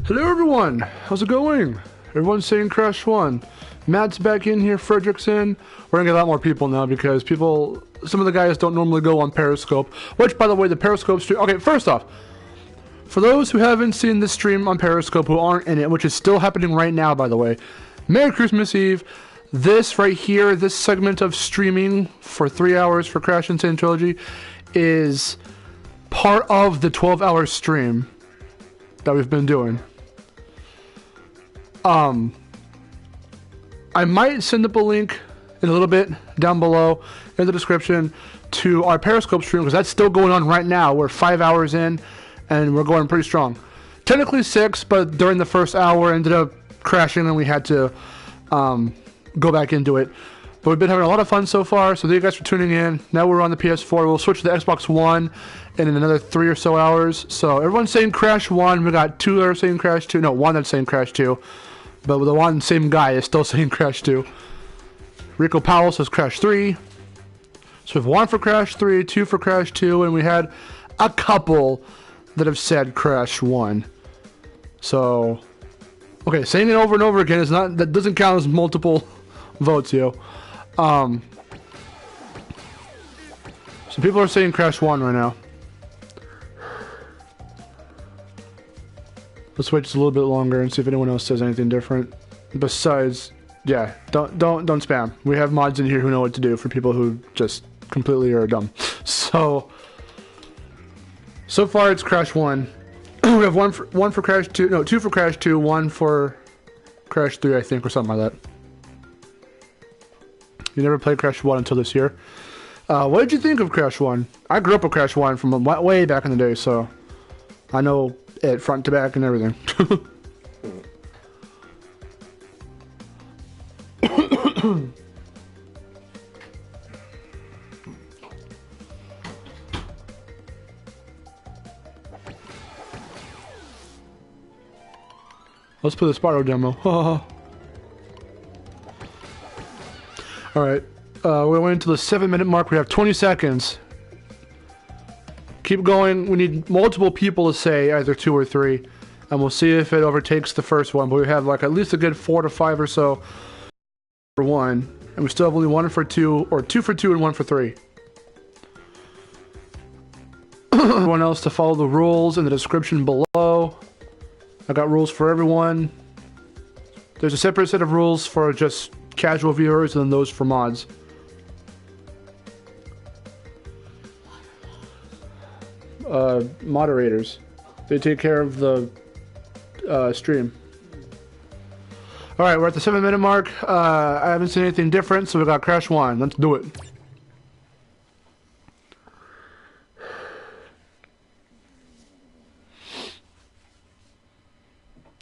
Hello everyone, how's it going? Everyone's saying Crash 1. Matt's back in here, Frederick's in. We're gonna get a lot more people now because some of the guys don't normally go on Periscope. Which, by the way, the Periscope stream... Okay, first off, for those who haven't seen this stream on Periscope, who aren't in it, which is still happening right now, by the way, Merry Christmas Eve. This right here, this segment of streaming for 3 hours for Crash and Sane Trilogy is part of the 12-hour stream that we've been doing. I might send up a link in a little bit down below in the description to our Periscope stream because that's still going on right now. We're 5 hours in and we're going pretty strong. Technically 6, but during the first hour ended up crashing and we had to go back into it. But we've been having a lot of fun so far, so thank you guys for tuning in. Now we're on the PS4. We'll switch to the Xbox One in another 3 or so hours. So everyone's saying Crash 1. We got 2 that are saying Crash 2. No, 1 that's saying Crash 2. But the one same guy is still saying Crash 2. Rico Powell says Crash 3. So we have 1 for Crash 3, 2 for Crash 2, and we had a couple that have said Crash 1. So, okay, saying it over and over again that doesn't count as multiple votes, yo. So people are saying Crash 1 right now. Let's wait just a little bit longer and see if anyone else says anything different. Besides, yeah, don't spam. We have mods in here who know what to do for people who just completely are dumb. So far it's Crash 1. We have one for Crash 2, no, 2 for Crash 2, 1 for Crash 3, I think, or something like that. You never played Crash 1 until this year. What did you think of Crash 1? I grew up with Crash 1 from way back in the day, so I know it front to back and everything. Let's play the Spyro demo. Alright, we went to the 7-minute mark. We have 20 seconds. Keep going. We need multiple people to say either 2 or 3. And we'll see if it overtakes the first one. But we have like at least a good 4 to 5 or so for 1. And we still have only 1 for 2, or 2 for 2 and 1 for 3. Everyone else to follow the rules in the description below. I got rules for everyone. There's a separate set of rules for just casual viewers and then those for mods. Moderators. They take care of the stream. Alright, we're at the 7-minute mark. I haven't seen anything different, so we got Crash 1. Let's do it.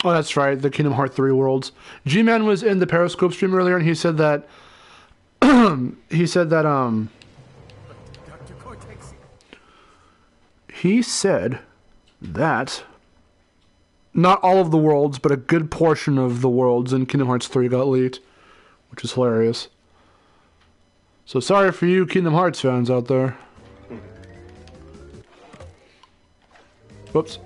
Oh, that's right, the Kingdom Hearts 3 worlds. G-Man was in the Periscope stream earlier, and he said that... he said that not all of the worlds, but a good portion of the worlds in Kingdom Hearts 3 got leaked, which is hilarious. So sorry for you Kingdom Hearts fans out there. Whoops.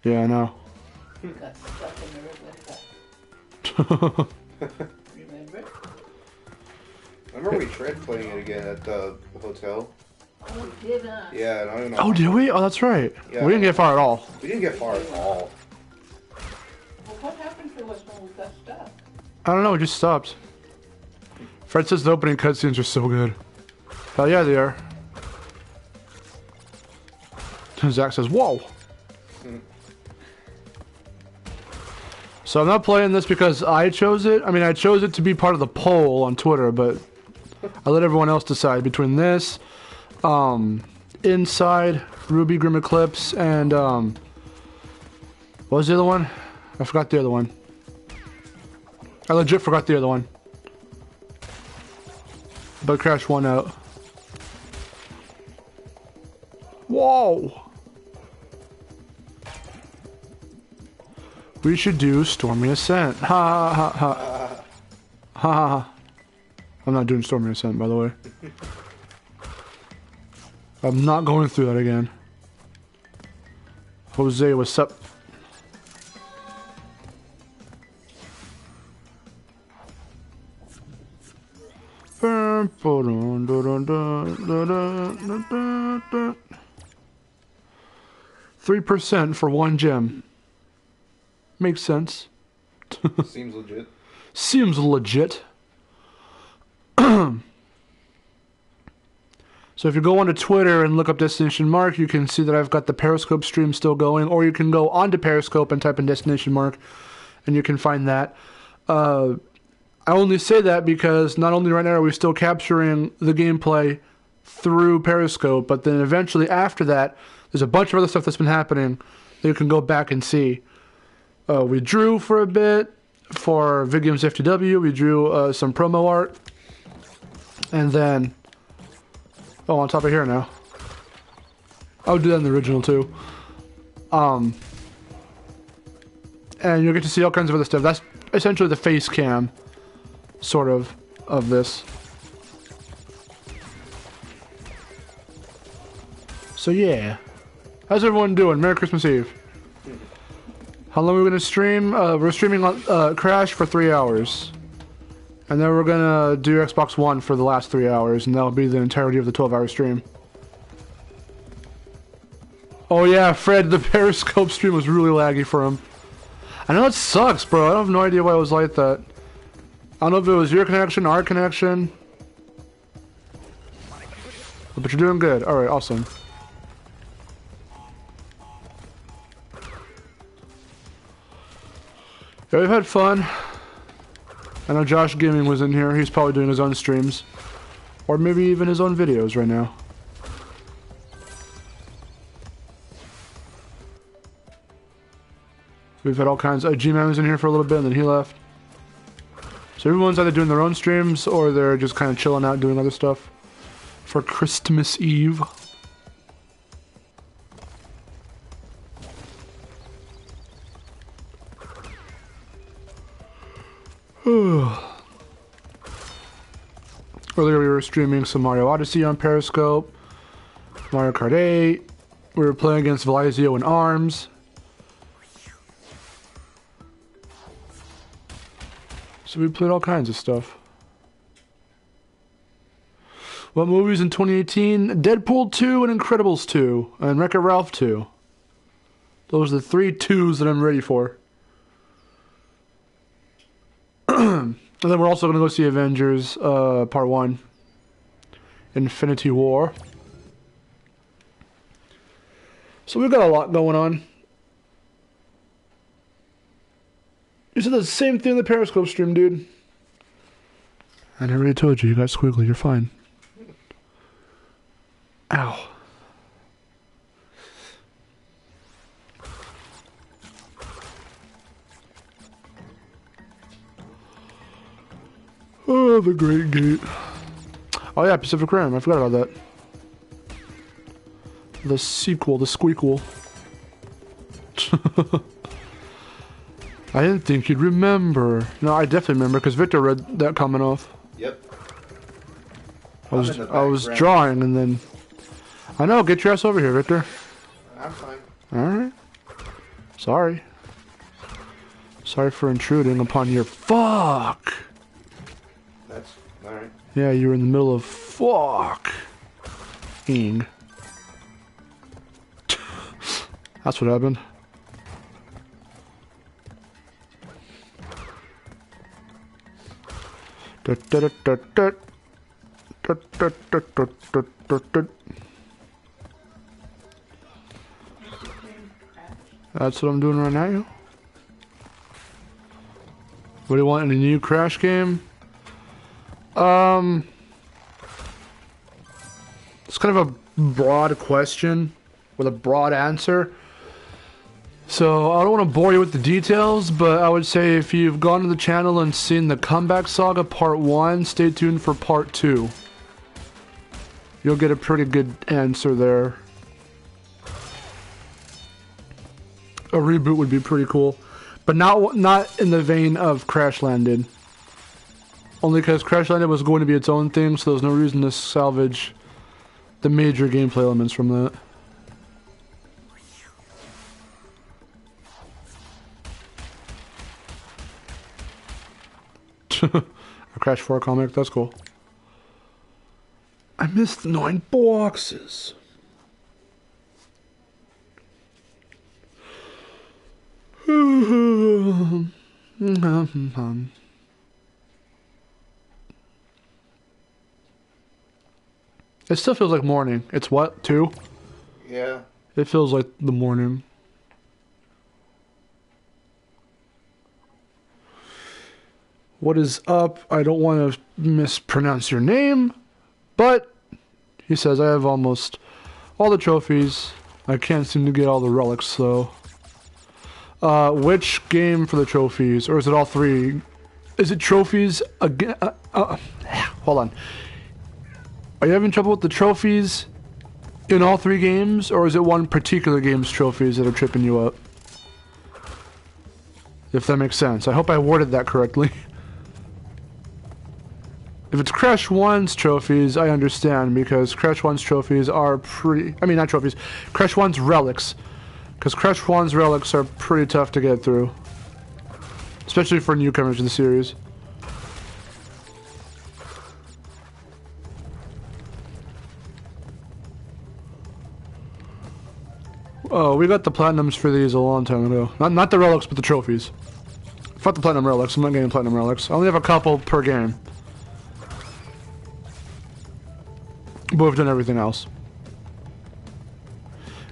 Yeah, I know. Got stuck in the river. Remember? I remember we tried playing it again at the hotel. Oh, did I? Yeah, and I don't know. Oh, did we? Oh, that's right. Yeah. We didn't get far at all. We didn't get far at all. Well, what happened to us when we got stuck? I don't know, we just stopped. Fred says the opening cutscenes are so good. Hell yeah, they are. Zach says, whoa! So I'm not playing this because I chose it. I mean, I chose it to be part of the poll on Twitter, but I let everyone else decide between this, Inside, Ruby Grim Eclipse, and, what was the other one? I forgot the other one. I legit forgot the other one. But Crash 1 out. Whoa! We should do Stormy Ascent. Ha ha ha. Ha ha ha. I'm not doing Stormy Ascent, by the way. I'm not going through that again. Jose, what's up? $3% for one gem. Makes sense. Seems legit. Seems legit. So if you go onto Twitter and look up Destination Mark, you can see that I've got the Periscope stream still going, or you can go onto Periscope and type in Destination Mark, and you can find that. I only say that because not only right now are we still capturing the gameplay through Periscope, but then eventually after that, there's a bunch of other stuff that's been happening that you can go back and see. We drew for a bit for Vidgames FTW. We drew some promo art. And then... Oh, on top of here now. I'll do that in the original too. And you'll get to see all kinds of other stuff. That's essentially the face cam, sort of this. So yeah. How's everyone doing? Merry Christmas Eve. How long are we going to stream? We're streaming Crash for 3 hours. And then we're gonna do Xbox One for the last 3 hours, and that'll be the entirety of the 12-hour stream. Oh yeah, Fred, the Periscope stream was really laggy for him. I know it sucks, bro. I have no idea why it was like that. I don't know if it was your connection, our connection. But you're doing good. Alright, awesome. Yeah, we've had fun. I know Josh Gaming was in here. He's probably doing his own streams. Or maybe even his own videos right now. We've had all kinds. G-Man was in here for a little bit and then he left. So everyone's either doing their own streams or they're just kind of chilling out doing other stuff for Christmas Eve. Earlier we were streaming some Mario Odyssey on Periscope, Mario Kart 8, we were playing against Velizio in ARMS. So we played all kinds of stuff. What movies in 2018? Deadpool 2 and Incredibles 2 and Wreck-It Ralph 2. Those are the 3 2s that I'm ready for. And then we're also going to go see Avengers Part 1. Infinity War. So we've got a lot going on. You said the same thing in the Periscope stream, dude. I already told you, you got squiggly, you're fine. Ow. Oh, the Great Gate. Oh yeah, Pacific Rim. I forgot about that. The sequel, the squeakquel. I didn't think you'd remember. No, I definitely remember because Victor read that comment off. Yep. I was drawing and then... I know, get your ass over here, Victor. I'm fine. Alright. Sorry. Sorry for intruding upon your... Fuck! That's alright. Yeah, you were in the middle of fuck-ing. That's what happened. That's what I'm doing right now. What do you want in a new Crash game? It's kind of a broad question with a broad answer. So I don't want to bore you with the details, but I would say if you've gone to the channel and seen the Comeback Saga Part 1, stay tuned for Part 2. You'll get a pretty good answer there. A reboot would be pretty cool, but not in the vein of Crash Landed. Only because Crash Landed was going to be its own thing, so there's no reason to salvage the major gameplay elements from that. A Crash 4 comic, that's cool. I missed 9 boxes. It still feels like morning. It's what, 2? Yeah. It feels like the morning. What is up? I don't want to mispronounce your name, but he says I have almost all the trophies. I can't seem to get all the relics, though. Which game for the trophies? Or is it all 3? Is it trophies again? Hold on. Are you having trouble with the trophies in all 3 games? Or is it one particular game's trophies that are tripping you up? If that makes sense. I hope I worded that correctly. If it's Crash 1's trophies, I understand, because Crash 1's trophies are pretty... I mean, not trophies. Crash 1's relics. Because Crash 1's relics are pretty tough to get through. Especially for newcomers to the series. Oh, we got the platinums for these a long time ago. Not the relics, but the trophies. Fuck the platinum relics. I'm not getting platinum relics. I only have a couple per game. But we've done everything else.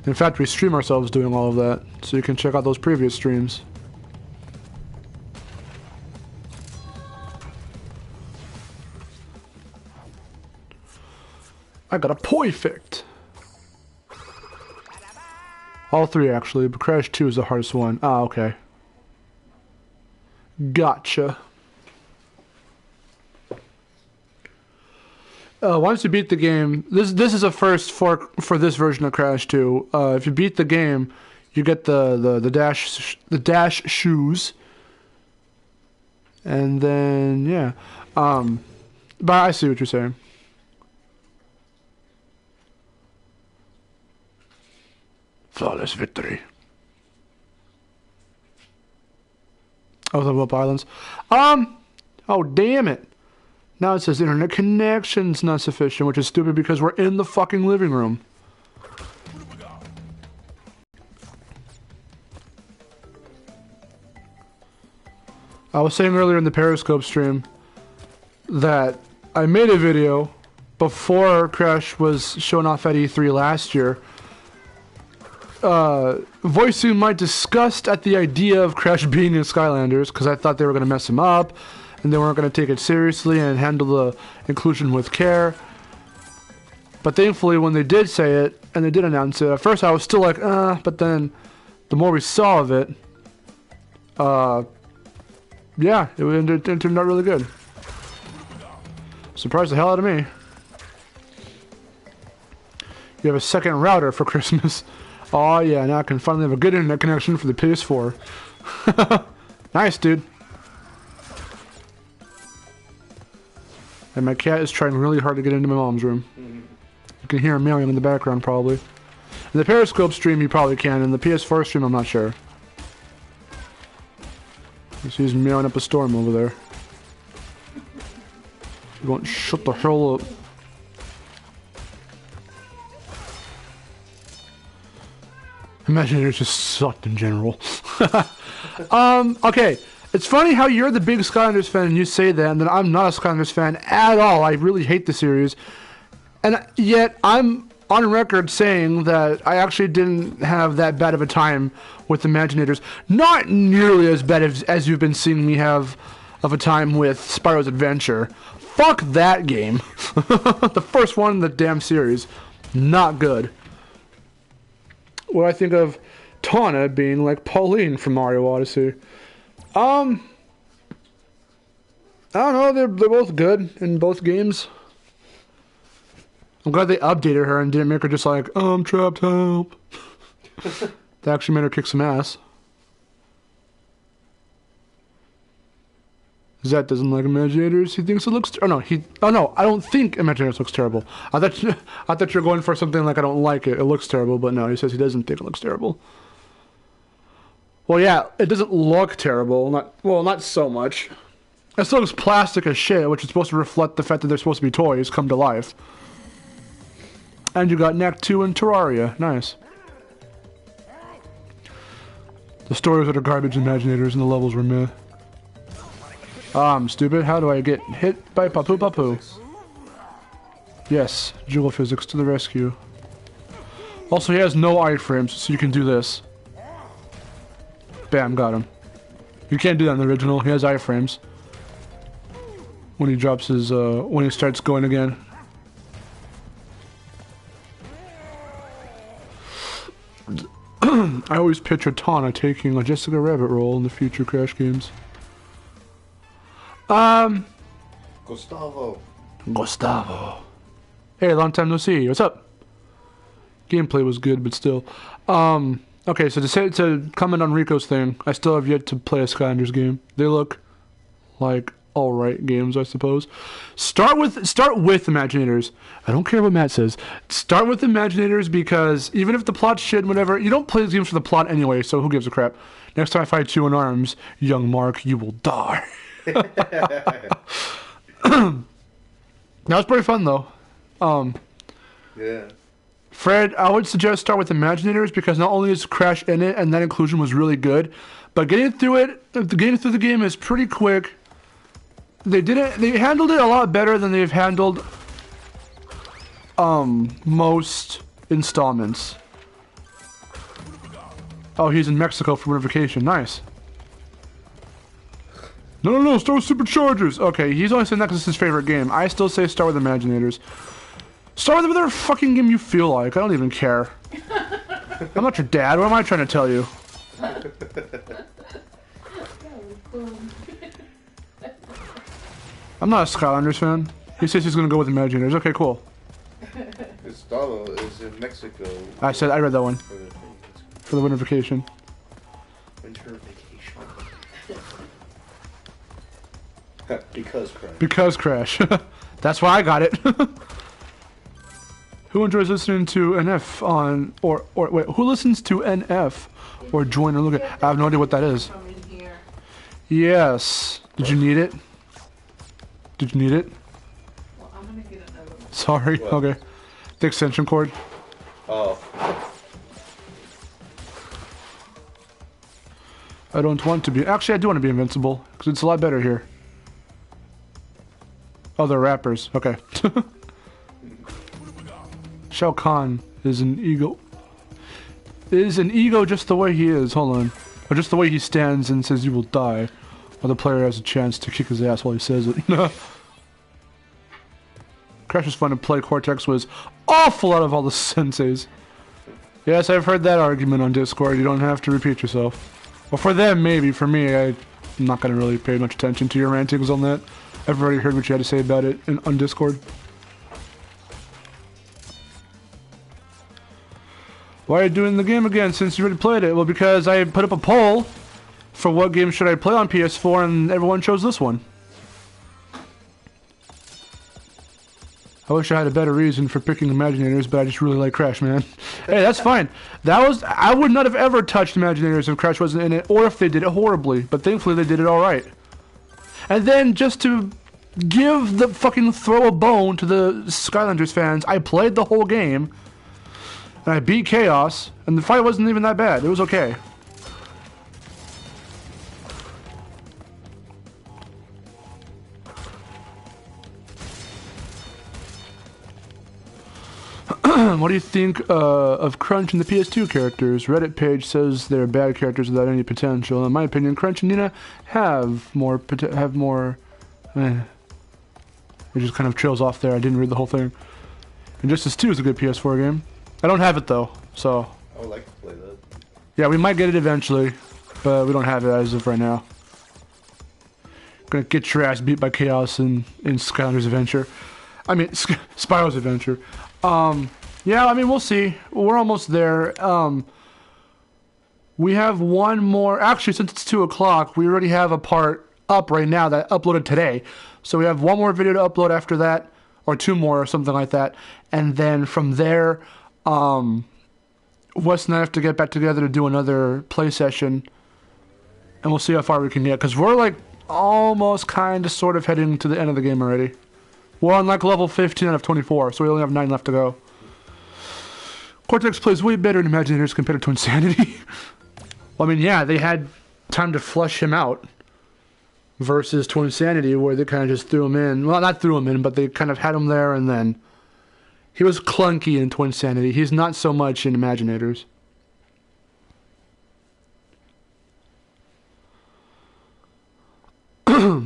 In fact, we stream ourselves doing all of that, so you can check out those previous streams. I got a perfect. All 3 actually, but Crash 2 is the hardest one. Ah, okay. Gotcha. Once you beat the game, this is a first for this version of Crash 2. If you beat the game, you get the dash shoes, and then yeah. But I see what you're saying. Flawless victory. Oh, the Whoop Islands. Oh damn it. Now it says internet connection's not sufficient, which is stupid because we're in the fucking living room. I was saying earlier in the Periscope stream that I made a video before Crash was shown off at E3 last year, voicing my disgust at the idea of Crash being in Skylanders, because I thought they were going to mess him up, and they weren't going to take it seriously and handle the inclusion with care. But thankfully, when they did say it, and they did announce it, at first I was still like, but then the more we saw of it, yeah, it turned out really good. Surprised the hell out of me. You have a second router for Christmas. Oh yeah, now I can finally have a good internet connection for the PS4. Nice, dude. And my cat is trying really hard to get into my mom's room. You can hear him meowing in the background, probably. In the Periscope stream, you probably can. In the PS4 stream, I'm not sure. He's meowing up a storm over there. You won't shut the hell up. Imaginators just sucked in general. Okay. It's funny how you're the big Skylanders fan and you say that, and then I'm not a Skylanders fan at all. I really hate the series. And yet, I'm on record saying that I actually didn't have that bad of a time with Imaginators. Not nearly as bad as you've been seeing me have of a time with Spyro's Adventure. Fuck that game. The first one in the damn series. Not good. What I think of Tawna being like Pauline from Mario Odyssey. I don't know, they're both good in both games. I'm glad they updated her and didn't make her just like, oh, I'm trapped, help. They actually made her kick some ass. Zach doesn't like Imaginators. He thinks it looks... Oh, no, I don't think Imaginators looks terrible. I thought you're going for something like I don't like it. It looks terrible, but no, he says he doesn't think it looks terrible. Well, yeah, it doesn't look terrible. Not so much. It still looks plastic as shit, which is supposed to reflect the fact that they're supposed to be toys come to life. And you got Knack 2 and Terraria. Nice. The stories are garbage Imaginators and the levels were meh. I'm stupid. How do I get hit by Papu Papu? Yes, juggle physics to the rescue. Also, he has no iframes, so you can do this. Bam, got him. You can't do that in the original. He has iframes. When he drops his, when he starts going again. I always picture Tana taking a Jessica Rabbit role in the future Crash games. Gustavo. Hey, long time no see. What's up? Gameplay was good, but still. Okay, so to comment on Rico's thing, I still have yet to play a Skylanders game. They look like alright games, I suppose. Start with Imaginators. I don't care what Matt says. Start with Imaginators because even if the plot's shit and whatever, you don't play these games for the plot anyway, so who gives a crap? Next time I fight you in arms, young Mark, you will die. That was pretty fun though. Yeah. Fred, I would suggest start with Imaginators because not only is Crash in it and that inclusion was really good, but getting through the game is pretty quick. They handled it a lot better than they've handled most installments. Oh, he's in Mexico for winter vacation. Nice. No, start with Superchargers. Okay, he's only saying that because it's his favorite game. I still say start with Imaginators. Start with whatever fucking game you feel like. I don't even care. I'm not your dad. What am I trying to tell you? I'm not a Skylanders fan. He says he's gonna go with Imaginators. Okay, cool. Gustavo is in Mexico. I read that one. For the winter vacation. Winter vacation. Because Crash. That's why I got it. Who enjoys listening to NF on wait, who listens to NF or join or look at? I have no idea what that is. Yes. Did you need it? Well, I'm gonna get another one. Sorry. What? Okay. The extension cord. Oh. I don't want to be. Actually, I do want to be invincible because it's a lot better here. Oh, they're rappers. Okay. Shao Kahn is an ego. Is an ego just the way he is. Hold on. Or just the way he stands and says you will die. While the player has a chance to kick his ass while he says it. Crash was fun to play. Cortex was awful out of all the senseis. Yes, I've heard that argument on Discord. You don't have to repeat yourself. Well, for them, maybe. For me, I'm not going to really pay much attention to your rantings on that. I've already heard what you had to say about it on Discord. Why are you doing the game again since you already played it? Well, because I put up a poll for what game should I play on PS4 and everyone chose this one. I wish I had a better reason for picking Imaginators, but I just really like Crash, man. Hey, that's fine. I would not have ever touched Imaginators if Crash wasn't in it, or if they did it horribly, but thankfully they did it alright. And then, just to throw a bone to the Skylanders fans, I played the whole game, and I beat Chaos, and the fight wasn't even that bad. It was okay. What do you think of Crunch and the PS2 characters? Reddit page says they're bad characters without any potential. In my opinion, Crunch and Nina have more. It just kind of trails off there. I didn't read the whole thing. Injustice 2 is a good PS4 game. I don't have it though, so. I would like to play that. Yeah, we might get it eventually, but we don't have it as of right now. Gonna get your ass beat by Chaos in Skylanders Adventure. I mean, Spyro's Adventure. Yeah, I mean, we'll see. We're almost there. We have one more. Actually, since it's 2 o'clock, we already have a part up right now that uploaded today. So we have one more video to upload after that, or two more or something like that. And then from there, Wes and I have to get back together to do another play session. And we'll see how far we can get. Because we're like almost kind of sort of heading to the end of the game already. We're on like level 15 out of 24. So we only have 9 left to go. Cortex plays way better in Imaginators compared to Insanity. Well, I mean, yeah, they had time to flush him out. Versus Twin Insanity, where they kind of just threw him in. Well, not threw him in, but they kind of had him there, and then he was clunky in Twin Insanity. He's not so much in Imaginators. Here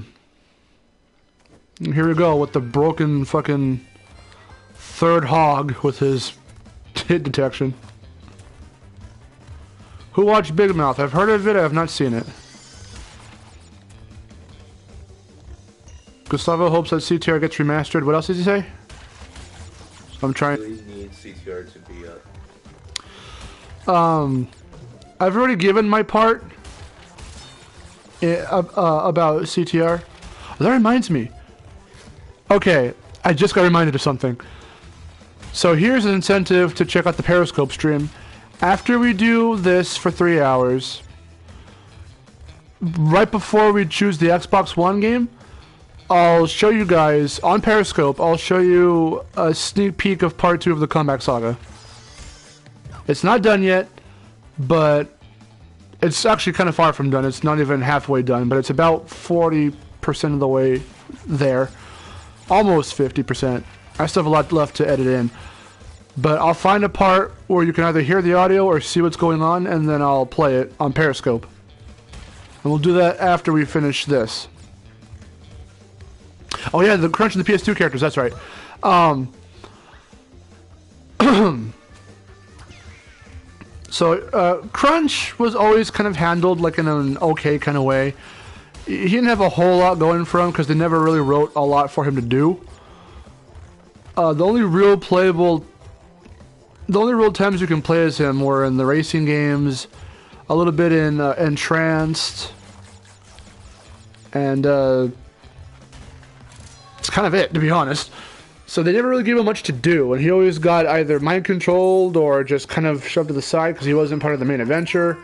we go with the broken fucking third hog with his hit detection. Who watched Big Mouth? I've heard of it, I have not seen it. Gustavo hopes that CTR gets remastered. What else did he say? I'm trying. Really need CTR to be up. I've already given my part about CTR. Oh, that reminds me. Okay, I just got reminded of something. So here's an incentive to check out the Periscope stream. After we do this for 3 hours, right before we choose the Xbox One game, I'll show you guys, on Periscope, I'll show you a sneak peek of part 2 of the Comeback Saga. It's not done yet, but it's actually kind of far from done. It's not even halfway done, but it's about 40% of the way there. Almost 50%. I still have a lot left to edit in. But I'll find a part where you can either hear the audio or see what's going on, and then I'll play it on Periscope. And we'll do that after we finish this. Oh yeah, the crunch and the PS2 characters, that's right. So, Crunch was always kind of handled like in an okay kind of way. He didn't have a whole lot going for him because they never really wrote a lot for him to do. The only real times you can play as him were in the racing games, a little bit in Entranced, and it's kind of it, to be honest. So they never really gave him much to do, and he always got either mind-controlled or just kind of shoved to the side because he wasn't part of the main adventure.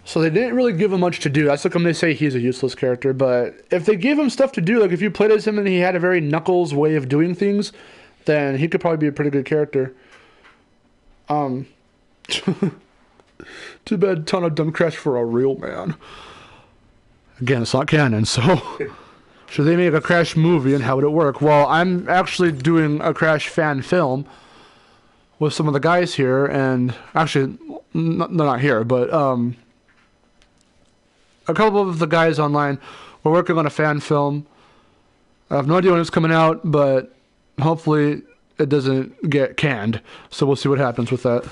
So they didn't really give him much to do. That's how come they say he's a useless character. But if they gave him stuff to do, like if you played as him and he had a very Knuckles way of doing things, then he could probably be a pretty good character. Too bad ton of dumb crash for a real man. Again, it's not canon, so... Should they make a Crash movie and how would it work? Well, I'm actually doing a Crash fan film with some of the guys here, and actually, they're not here, but a couple of the guys online, we're working on a fan film. I have no idea when it's coming out, but hopefully it doesn't get canned, so we'll see what happens with that.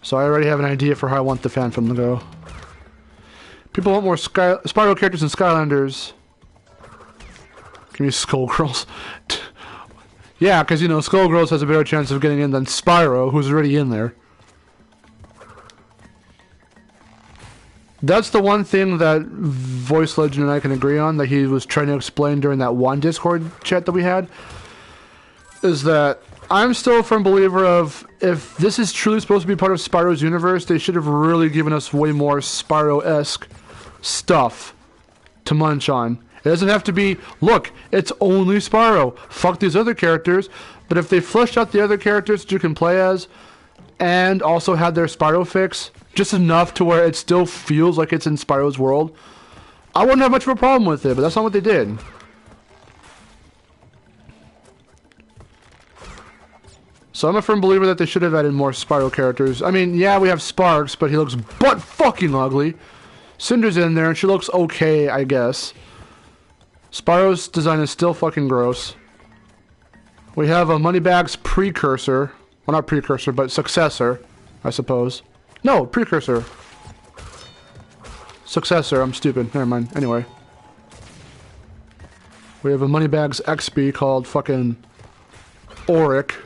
So I already have an idea for how I want the fan film to go. People want more Spyro characters and Skylanders. Give me Skullgirls. Yeah, because, you know, Skullgirls has a better chance of getting in than Spyro, who's already in there. That's the one thing that Voice Legend and I can agree on, that he was trying to explain during that one Discord chat that we had, is that I'm still a firm believer of, if this is truly supposed to be part of Spyro's universe, they should have really given us way more Spyro-esque stuff to munch on. It doesn't have to be, look, it's only Spyro. Fuck these other characters. But if they fleshed out the other characters that you can play as, and also had their Spyro fix, just enough to where it still feels like it's in Spyro's world, I wouldn't have much of a problem with it, but that's not what they did. So I'm a firm believer that they should have added more Spyro characters. I mean, yeah, we have Sparks, but he looks butt fucking ugly. Cinder's in there, and she looks okay, I guess. Spyro's design is still fucking gross. We have a Moneybags precursor. Well, not precursor, but successor, I suppose. No, precursor. Successor, I'm stupid. Never mind. Anyway. We have a Moneybags XP called fucking Auric.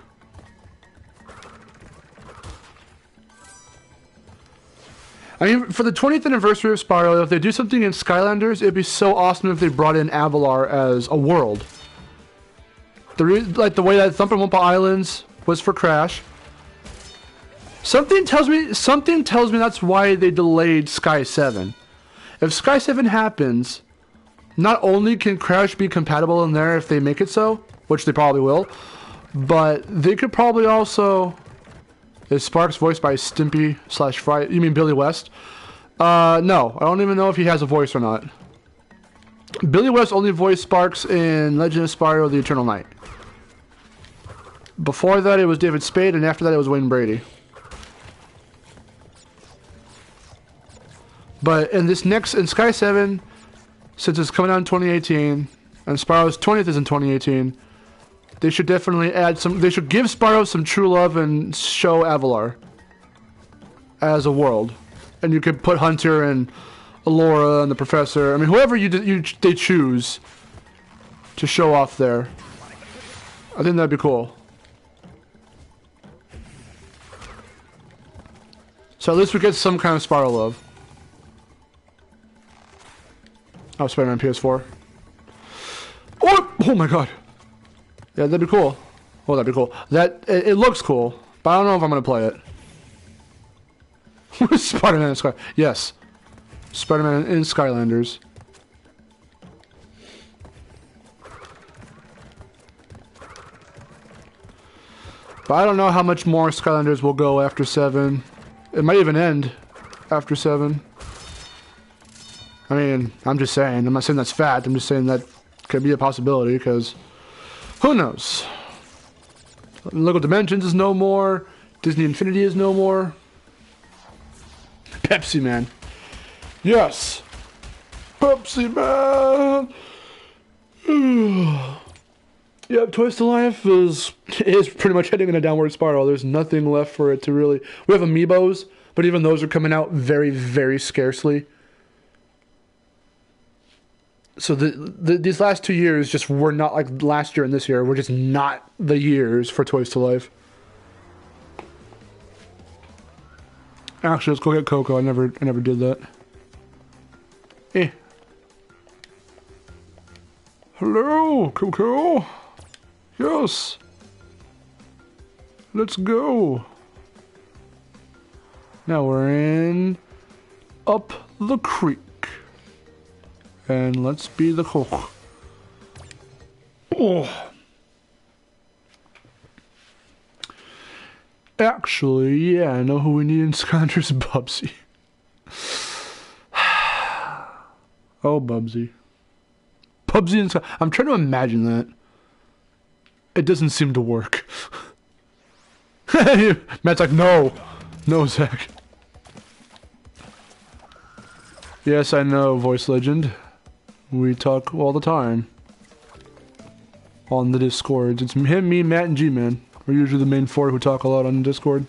I mean, for the 20th anniversary of Spyro, if they do something in Skylanders, it'd be so awesome if they brought in Avalar as a world. Like the way that Thumper Wumpa Islands was for Crash. Something tells me that's why they delayed Sky 7. If Sky 7 happens, not only can Crash be compatible in there if they make it so, which they probably will, but they could probably also... Is Sparks voiced by Stimpy/Fry? You mean Billy West? No. I don't even know if he has a voice or not. Billy West only voiced Sparks in Legend of Spyro: The Eternal Night. Before that, it was David Spade, and after that, it was Wayne Brady. But in Sky 7, since it's coming out in 2018, and Spyro's 20th is in 2018, they should definitely they should give Spyro some true love and show Avalar as a world. And you could put Hunter and Laura and the Professor, I mean, whoever they choose to show off there. I think that'd be cool. So at least we get some kind of Spyro love. Oh, Spider-Man PS4. Oh my god. Yeah, that'd be cool. Oh, that'd be cool. It looks cool, but I don't know if I'm gonna play it. Spider-Man in Sky. Yes, Spider-Man in Skylanders. But I don't know how much more Skylanders will go after 7. It might even end after 7. I mean, I'm just saying. I'm not saying that's fact. I'm just saying that could be a possibility because. Who knows? Local Dimensions is no more. Disney Infinity is no more. Pepsi Man. Yes. Pepsi Man. Yep, Toys to Life is pretty much heading in a downward spiral. There's nothing left for it to really... We have Amiibos, but even those are coming out very, very scarcely. So these last 2 years just were not like last year and this year. Were just not the years for Toys to Life. Actually, let's go get Coco. I never did that. Hello, Coco. Yes. Let's go. Now we're in Up the Creek. And let's be the cook. Oh. Actually, yeah, I know who we need in Skylanders. Bubsy. Oh, Bubsy. Bubsy and Sky. I'm trying to imagine that. It doesn't seem to work. Matt's like, no. No, Zach. Yes, I know, voice legend. We talk all the time. On the Discord. It's him, me, Matt, and G-Man. We're usually the main four who talk a lot on Discord.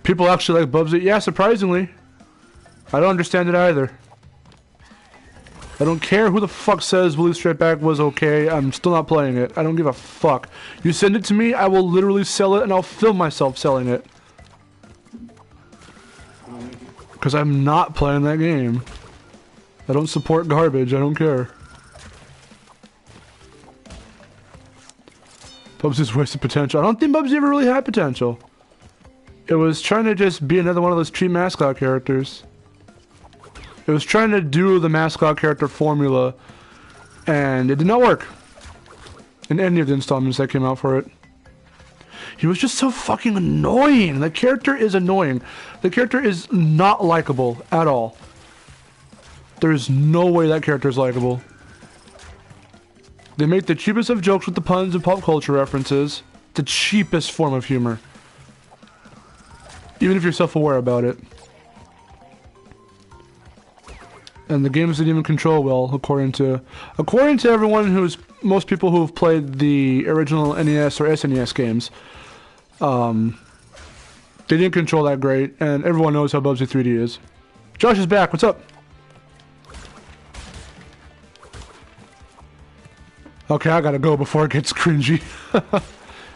People actually like Bubsy. Yeah, surprisingly. I don't understand it either. I don't care who the fuck says Blue Straight Back was okay. I'm still not playing it. I don't give a fuck. You send it to me, I will literally sell it and I'll film myself selling it. Because I'm not playing that game. I don't support garbage. I don't care. Bubsy's wasted potential. I don't think Bubsy ever really had potential. It was trying to just be another one of those cheap mascot characters. It was trying to do the mascot character formula, and it did not work in any of the installments that came out for it. He was just so fucking annoying. The character is annoying. The character is not likable at all. There is no way that character is likable. They make the cheapest of jokes with the puns and pop culture references. The cheapest form of humor. Even if you're self-aware about it. And the games didn't even control well, according to everyone most people who have played the original NES or SNES games. They didn't control that great, and everyone knows how Bubsy 3D is. Josh is back. What's up? Okay, I gotta go before it gets cringy.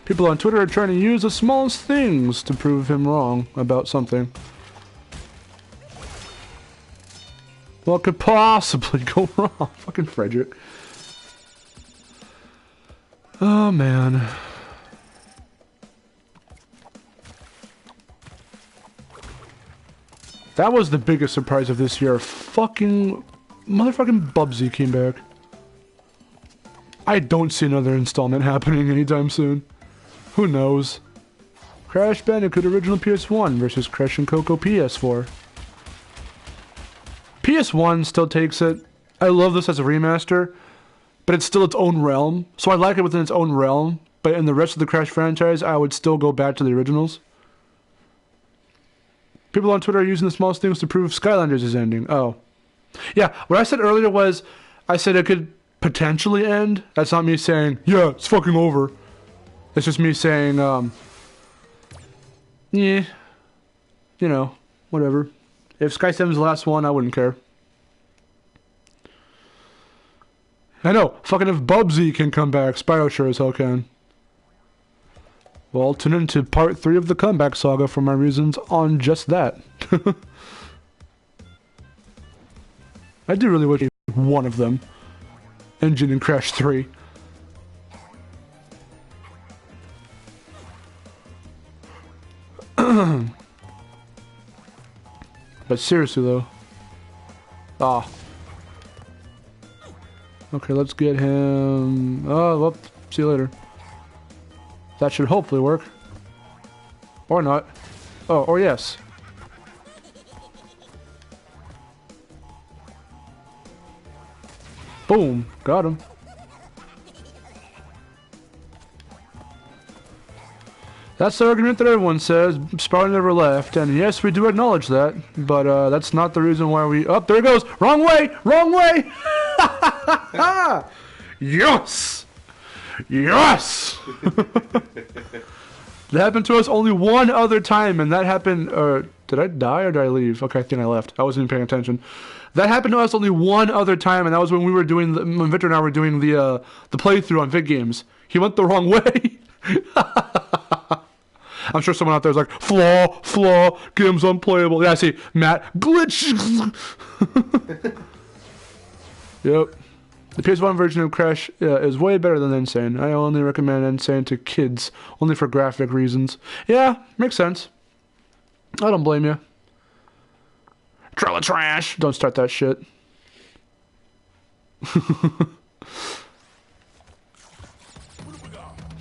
People on Twitter are trying to use the smallest things to prove him wrong about something. What could possibly go wrong? Fucking Frederick. Oh, man. That was the biggest surprise of this year. Fucking... Motherfucking Bubsy came back. I don't see another installment happening anytime soon. Who knows? Crash Bandicoot original PS1 versus Crash and Coco PS4. PS1 still takes it. I love this as a remaster, but it's still its own realm. So I like it within its own realm, but in the rest of the Crash franchise, I would still go back to the originals. People on Twitter are using the smallest things to prove Skylanders is ending. Oh. Yeah, what I said earlier was, I said it could potentially end. That's not me saying, yeah, it's fucking over. It's just me saying, yeah, you know, whatever. If Sky 7's the last one, I wouldn't care. I know, fucking if Bubsy can come back, Spyro sure as hell can. Well, tune into part 3 of the comeback saga for my reasons on just that. I do really wish one of them. Engine and Crash 3. But seriously though. Ah. Okay, let's get him... Oh, well, see you later. That should hopefully work. Or not. Oh, or yes. Boom. Got him. That's the argument that everyone says. Spyro never left. And yes, we do acknowledge that. But that's not the reason why we... Oh, there it goes! Wrong way! Wrong way! Yes! Yes! That happened to us only one other time, and that happened... did I die or did I leave? Okay, I think I left. I wasn't even paying attention. That happened to us only one other time, and that was when we were doing... when Victor and I were doing the playthrough on Vid Games. He went the wrong way. I'm sure someone out there is like, flaw, game's unplayable. Yeah, I see. Matt, glitch! Yep. The PS1 version of Crash is way better than Insane. I only recommend Insane to kids, only for graphic reasons. Yeah, makes sense. I don't blame you. Trail of trash! Don't start that shit.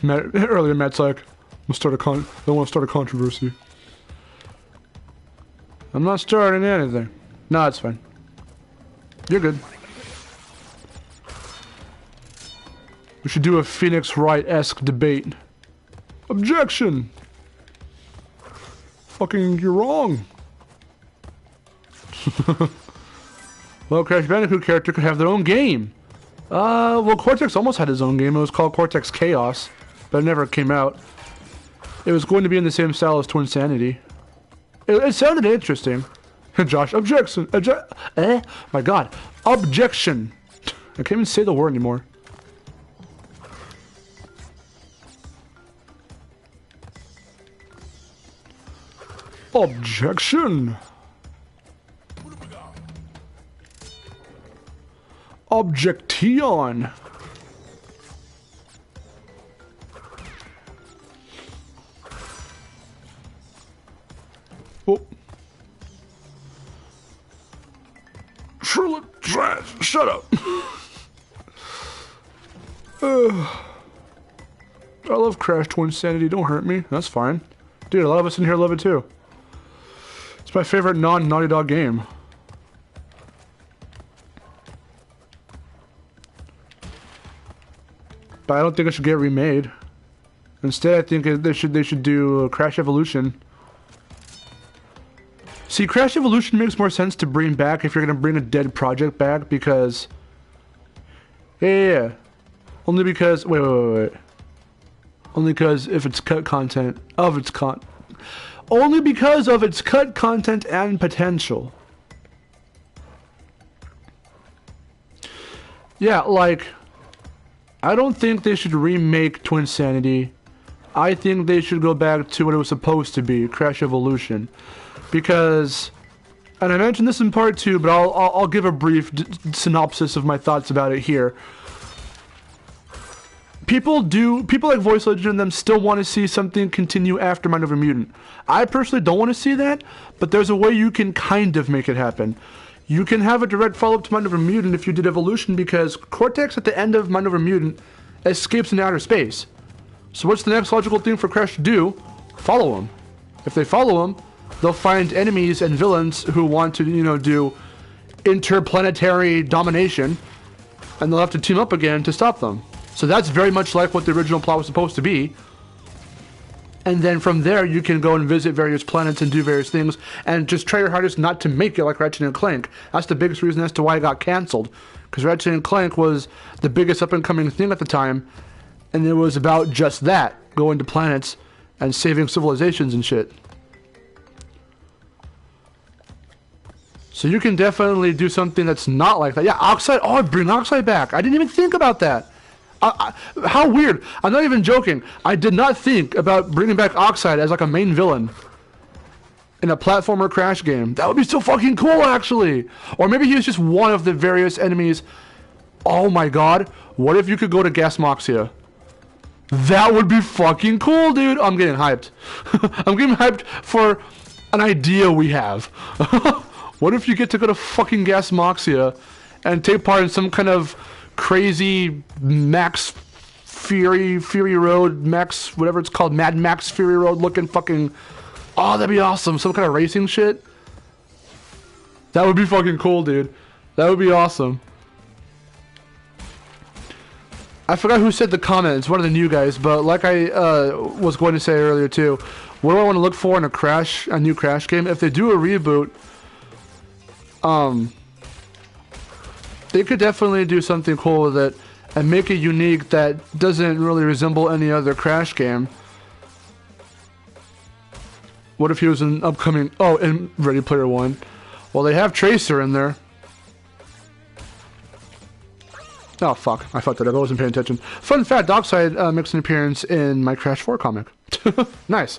Earlier, Matt's like, I don't want to start a controversy. I'm not starting anything. No, it's fine. You're good. We should do a Phoenix Wright-esque debate. Objection! Fucking, you're wrong. Well, Crash Bandicoot character could have their own game. Well, Cortex almost had his own game. It was called Cortex Chaos, but it never came out. It was going to be in the same style as Twinsanity. It sounded interesting. Josh, objection! My god. Objection! I can't even say the word anymore. Objection! Objection! Oh. Charlotte, shut up! I love Crash Twinsanity, don't hurt me, that's fine. Dude, a lot of us in here love it too. It's my favorite non-Naughty Dog game. But I don't think it should get remade. Instead, I think they should do Crash Evolution. See, Crash Evolution makes more sense to bring back if you're gonna bring a dead project back because... Yeah. Only because... Wait. Only because if it's cut content of its Only because of its cut content and potential. Yeah, like... I don't think they should remake Twinsanity I think they should go back to what it was supposed to be, Crash Evolution. Because, and I mentioned this in part 2, but I'll give a brief synopsis of my thoughts about it here. People like Voice Legend and them still want to see something continue after Mind Over Mutant. I personally don't want to see that, but there's a way you can kind of make it happen. You can have a direct follow-up to Mind Over Mutant if you did Evolution, because Cortex at the end of Mind Over Mutant escapes into outer space. So what's the next logical thing for Crash to do? Follow him. If they follow him, they'll find enemies and villains who want to, you know, do interplanetary domination, and they'll have to team up again to stop them. So that's very much like what the original plot was supposed to be. And then from there, you can go and visit various planets and do various things, and just try your hardest not to make it like Ratchet and Clank. That's the biggest reason as to why it got canceled. Because Ratchet and Clank was the biggest up-and-coming thing at the time, and it was about just that, going to planets and saving civilizations and shit. So you can definitely do something that's not like that. Yeah, Oxide. Oh, bring Oxide back. I didn't even think about that. How weird. I'm not even joking. I did not think about bringing back Oxide as like a main villain in a platformer Crash game. That would be so fucking cool, actually. Or maybe he was just one of the various enemies. Oh my god. What if you could go to Gasmoxia? That would be fucking cool, dude. I'm getting hyped. I'm getting hyped for an idea we have. What if you get to go to fucking Gasmoxia and take part in some kind of crazy Max Fury Road, Max, whatever it's called, Mad Max Fury Road looking fucking... Oh, that'd be awesome. Some kind of racing shit. That would be fucking cool, dude. That would be awesome. I forgot who said the comment. It's one of the new guys, but like I was going to say earlier too, what do I want to look for in a new Crash game? If they do a reboot, they could definitely do something cool with it and make it unique that doesn't really resemble any other Crash game. What if he was an upcoming... Oh, in Ready Player One. Well, they have Tracer in there. Oh, fuck. I fucked it up. I wasn't paying attention. Fun fact, Oxide makes an appearance in my Crash 4 comic. Nice.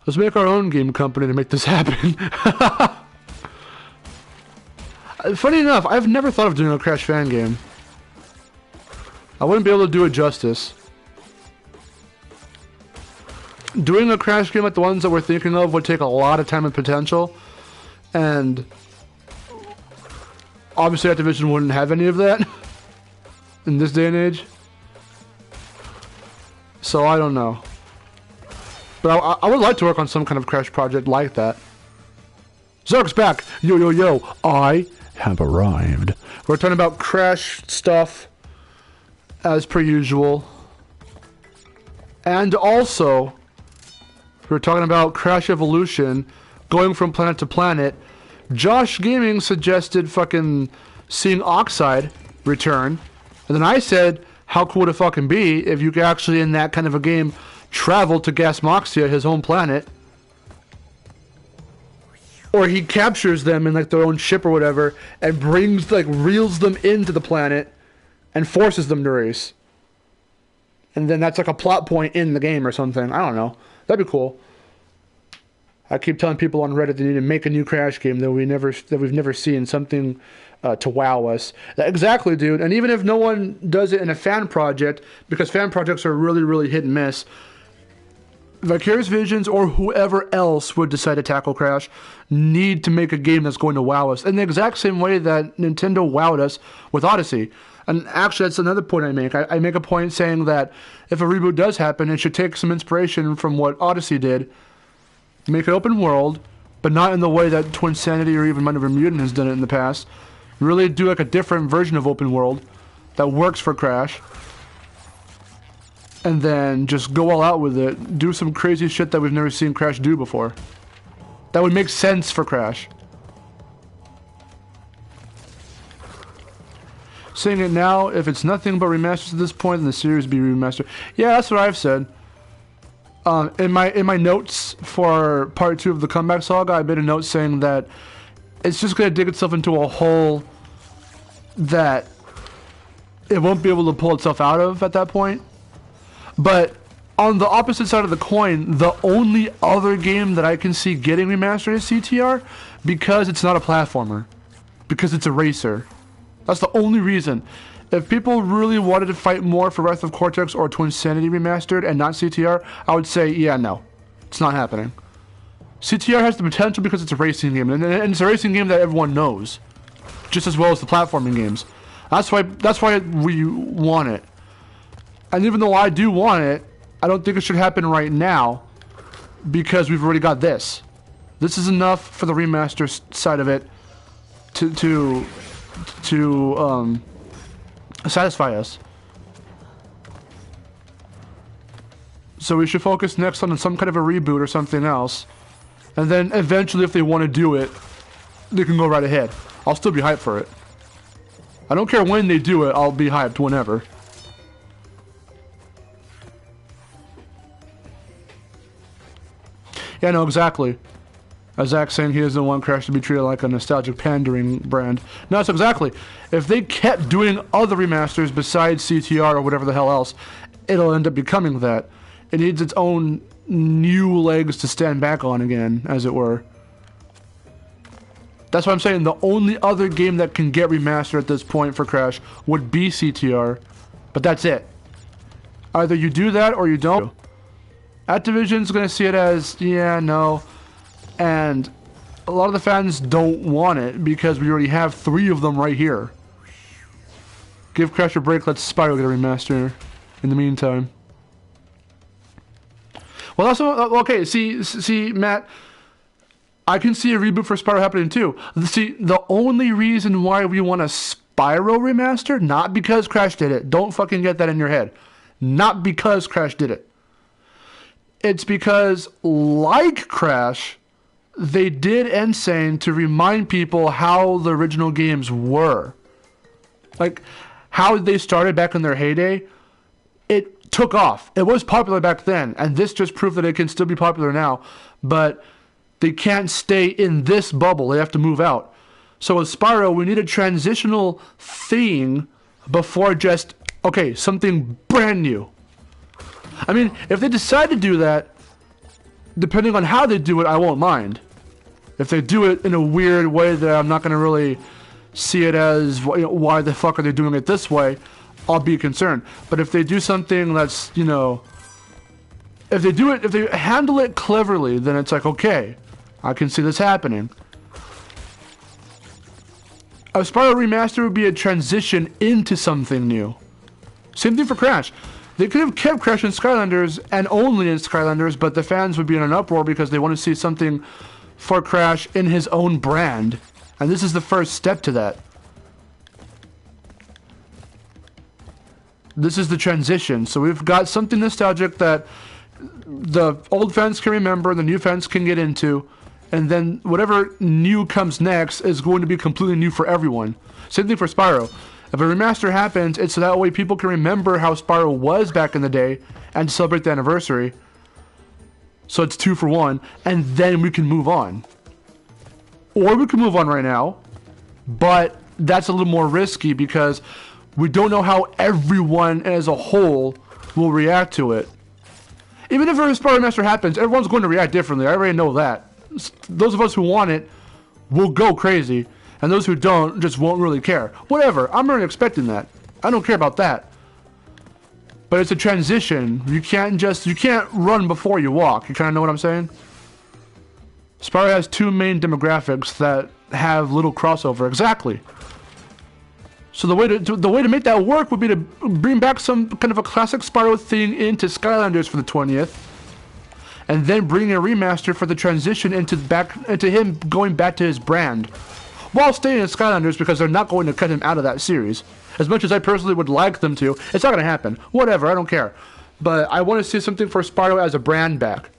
Let's make our own game company to make this happen. Funny enough, I've never thought of doing a Crash fan game. I wouldn't be able to do it justice. Doing a Crash game like the ones that we're thinking of would take a lot of time and potential. And obviously Activision wouldn't have any of that in this day and age. So I don't know. But I would like to work on some kind of Crash project like that. Zerk's back! Yo, yo, yo! I have arrived. We're talking about Crash stuff, as per usual. And also, we're talking about Crash Evolution, going from planet to planet. Josh Gaming suggested fucking seeing Oxide return. And then I said, how cool would it fucking be if you could actually, in that kind of a game, travel to Gasmoxia, his home planet. Or he captures them in like their own ship or whatever and brings, like, reels them into the planet and forces them to race. And then that's like a plot point in the game or something. I don't know. That'd be cool. I keep telling people on Reddit they need to make a new Crash game that we've never seen, something to wow us. Exactly, dude. And even if no one does it in a fan project, because fan projects are really, really hit and miss, Vicarious Visions or whoever else would decide to tackle Crash need to make a game that's going to wow us in the exact same way that Nintendo wowed us with Odyssey. And actually, that's another point I make. I make a point saying that if a reboot does happen, it should take some inspiration from what Odyssey did, make it open world, but not in the way that Twinsanity or even Mind Over Mutant has done it in the past. Really do like a different version of open world that works for Crash. And then just go all out with it. Do some crazy shit that we've never seen Crash do before. That would make sense for Crash. Saying it now, if it's nothing but remasters at this point, then the series be remastered. Yeah, that's what I've said. In my notes for part 2 of the Comeback Saga, I made a note saying that it's just going to dig itself into a hole that it won't be able to pull itself out of at that point. But on the opposite side of the coin, the only other game that I can see getting remastered is CTR, because it's not a platformer, because it's a racer. That's the only reason. If people really wanted to fight more for Wrath of Cortex or Twin Sanity remastered and not CTR, I would say, yeah, no, it's not happening. CTR has the potential because it's a racing game, and it's a racing game that everyone knows, just as well as the platforming games. That's why we want it. And even though I do want it, I don't think it should happen right now, because we've already got this. This is enough for the remaster side of it to satisfy us. So we should focus next on some kind of a reboot or something else. And then eventually, if they want to do it, they can go right ahead. I'll still be hyped for it. I don't care when they do it, I'll be hyped whenever. Yeah, no, exactly. As Zach's saying, he doesn't want Crash to be treated like a nostalgic pandering brand. No, that's exactly. If they kept doing other remasters besides CTR or whatever the hell else, it'll end up becoming that. It needs its own new legs to stand back on again, as it were. That's what I'm saying. The only other game that can get remastered at this point for Crash would be CTR. But that's it. Either you do that or you don't. Activision's going to see it as, yeah, no. And a lot of the fans don't want it because we already have 3 of them right here. Give Crash a break, let Spyro get a remaster in the meantime. Well, that's okay. See, Matt, I can see a reboot for Spyro happening too. See, the only reason why we want a Spyro remaster, not because Crash did it. Don't fucking get that in your head. Not because Crash did it. It's because, like Crash, they did Insane to remind people how the original games were. Like, how they started back in their heyday. It took off. It was popular back then, and this just proved that it can still be popular now. But they can't stay in this bubble. They have to move out. So with Spyro, we need a transitional thing before just, okay, something brand new. I mean, if they decide to do that, depending on how they do it, I won't mind. If they do it in a weird way that I'm not going to really see it as, you know, why the fuck are they doing it this way, I'll be concerned. But if they do something that's, you know, if they handle it cleverly, then it's like, okay, I can see this happening. A Spyro remaster would be a transition into something new. Same thing for Crash. They could have kept Crash in Skylanders and only in Skylanders, but the fans would be in an uproar because they want to see something for Crash in his own brand. And this is the first step to that. This is the transition. So we've got something nostalgic that the old fans can remember, the new fans can get into, and then whatever new comes next is going to be completely new for everyone. Same thing for Spyro. If a remaster happens, it's so that way people can remember how Spyro was back in the day and celebrate the anniversary. So it's 2 for 1, and then we can move on. Or we can move on right now, but that's a little more risky because we don't know how everyone as a whole will react to it. Even if a Spyro remaster happens, everyone's going to react differently. I already know that. Those of us who want it will go crazy. And those who don't just won't really care. Whatever, I'm already expecting that. I don't care about that. But it's a transition. You can't run before you walk. You kind of know what I'm saying? Spyro has 2 main demographics that have little crossover. Exactly. So the way to make that work would be to bring back some kind of a classic Spyro thing into Skylanders for the 20th. And then bring a remaster for the transition into him going back to his brand. While staying in Skylanders, because they're not going to cut him out of that series. As much as I personally would like them to, it's not going to happen. Whatever, I don't care. But I want to see something for Spyro as a brand back.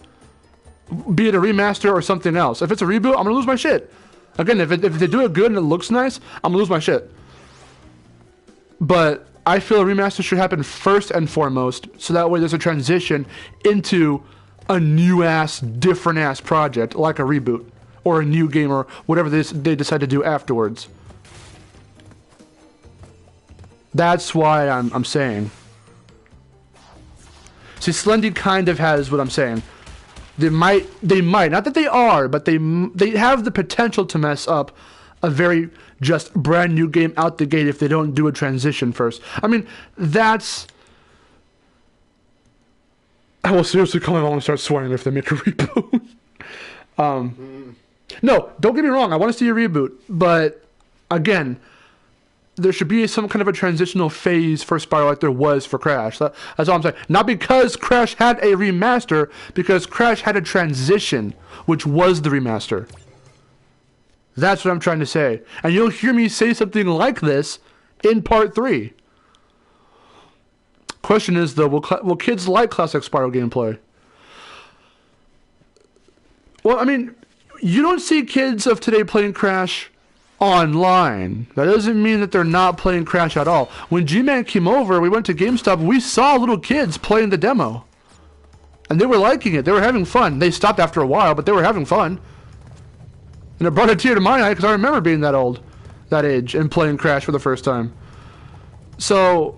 Be it a remaster or something else. If it's a reboot, I'm going to lose my shit. Again, if they do it good and it looks nice, I'm going to lose my shit. But I feel a remaster should happen first and foremost, so that way there's a transition into a new-ass, different-ass project, like a reboot. Or a new game, or whatever they decide to do afterwards. That's why I'm saying. See, Slendy kind of has what I'm saying. They might, not that they are, but they have the potential to mess up a very just brand new game out the gate if they don't do a transition first. I mean, that's... I will seriously call my mom and start swearing if they make a reboot. No, don't get me wrong, I want to see a reboot, but again, there should be some kind of a transitional phase for Spyro like there was for Crash. That's all I'm saying. Not because Crash had a remaster, because Crash had a transition, which was the remaster. That's what I'm trying to say. And you'll hear me say something like this in part 3. Question is, though, will kids like classic Spyro gameplay? Well, I mean, you don't see kids of today playing Crash online. That doesn't mean that they're not playing Crash at all. When G-Man came over, we went to GameStop, we saw little kids playing the demo. And they were liking it. They were having fun. They stopped after a while, but they were having fun. And it brought a tear to my eye because I remember being that old, that age, and playing Crash for the first time. So,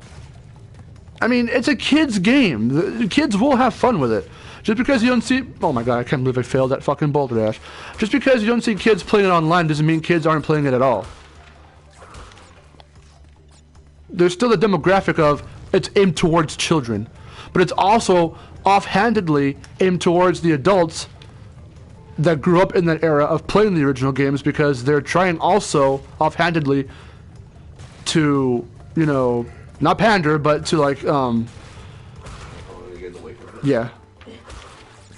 I mean, it's a kid's game. The kids will have fun with it. Just because you don't see... Oh my god, I can't believe I failed that fucking Boulder Dash. Just because you don't see kids playing it online doesn't mean kids aren't playing it at all. There's still a demographic of it's aimed towards children. But it's also offhandedly aimed towards the adults that grew up in that era of playing the original games, because they're trying also offhandedly to, you know, not pander, but to like, yeah.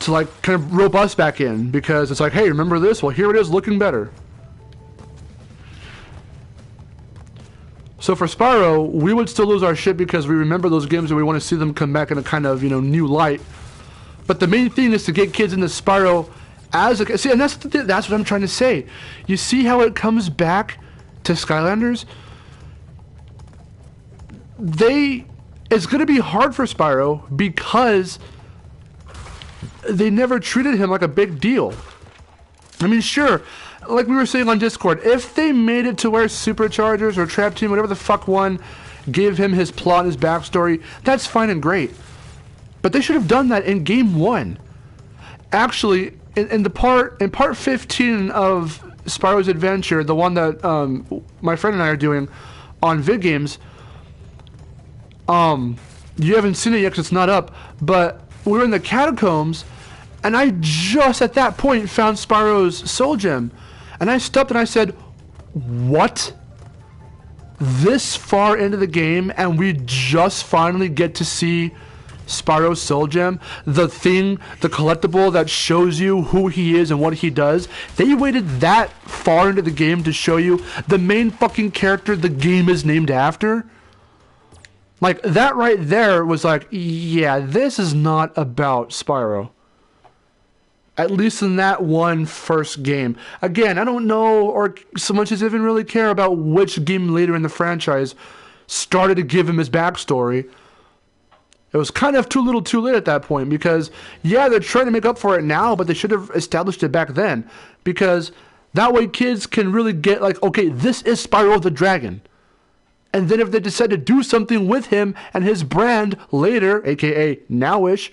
To like kind of rope us back in, because it's like, hey, remember this? Well, here it is looking better. So for Spyro, we would still lose our shit because we remember those games and we want to see them come back in a kind of, you know, new light. But the main thing is to get kids into Spyro as a... See, and that's what I'm trying to say. You see how it comes back to Skylanders? It's going to be hard for Spyro because they never treated him like a big deal. I mean, sure, like we were saying on Discord, if they made it to where Superchargers or Trap Team, whatever the fuck one, gave him his plot and his backstory, that's fine and great. But they should have done that in Game 1. Actually, in part 15 of Spyro's Adventure, the one that my friend and I are doing on Vid Games, you haven't seen it yet because it's not up, but we were in the catacombs, and I just at that point found Spyro's soul gem, and I stopped and I said, what? This far into the game and we just finally get to see Spyro's soul gem, the thing, the collectible that shows you who he is and what he does. They waited that far into the game to show you the main fucking character the game is named after. Like, that right there was like, yeah, this is not about Spyro. At least in that one first game. Again, I don't know or so much as even really care about which game later in the franchise started to give him his backstory. It was kind of too little too late at that point, because, yeah, they're trying to make up for it now, but they should have established it back then. Because that way kids can really get like, okay, this is Spyro the Dragon. And then if they decide to do something with him and his brand later, aka nowish,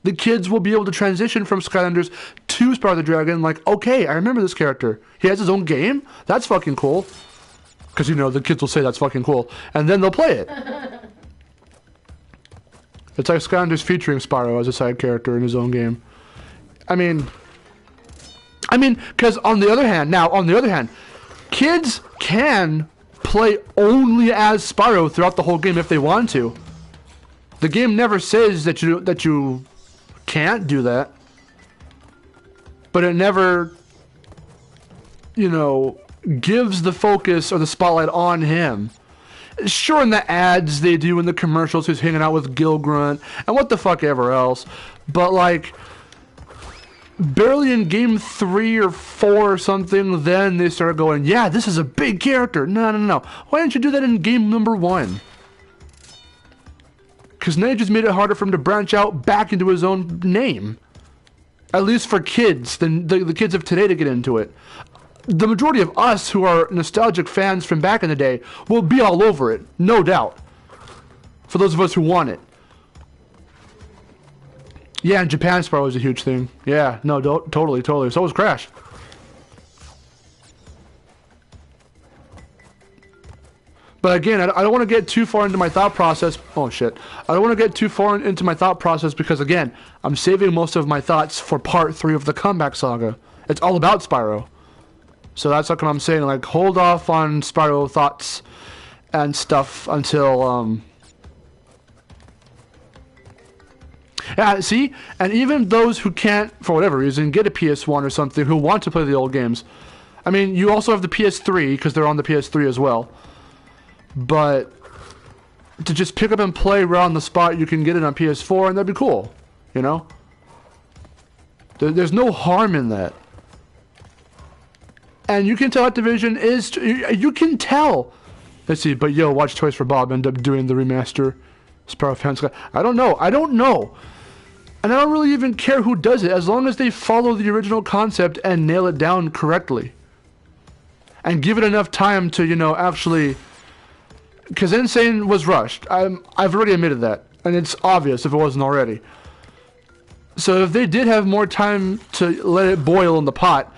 the kids will be able to transition from Skylanders to Spyro the Dragon. Like, okay, I remember this character. He has his own game? That's fucking cool. Because, you know, the kids will say that's fucking cool. And then they'll play it. It's like Skylanders featuring Spyro as a side character in his own game. I mean, because on the other hand, kids can play only as Spyro throughout the whole game if they want to. The game never says that you can't do that, but it never, you know, gives the focus or the spotlight on him. Sure, in the ads they do, in the commercials, he's hanging out with Gil Grunt and what the fuck ever else, but like barely in game 3 or 4 or something, then they started going, yeah, this is a big character. No. Why didn't you do that in game number 1? Because now you just made it harder for him to branch out back into his own name. At least for kids, the kids of today to get into it. the majority of us who are nostalgic fans from back in the day will be all over it, no doubt. For those of us who want it. Yeah, in Japan, Spyro was a huge thing. Yeah, no, totally. So was Crash. But again, I don't want to get too far into my thought process. Oh, shit. I don't want to get too far into my thought process because, again, I'm saving most of my thoughts for part 3 of the Comeback Saga. It's all about Spyro. So that's like what I'm saying. Like, hold off on Spyro thoughts and stuff until, Yeah, see? And even those who can't, for whatever reason, get a PS1 or something, who want to play the old games. I mean, you also have the PS3, because they're on the PS3 as well. But to just pick up and play right on the spot, you can get it on PS4, and that'd be cool. You know? There's no harm in that. And you can tell Activision is... You can tell. Let's see, but yo, watch Toys for Bob end up doing the remaster. Spyro fans... I don't know. And I don't really even care who does it, as long as they follow the original concept and nail it down correctly. And give it enough time to, you know, actually... Because Insane was rushed. I've already admitted that. And it's obvious if it wasn't already. So if they did have more time to let it boil in the pot,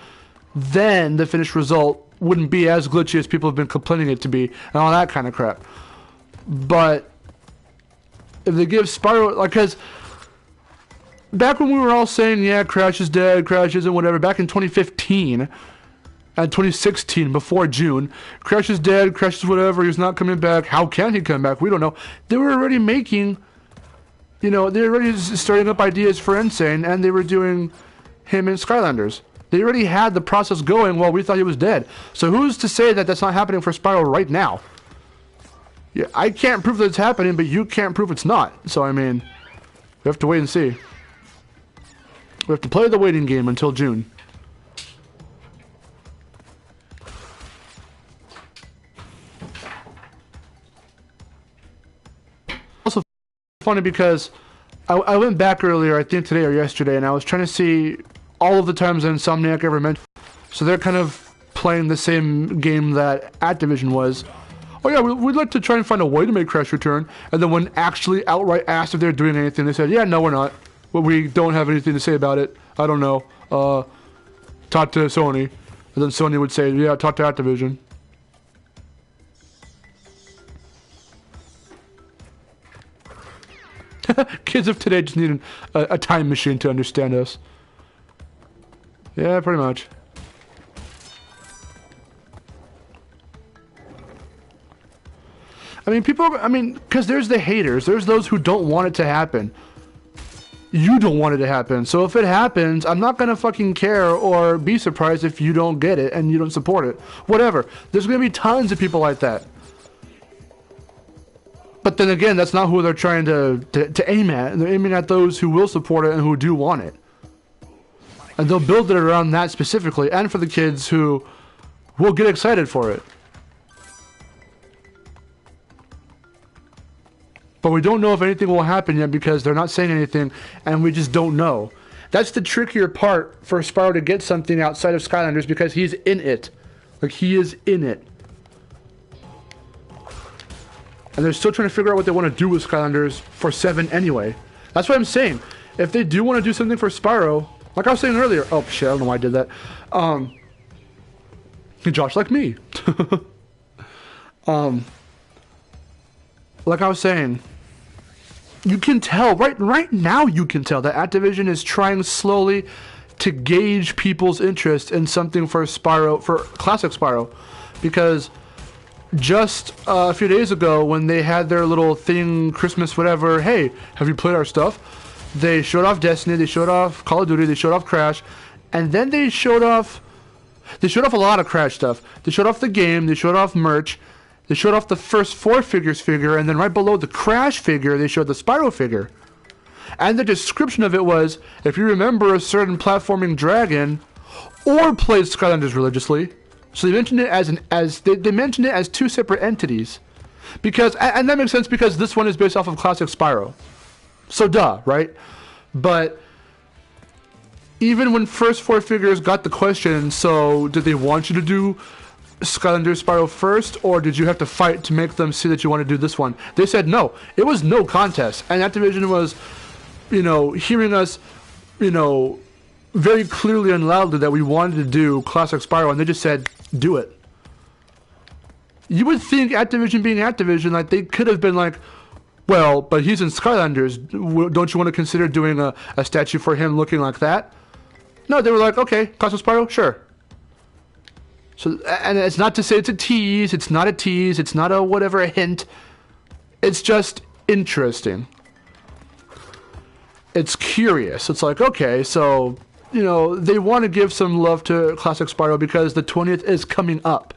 then the finished result wouldn't be as glitchy as people have been complaining it to be, and all that kind of crap. But if they give Spyro... Like, because... Back when we were all saying, yeah, Crash is dead, Crash isn't, whatever, back in 2015 and 2016, before June, Crash is dead, Crash is whatever, he's not coming back, how can he come back? We don't know. They were already making, you know, they were already starting up ideas for Insane, and they were doing him in Skylanders. They already had the process going while we thought he was dead. So who's to say that that's not happening for Spyro right now? Yeah, I can't prove that it's happening, but you can't prove it's not. So, I mean, we have to wait and see. We have to play the waiting game until June. Also funny because I went back earlier, I think today or yesterday, and I was trying to see all of the times that Insomniac ever mentioned. So they're kind of playing the same game that Activision was. Oh yeah, we'd like to try and find a way to make Crash return. And then when actually outright asked if they're doing anything, they said, yeah, no, we're not. Well, we don't have anything to say about it. I don't know. Talk to Sony. And then Sony would say, yeah, talk to Activision. Kids of today just need a time machine to understand us. Yeah, pretty much. I mean, because there's the haters. There's those who don't want it to happen. You don't want it to happen. So if it happens, I'm not going to fucking care or be surprised if you don't get it and you don't support it. Whatever. There's going to be tons of people like that. But then again, that's not who they're trying to aim at. They're aiming at those who will support it and who do want it. And they'll build it around that specifically, and for the kids who will get excited for it. But we don't know if anything will happen yet because they're not saying anything, and we just don't know. That's the trickier part for Spyro to get something outside of Skylanders, because he's in it. Like, he is in it. And they're still trying to figure out what they want to do with Skylanders for 7 anyway. That's what I'm saying. If they do want to do something for Spyro, like I was saying earlier... Oh, shit, I don't know why I did that. Josh, like me. Like I was saying... You can tell, right now you can tell that Activision is trying slowly to gauge people's interest in something for Spyro, for classic Spyro. Because just a few days ago when they had their little thing, Christmas whatever, hey, have you played our stuff? They showed off Destiny, they showed off Call of Duty, they showed off Crash, and then they showed off a lot of Crash stuff. They showed off the game, they showed off merch, they showed off the first 4 figures figure, and then right below the Crash figure, they showed the Spyro figure. And the description of it was, if you remember a certain platforming dragon, or played Skylanders religiously. So they mentioned it they mentioned it as 2 separate entities. Because, and that makes sense because this one is based off of classic Spyro. So duh, right? But even when First Four Figures got the question, so did they want you to do Skylanders Spyro first, or did you have to fight to make them see that you want to do this one? They said no. It was no contest. And Activision was, hearing us, very clearly and loudly that we wanted to do Classic Spyro, and they just said, do it. You would think Activision being Activision, like, they could have been like, well, but he's in Skylanders. Don't you want to consider doing a statue for him looking like that? No, they were like, okay, Classic Spyro, sure. So, and it's not to say it's a tease, it's not a tease, it's not a whatever, a hint. It's just interesting. It's curious. It's like, okay, so, they want to give some love to Classic Spyro because the 20th is coming up.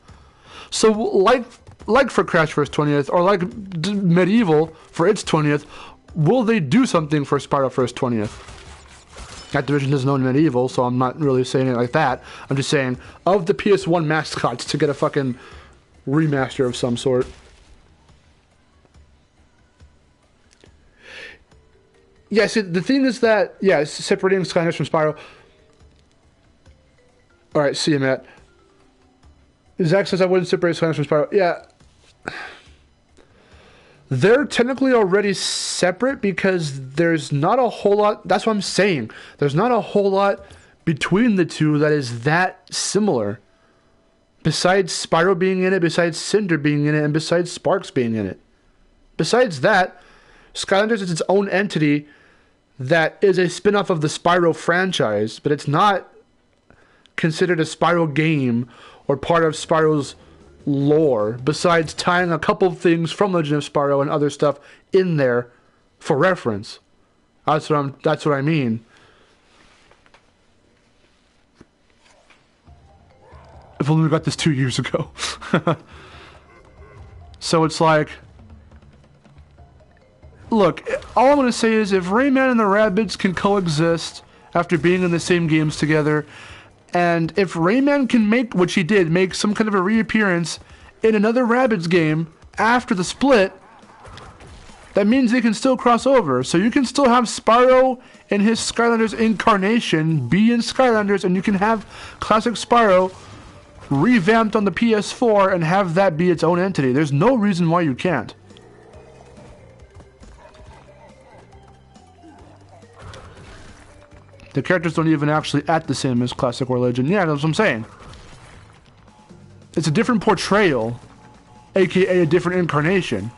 So, like for Crash First 20th, or like Medieval for its 20th, will they do something for Spyro First 20th? Activision doesn't own Medieval, so I'm not really saying it like that. I'm just saying, of the PS1 mascots, to get a fucking remaster of some sort. Yeah, see, the thing is that, separating Skylanders from Spyro. Alright, see you, Matt. Zach says I wouldn't separate Skylanders from Spyro. Yeah. They're technically already separate because there's not a whole lot. That's what I'm saying. There's not a whole lot between the two that is that similar. Besides Spyro being in it, besides Cinder being in it, and besides Sparks being in it. Besides that, Skylanders is its own entity that is a spin-off of the Spyro franchise, but it's not considered a Spyro game or part of Spyro's lore, besides tying a couple things from Legend of Spyro and other stuff in there for reference. That's what I mean. If only we got this 2 years ago. So it's like, look, all I'm going to say is if Rayman and the Rabbids can coexist after being in the same games together, and if Rayman can make, which he did, make some kind of a reappearance in another Rabbids game after the split, that means they can still cross over. So you can still have Spyro in his Skylanders incarnation be in Skylanders, and you can have Classic Spyro revamped on the PS4 and have that be its own entity. There's no reason why you can't. The characters don't even actually act the same as Classic or Legend. Yeah, that's what I'm saying. It's a different portrayal, aka a different incarnation.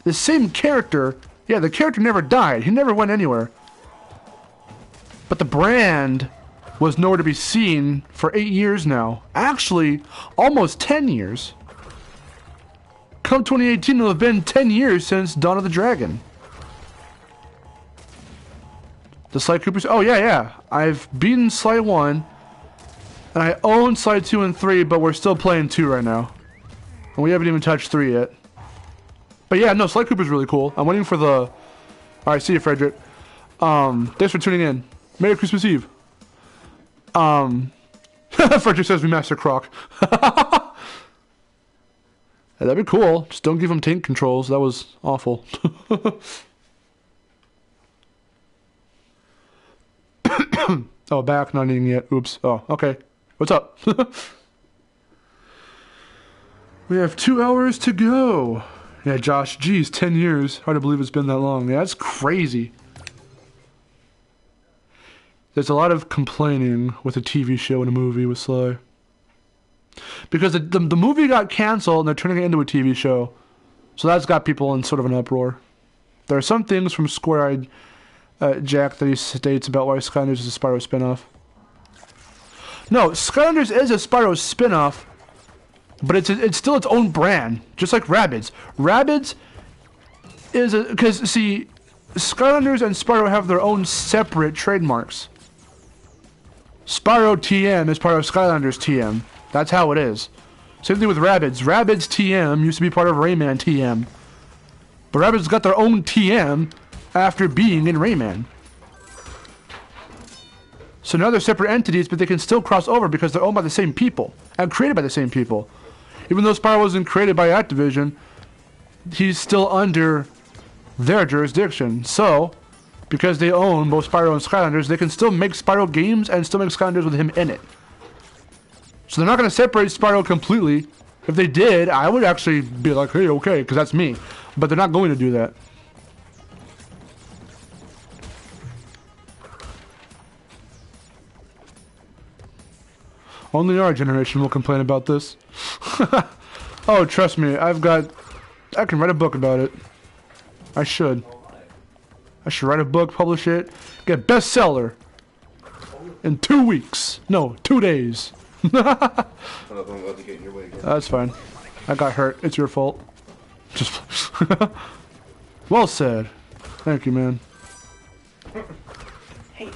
The same character, the character never died. He never went anywhere. But the brand was nowhere to be seen for 8 years now. Actually, almost 10 years. Come 2018, it'll have been 10 years since Dawn of the Dragon. The Sly Coopers? Oh, yeah. I've beaten Sly 1, and I own Sly 2 and 3, but we're still playing 2 right now. And we haven't even touched 3 yet. But yeah, no, Sly Cooper's really cool. I'm waiting for the... Alright, see you, Frederick. Thanks for tuning in. Merry Christmas Eve. Frederick says Remaster Croc. That'd be cool. Just don't give him tank controls. That was awful. Oh, back, not eating yet. Oops. Oh, okay. What's up? We have 2 hours to go. Yeah, Josh, geez, 10 years. Hard to believe it's been that long. Yeah, that's crazy. There's a lot of complaining with a TV show and a movie with Sly. Because the movie got canceled and they're turning it into a TV show. So that's got people in sort of an uproar. There are some things from Square-Eyed Jack that he states about why Skylanders is a Spyro spinoff. No, Skylanders is a Spyro spinoff, but it's still its own brand, just like Rabbids. Rabbids is a... Because, see, Skylanders and Spyro have their own separate trademarks. Spyro TM is part of Skylanders TM. That's how it is. Same thing with Rabbids. Rabbids TM used to be part of Rayman TM. But Rabbids got their own TM after being in Rayman. So now they're separate entities, but they can still cross over because they're owned by the same people and created by the same people. Even though Spyro wasn't created by Activision, he's still under their jurisdiction. So because they own both Spyro and Skylanders, they can still make Spyro games and still make Skylanders with him in it. So they're not going to separate Spyro completely. If they did, I would actually be like, hey, okay, because that's me. But they're not going to do that. Only our generation will complain about this. Oh, trust me, I can write a book about it. I should write a book, publish it, get bestseller in 2 weeks. No, 2 days. That's fine. I got hurt. It's your fault. Just well said. Thank you, man. Hey.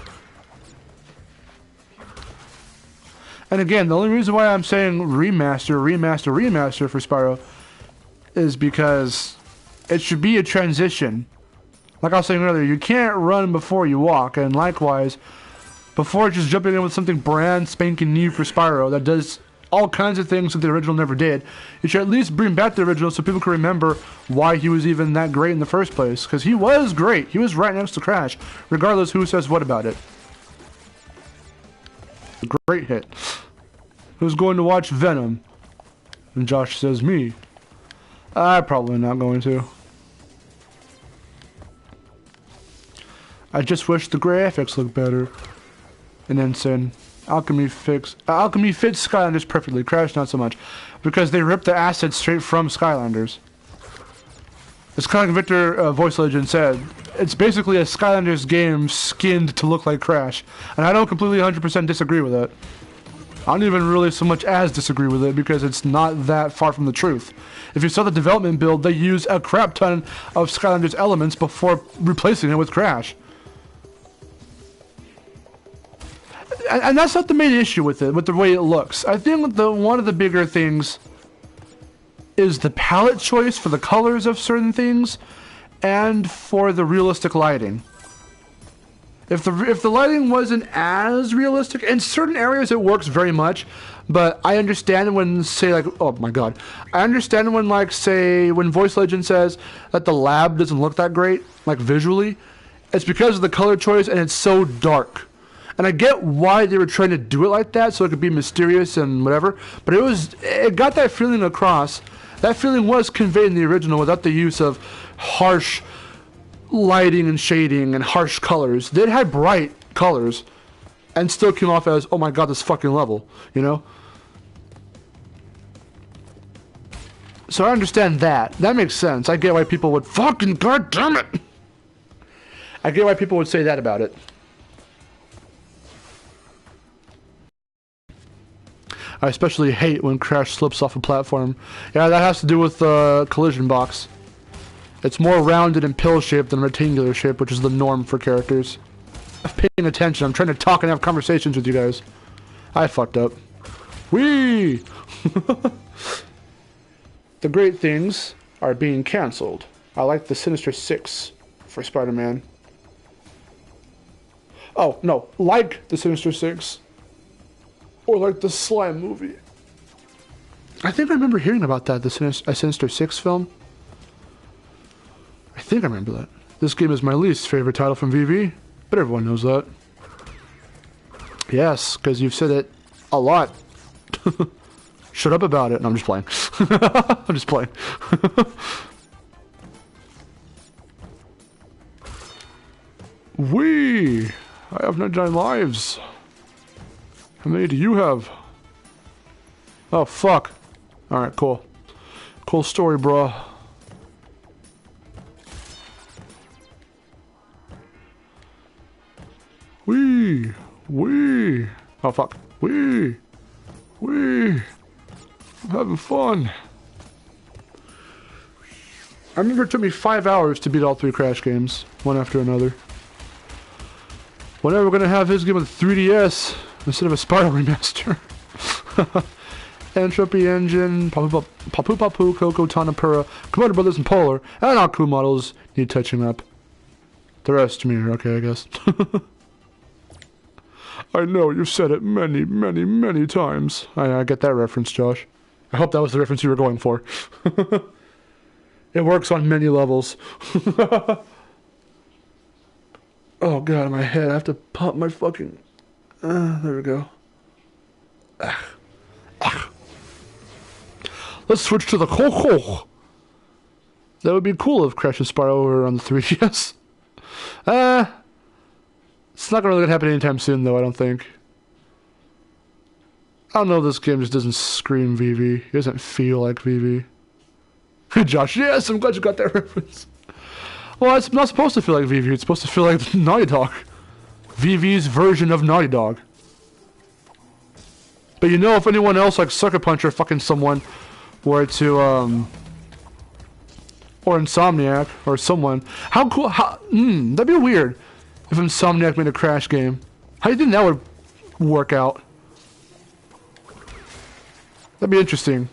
And again, the only reason why I'm saying remaster for Spyro is because it should be a transition. Like I was saying earlier, you can't run before you walk, and likewise, before just jumping in with something brand spanking new for Spyro that does all kinds of things that the original never did, you should at least bring back the original so people can remember why he was even that great in the first place. Because he was great. He was right next to Crash, regardless who says what about it. A great hit. Who's going to watch Venom? And Josh says me. I'm probably not going to. I just wish the graphics looked better. And then said, Alchemy fits Skylanders perfectly. Crash not so much, because they ripped the assets straight from Skylanders. It's kind of like Victor Voice Legend said. It's basically a Skylanders game skinned to look like Crash, and I don't completely 100% disagree with that. I don't even really so much as disagree with it because it's not that far from the truth. If you saw the development build, they used a crap ton of Skylanders elements before replacing it with Crash. And that's not the main issue with it, with the way it looks. I think one of the bigger things is the palette choice for the colors of certain things and for the realistic lighting. If the lighting wasn't as realistic, in certain areas it works very much, but I understand when, say, like, oh my god, I understand when, like, say, when Voice Legend says that the lab doesn't look that great, like, visually, it's because of the color choice and it's so dark. And I get why they were trying to do it like that, so it could be mysterious and whatever, but it got that feeling across. That feeling was conveyed in the original without the use of harsh lighting and shading and harsh colors. They had bright colors and still came off as, oh my god, this fucking level, you know? So I understand that. That makes sense. I get why people would fucking goddamn it. I get why people would say that about it. I especially hate when Crash slips off a platform. Yeah, that has to do with the collision box. It's more rounded and pill-shaped than rectangular shape, which is the norm for characters. I'm paying attention. I'm trying to talk and have conversations with you guys. I fucked up. Whee! The great things are being cancelled. I like the Sinister Six for Spider-Man. Oh, no. Like the Sinister Six. Or like the Slime movie. I think I remember hearing about that, the Sinister Six film. I think I remember that. This game is my least favorite title from VV, but everyone knows that. Yes, because you've said it a lot. Shut up about it. No, I'm just playing. I'm just playing. Wee! I have 99 lives. How many do you have? Oh, fuck. Alright, cool. Cool story, bro. Wee! Wee! Oh, fuck. Wee! Wee! I'm having fun. I remember it took me 5 hours to beat all 3 Crash games, one after another. Whenever we're gonna have his game with 3DS instead of a Spyro remaster. Entropy Engine, Papu Papu, Coco, Tanapura, Komodo Brothers, and Polar, and our crew models need touching up. The rest to me are okay, I guess. I know you've said it many, many, many times. I get that reference, Josh. I hope that was the reference you were going for. It works on many levels. Oh god, my head. I have to pump my fucking... there we go. Let's switch to the Coco. That would be cool if Crash and Spyro were on the 3DS. It's not really gonna happen anytime soon, though, I don't think. I don't know, this game just doesn't scream VV. It doesn't feel like VV. Josh, yes, I'm glad you got that reference. Well, it's not supposed to feel like VV, it's supposed to feel like Naughty Dog. VV's version of Naughty Dog. But you know, if anyone else, like Sucker Punch or fucking someone, were to, or Insomniac, or someone, how cool, that'd be weird if Insomniac made a Crash game. How do you think that would work out? That'd be interesting.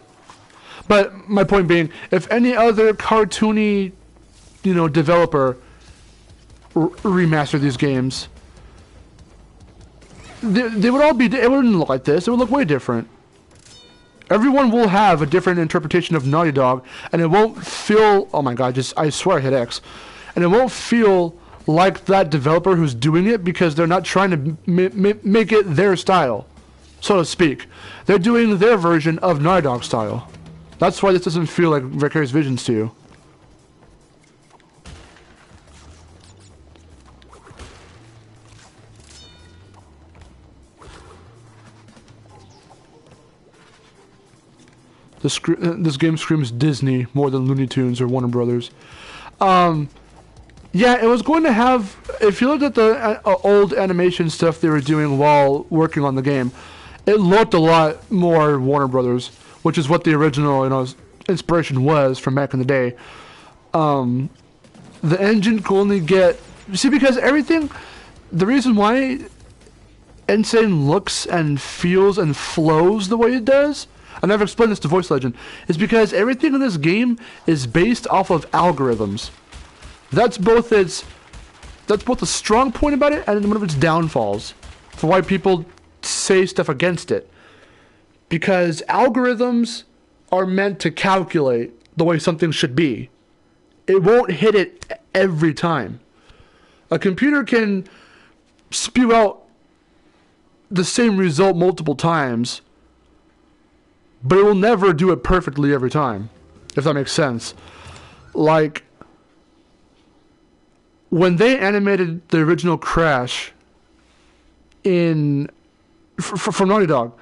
But my point being, if any other cartoony, you know, developer remastered these games, they would all be, it wouldn't look like this, it would look way different. Everyone will have a different interpretation of Naughty Dog, and it won't feel, oh my god, I swear I hit X, and it won't feel like that developer who's doing it because they're not trying to make it their style, so to speak. They're doing their version of Naughty Dog style. That's why this doesn't feel like Vicarious Visions to you. This game screams Disney more than Looney Tunes or Warner Brothers. Yeah, it was going to have... If you looked at the old animation stuff they were doing while working on the game, it looked a lot more Warner Brothers, which is what the original, you know, inspiration was from back in the day. The engine could only get... See, because everything... The reason why Insane looks and feels and flows the way it does... And I've explained this to Voice Legend, is because everything in this game is based off of algorithms. That's both the strong point about it and one of its downfalls for why people say stuff against it. Because algorithms are meant to calculate the way something should be. It won't hit it every time. A computer can spew out the same result multiple times, but it will never do it perfectly every time, if that makes sense. Like, when they animated the original Crash from Naughty Dog,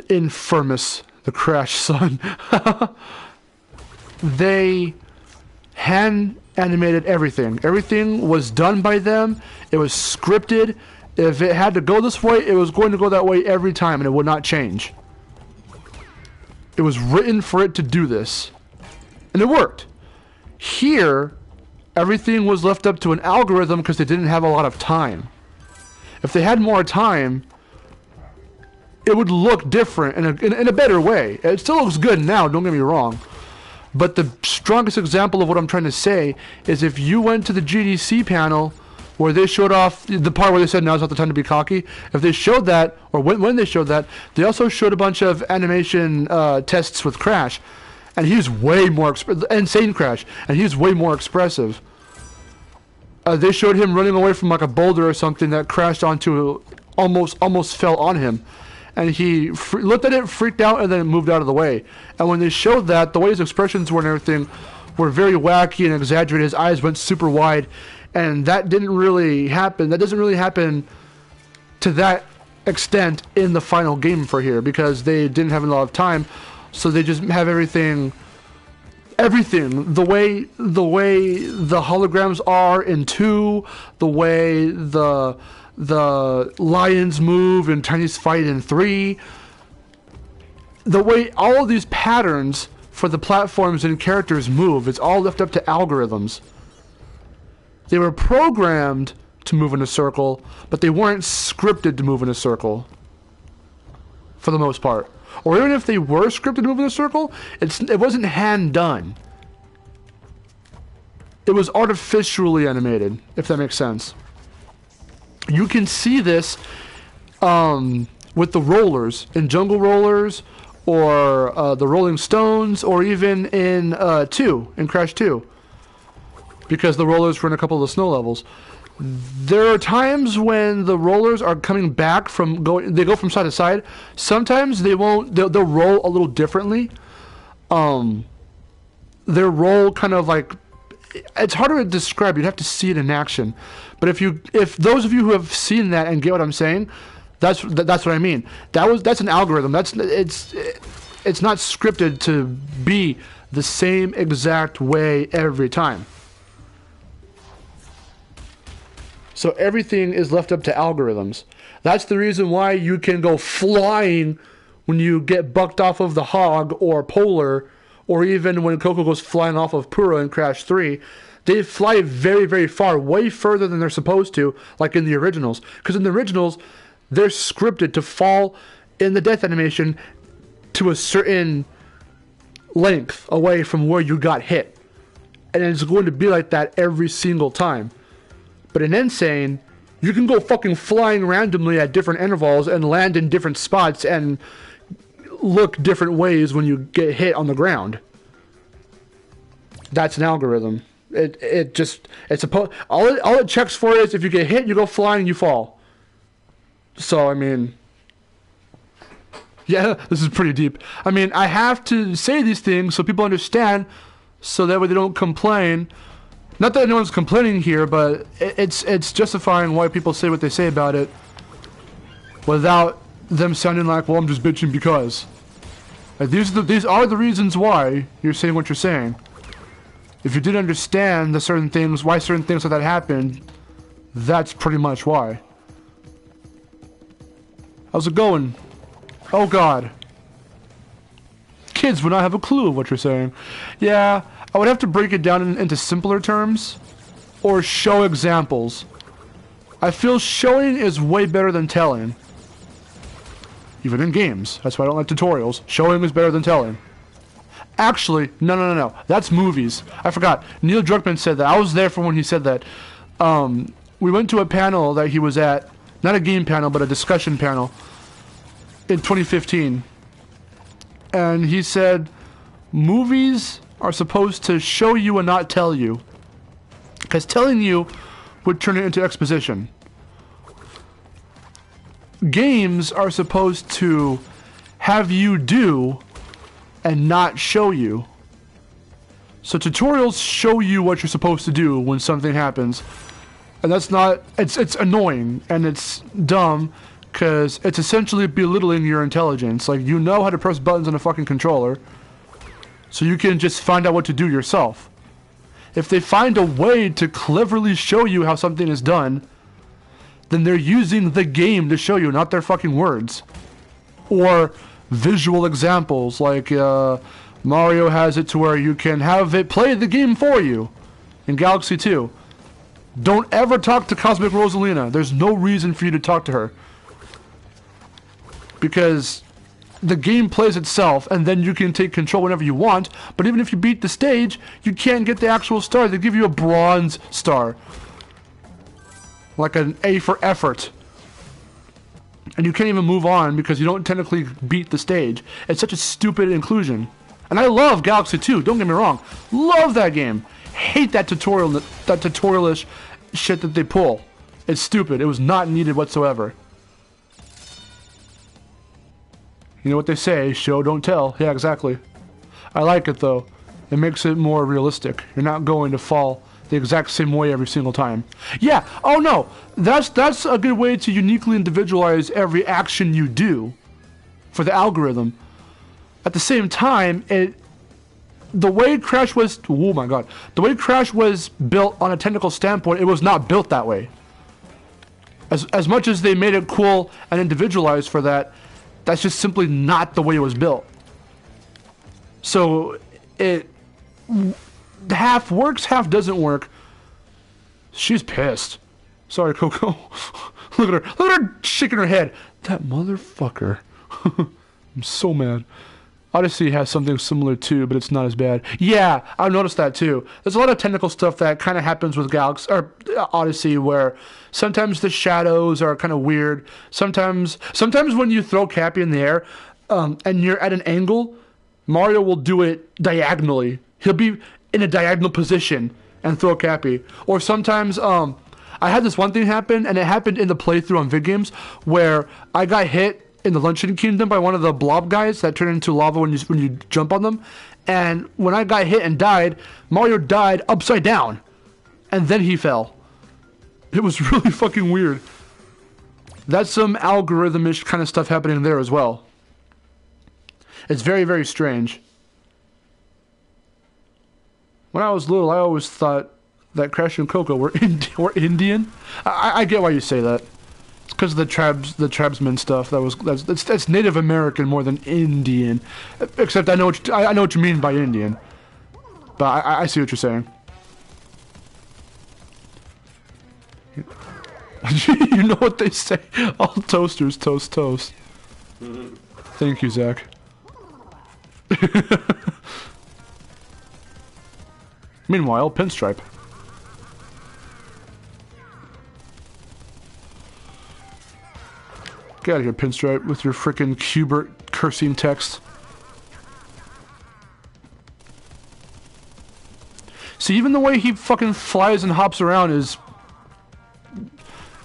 Infamous, the Crash son, they hand animated everything. Everything was done by them. It was scripted. If it had to go this way, it was going to go that way every time, and it would not change. It was written for it to do this. And it worked. Here, everything was left up to an algorithm because they didn't have a lot of time. If they had more time, it would look different in a better way. It still looks good now, don't get me wrong. But the strongest example of what I'm trying to say is if you went to the GDC panel where they showed off the part where they said now's not the time to be cocky. If they showed that, or when they showed that, they also showed a bunch of animation tests with Crash, and he's way more Insane Crash, and he's way more expressive. They showed him running away from like a boulder or something that crashed onto, almost fell on him, and he looked at it, freaked out, and then moved out of the way. And when they showed that, the way his expressions were and everything were very wacky and exaggerated. His eyes went super wide. And that didn't really happen. That doesn't really happen to that extent in the final game for here because they didn't have a lot of time. So they just have everything, the way the holograms are in 2, the way the lions move in Chinese Fight in 3, the way all of these patterns for the platforms and characters move, it's all left up to algorithms. They were programmed to move in a circle, but they weren't scripted to move in a circle. For the most part. Or even if they were scripted to move in a circle, it wasn't hand done. It was artificially animated, if that makes sense. You can see this with the rollers, in Jungle Rollers, or the Rolling Stones, or even in Crash 2. because the rollers were in a couple of the snow levels. There are times when the rollers are coming back from they go from side to side. Sometimes they won't. They'll roll a little differently. Their roll kind of like, it's harder to describe. You'd have to see it in action. But if those of you who have seen that and get what I'm saying, that's what I mean. That's an algorithm. It's not scripted to be the same exact way every time. So everything is left up to algorithms. That's the reason why you can go flying when you get bucked off of the Hog or Polar, or even when Coco goes flying off of Pura in Crash 3. They fly very, very far, way further than they're supposed to, like in the originals. Because in the originals, they're scripted to fall in the death animation to a certain length away from where you got hit. And it's going to be like that every single time. But in Insane, you can go fucking flying randomly at different intervals and land in different spots and look different ways when you get hit on the ground. That's an algorithm. All it checks for is if you get hit, you go flying, you fall. So I mean, yeah, this is pretty deep. I mean, I have to say these things so people understand, so that way they don't complain. Not that anyone's complaining here, but it's justifying why people say what they say about it, without them sounding like, well, I'm just bitching because. Like, these are the reasons why you're saying what you're saying. If you didn't understand why certain things like that happened, that's pretty much why. How's it going? Oh God. Kids would not have a clue of what you're saying. Yeah, I would have to break it down into simpler terms, or show examples. I feel showing is way better than telling. Even in games. That's why I don't like tutorials. Showing is better than telling. Actually, no. That's movies. I forgot. Neil Druckmann said that. I was there for when he said that. We went to a panel that he was at. Not a game panel, but a discussion panel. In 2015. And he said, movies are supposed to show you and not tell you. Because telling you would turn it into exposition. Games are supposed to have you do and not show you. So tutorials show you what you're supposed to do when something happens. And that's not, it's annoying and it's dumb because it's essentially belittling your intelligence. Like, you know how to press buttons on a fucking controller, so you can just find out what to do yourself. If they find a way to cleverly show you how something is done, then they're using the game to show you, not their fucking words. Or visual examples, like Mario has it to where you can have it play the game for you in Galaxy 2. Don't ever talk to Cosmic Rosalina. There's no reason for you to talk to her. Because the game plays itself, and then you can take control whenever you want, but even if you beat the stage, you can't get the actual star. They give you a bronze star. Like an A for effort. And you can't even move on because you don't technically beat the stage. It's such a stupid inclusion. And I love Galaxy 2, don't get me wrong. Love that game. Hate that tutorialish shit that they pull. It's stupid. It was not needed whatsoever. You know what they say, show, don't tell. Yeah, exactly. I like it though. It makes it more realistic. You're not going to fall the exact same way every single time. Yeah, oh no, that's a good way to uniquely individualize every action you do for the algorithm. At the same time, the way Crash was, oh my god, the way Crash was built on a technical standpoint, it was not built that way. As much as they made it cool and individualized for that, that's just simply not the way it was built. So it half works, half doesn't work. She's pissed. Sorry, Coco. Look at her shaking her head. That motherfucker. I'm so mad. Odyssey has something similar too, but it's not as bad. Yeah, I've noticed that too. There's a lot of technical stuff that kind of happens with Galaxy or Odyssey, where sometimes the shadows are kind of weird. Sometimes when you throw Cappy in the air, and you're at an angle, Mario will do it diagonally. He'll be in a diagonal position and throw Cappy. Or sometimes, I had this one thing happen, and it happened in the playthrough on vid games, where I got hit in the Luncheon Kingdom by one of the blob guys that turn into lava when you jump on them. And when I got hit and died, Mario died upside down. And then he fell. It was really fucking weird. That's some algorithmish kind of stuff happening there as well. It's very, very strange. When I was little, I always thought that Crash and Coco were Indian. I get why you say that. It's because of the tribesmen stuff. That's Native American more than Indian. Except I know what you mean by Indian. But I see what you're saying. You know what they say? All toasters toast toast. Thank you, Zach. Meanwhile, Pinstripe. Get out of here, Pinstripe, with your frickin' Hubert cursing text. See, even the way he fucking flies and hops around is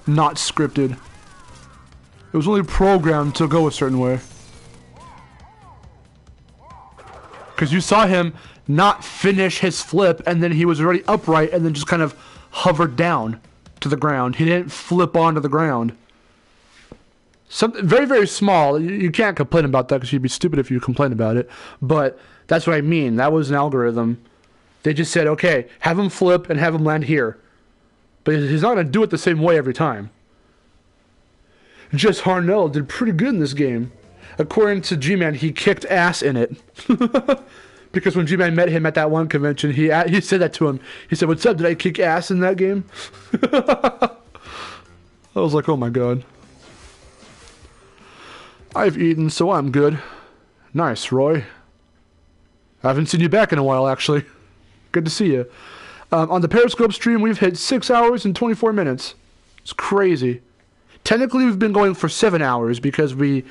not scripted. It was only programmed to go a certain way. Because you saw him not finish his flip, and then he was already upright, and then just kind of hovered down to the ground. He didn't flip onto the ground. Something very, very small. You can't complain about that because you'd be stupid if you complained about it. But that's what I mean. That was an algorithm. They just said, okay, have him flip and have him land here. But he's not going to do it the same way every time. Jess Harnell did pretty good in this game. According to G-Man, he kicked ass in it. Because when G-Man met him at that one convention, he said that to him. He said, "What's up? Did I kick ass in that game?" I was like, oh my god. I've eaten, so I'm good. Nice, Roy. I haven't seen you back in a while, actually. Good to see you. On the Periscope stream, we've hit 6 hours and 24 minutes. It's crazy. Technically, we've been going for 7 hours because we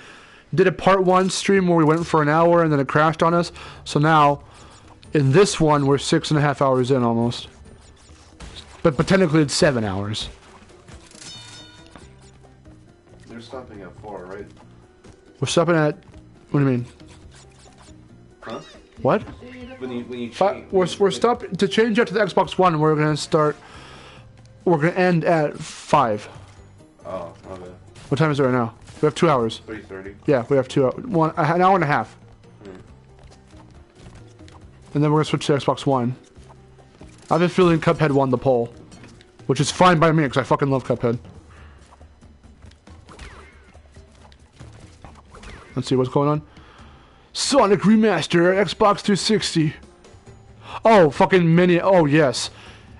did a part 1 stream where we went for an hour and then it crashed on us. So now, in this one, we're 6.5 hours in almost. But technically, it's 7 hours. They're stopping at 4, right? We're stopping at... What do you mean? Huh? What? When you We're stopping... To change out to the Xbox One, we're going to start... We're going to end at 5. Oh, okay. What time is it right now? We have 2 hours. 3:30. Yeah, we have an hour and a half. And then we're going to switch to Xbox One. I've been feeling Cuphead won the poll. Which is fine by me, because I fucking love Cuphead. Let's see what's going on. Sonic Remaster, Xbox 360. Oh, fucking mini. Oh, yes.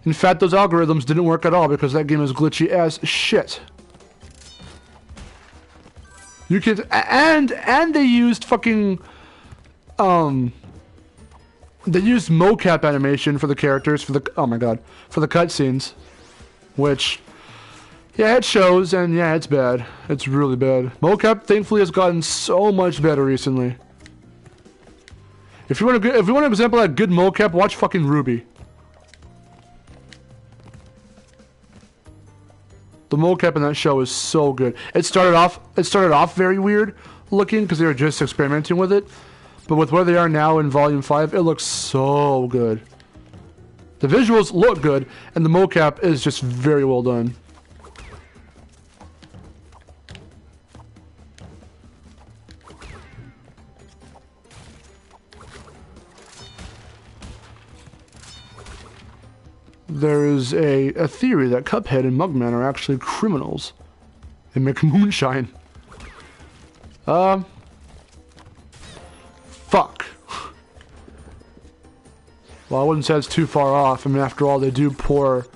In fact, those algorithms didn't work at all because that game is glitchy as shit. You can... And they used fucking... They used mocap animation for the characters, for the... Oh my god. For the cutscenes. Which... Yeah, it shows, and yeah, it's bad. It's really bad. Mocap, thankfully, has gotten so much better recently. If you want an example of good mocap, watch fucking Ruby. The mocap in that show is so good. It started off very weird looking because they were just experimenting with it. But with where they are now in Volume 5, it looks so good. The visuals look good, and the mocap is just very well done. There is a theory that Cuphead and Mugman are actually criminals. They make moonshine. Fuck. Well, I wouldn't say it's too far off. I mean, after all, they do pour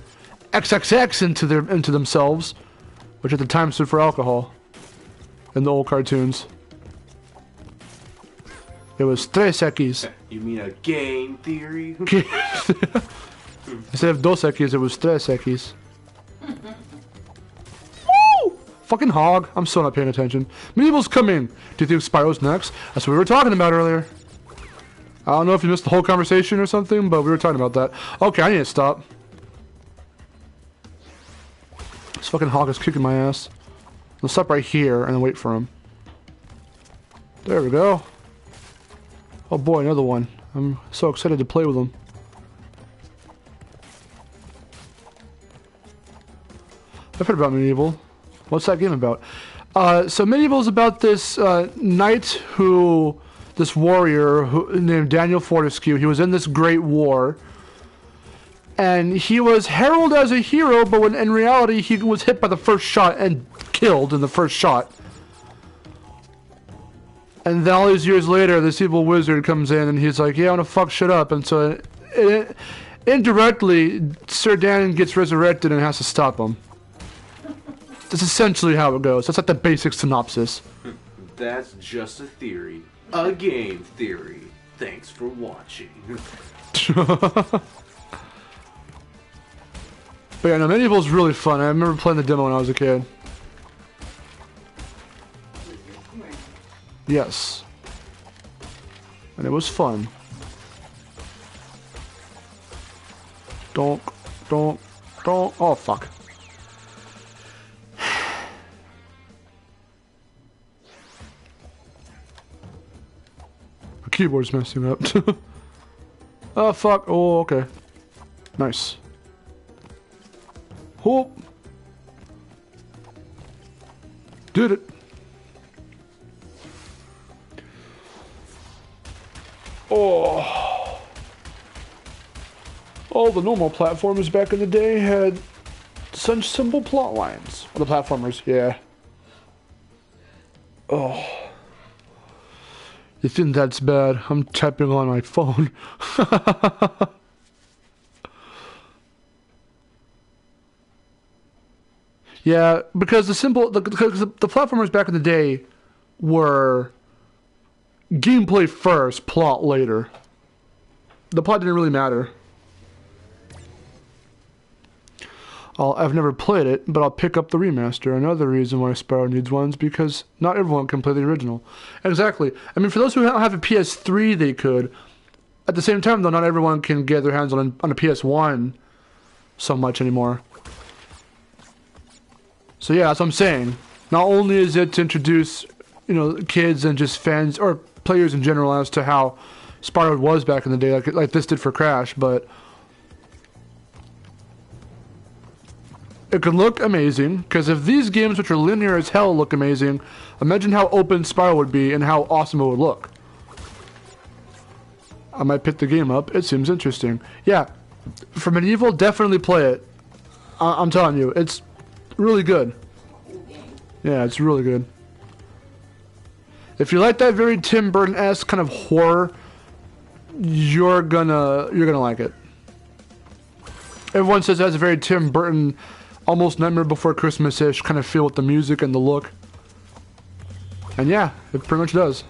XXX into themselves, which at the time stood for alcohol in the old cartoons. It was Tres X. You mean a game theory? Instead of Dos X, it was Tres X. Woo! Fucking hog. I'm so not paying attention. Medieval's coming. Do you think Spyro's next? That's what we were talking about earlier. I don't know if you missed the whole conversation or something, but we were talking about that. Okay, I need to stop. This fucking hog is kicking my ass. I'll stop right here and then wait for him. There we go. Oh boy, another one. I'm so excited to play with him. I've heard about Medieval. What's that game about? So Medieval is about this knight who, this warrior named Daniel Fortescue. He was in this great war, and he was heralded as a hero, but when in reality he was hit by the first shot and killed in the first shot. And then all these years later, this evil wizard comes in and he's like, yeah, I want to fuck shit up. And so indirectly, Sir Dan gets resurrected and has to stop him. That's essentially how it goes. That's like the basic synopsis. That's just a theory. A game theory. Thanks for watching. But yeah, no, Medieval's really fun. I remember playing the demo when I was a kid. Yes. And it was fun. Don't. Oh, fuck. My keyboard's messing up. Oh, fuck. Oh, okay. Nice. Whoop. Did it. Oh. All the normal platformers back in the day had such simple plot lines. The platformers, yeah. Oh. You think that's bad? I'm typing on my phone. Yeah, because the platformers back in the day were gameplay first, plot later. The plot didn't really matter. I've never played it, but I'll pick up the remaster. Another reason why Spyro needs one's because not everyone can play the original. Exactly. I mean, for those who don't have a PS3, they could. At the same time, though, not everyone can get their hands on a PS1 so much anymore. So yeah, that's what I'm saying. Not only is it to introduce, kids and just fans or players in general as to how Spyro was back in the day, like this did for Crash, but it can look amazing, because if these games, which are linear as hell, look amazing, imagine how open Spyro would be and how awesome it would look. I might pick the game up. It seems interesting. Yeah, for Medieval, definitely play it. I'm telling you, it's really good. Yeah, it's really good. If you like that very Tim Burton-esque kind of horror, you're gonna like it. Everyone says it has a very Tim Burton, almost Nightmare Before Christmas-ish kind of feel with the music and the look. And yeah, it pretty much does.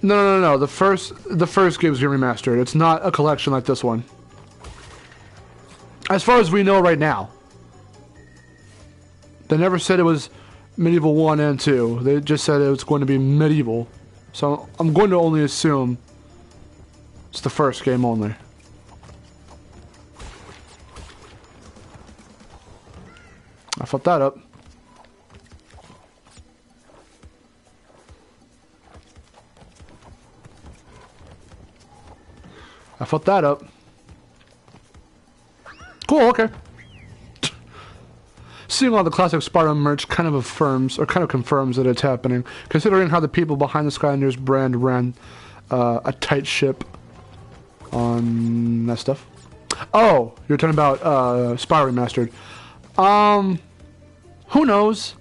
No. The first game's been remastered. It's not a collection like this one. As far as we know right now. They never said it was Medieval 1 and 2. They just said it was going to be Medieval. So I'm going to only assume it's the first game only. I fucked that up. I fucked that up. Cool, okay. Seeing all the classic Spyro merch kind of confirms that it's happening, considering how the people behind the Skylanders brand ran a tight ship on that stuff. Oh, you're talking about Spyro Remastered. Who knows?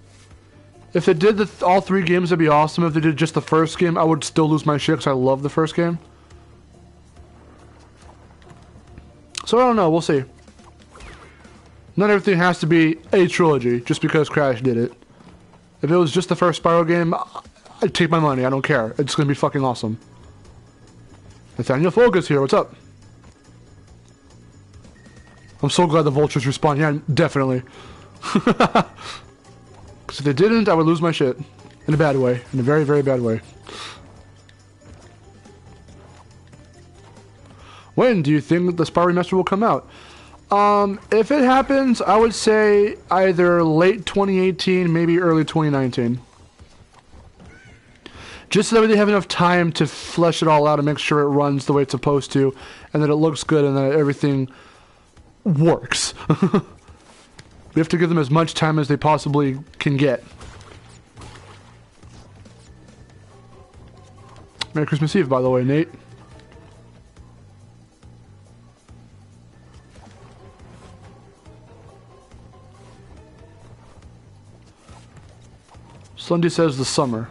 If they did all three games, that'd be awesome. If they did just the first game, I would still lose my shit because I love the first game. So I don't know, we'll see. Not everything has to be a trilogy just because Crash did it. If it was just the first Spyro game, I'd take my money, I don't care. It's gonna be fucking awesome. Nathaniel Focus here, what's up? I'm so glad the vultures respawn, yeah, definitely. Because if they didn't, I would lose my shit. In a bad way. In a very, very bad way. When do you think the Spyro Remaster will come out? If it happens, I would say either late 2018, maybe early 2019. Just so that they have enough time to flesh it all out and make sure it runs the way it's supposed to, and that it looks good and that everything works. We have to give them as much time as they possibly can get. Merry Christmas Eve, by the way, Nate. Sunday says the summer.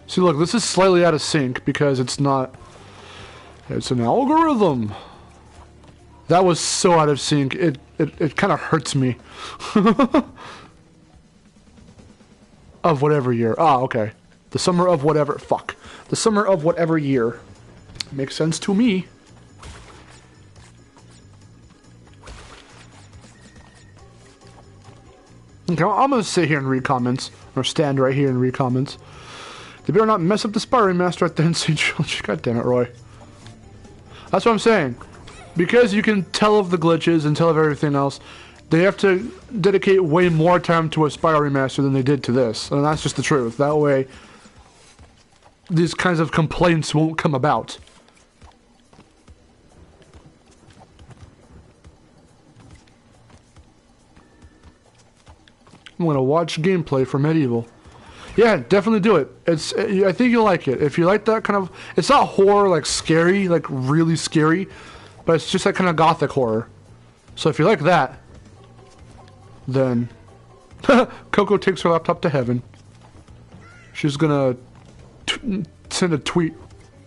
See, look, this is slightly out of sync because it's not... It's an algorithm. That was so out of sync, it kind of hurts me. Of whatever year. Ah, okay. The summer of whatever... Fuck. The summer of whatever year. Makes sense to me. Okay, I'm gonna sit here and read comments. Or stand right here and read comments. They better not mess up the Spy Remaster at the Sane Trilogy. God damn it, Roy. That's what I'm saying. Because you can tell of the glitches and tell of everything else, they have to dedicate way more time to a Spy Remaster than they did to this. And that's just the truth. That way, these kinds of complaints won't come about. I'm gonna watch gameplay for Medieval. Yeah, definitely do it. I think you'll like it. If you like that kind of... It's not horror, like scary, like really scary, but it's just that kind of gothic horror. So if you like that, then... Coco takes her laptop to heaven. She's gonna send a tweet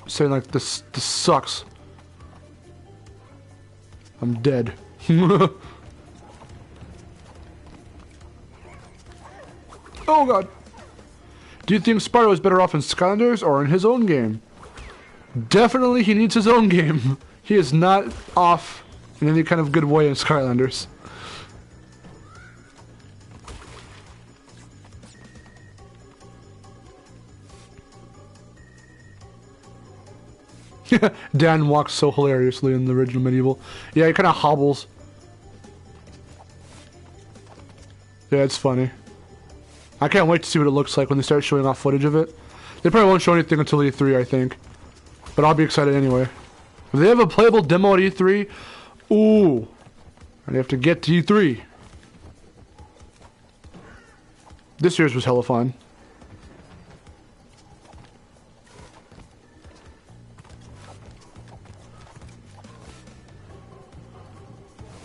saying like, this sucks. I'm dead. Oh god. Do you think Spyro is better off in Skylanders or in his own game? Definitely he needs his own game. He is not off in any kind of good way in Skylanders. Dan walks so hilariously in the original Medieval. Yeah, he kind of hobbles. Yeah, it's funny. I can't wait to see what it looks like when they start showing off footage of it. They probably won't show anything until E3, I think. But I'll be excited anyway. If they have a playable demo at E3, ooh. And they have to get to E3. This year's was hella fun.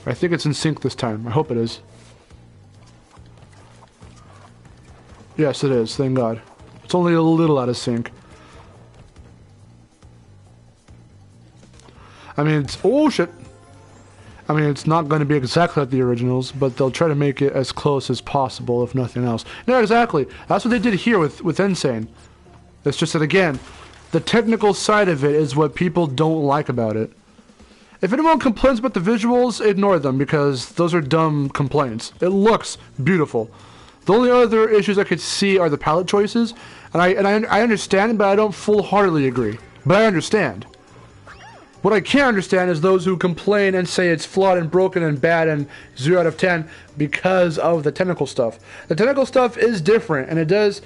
I think it's in sync this time. I hope it is. Yes, it is. Thank God. It's only a little out of sync. I mean, it's... Oh, shit. I mean, it's not going to be exactly like the originals, but they'll try to make it as close as possible, if nothing else. Yeah, exactly. That's what they did here with Insane. It's just that, again, the technical side of it is what people don't like about it. If anyone complains about the visuals, ignore them, because those are dumb complaints. It looks beautiful. The only other issues I could see are the palette choices, and I understand, but I don't full-heartedly agree. But I understand. What I can't understand is those who complain and say it's flawed and broken and bad and 0 out of 10 because of the technical stuff. The technical stuff is different, and it does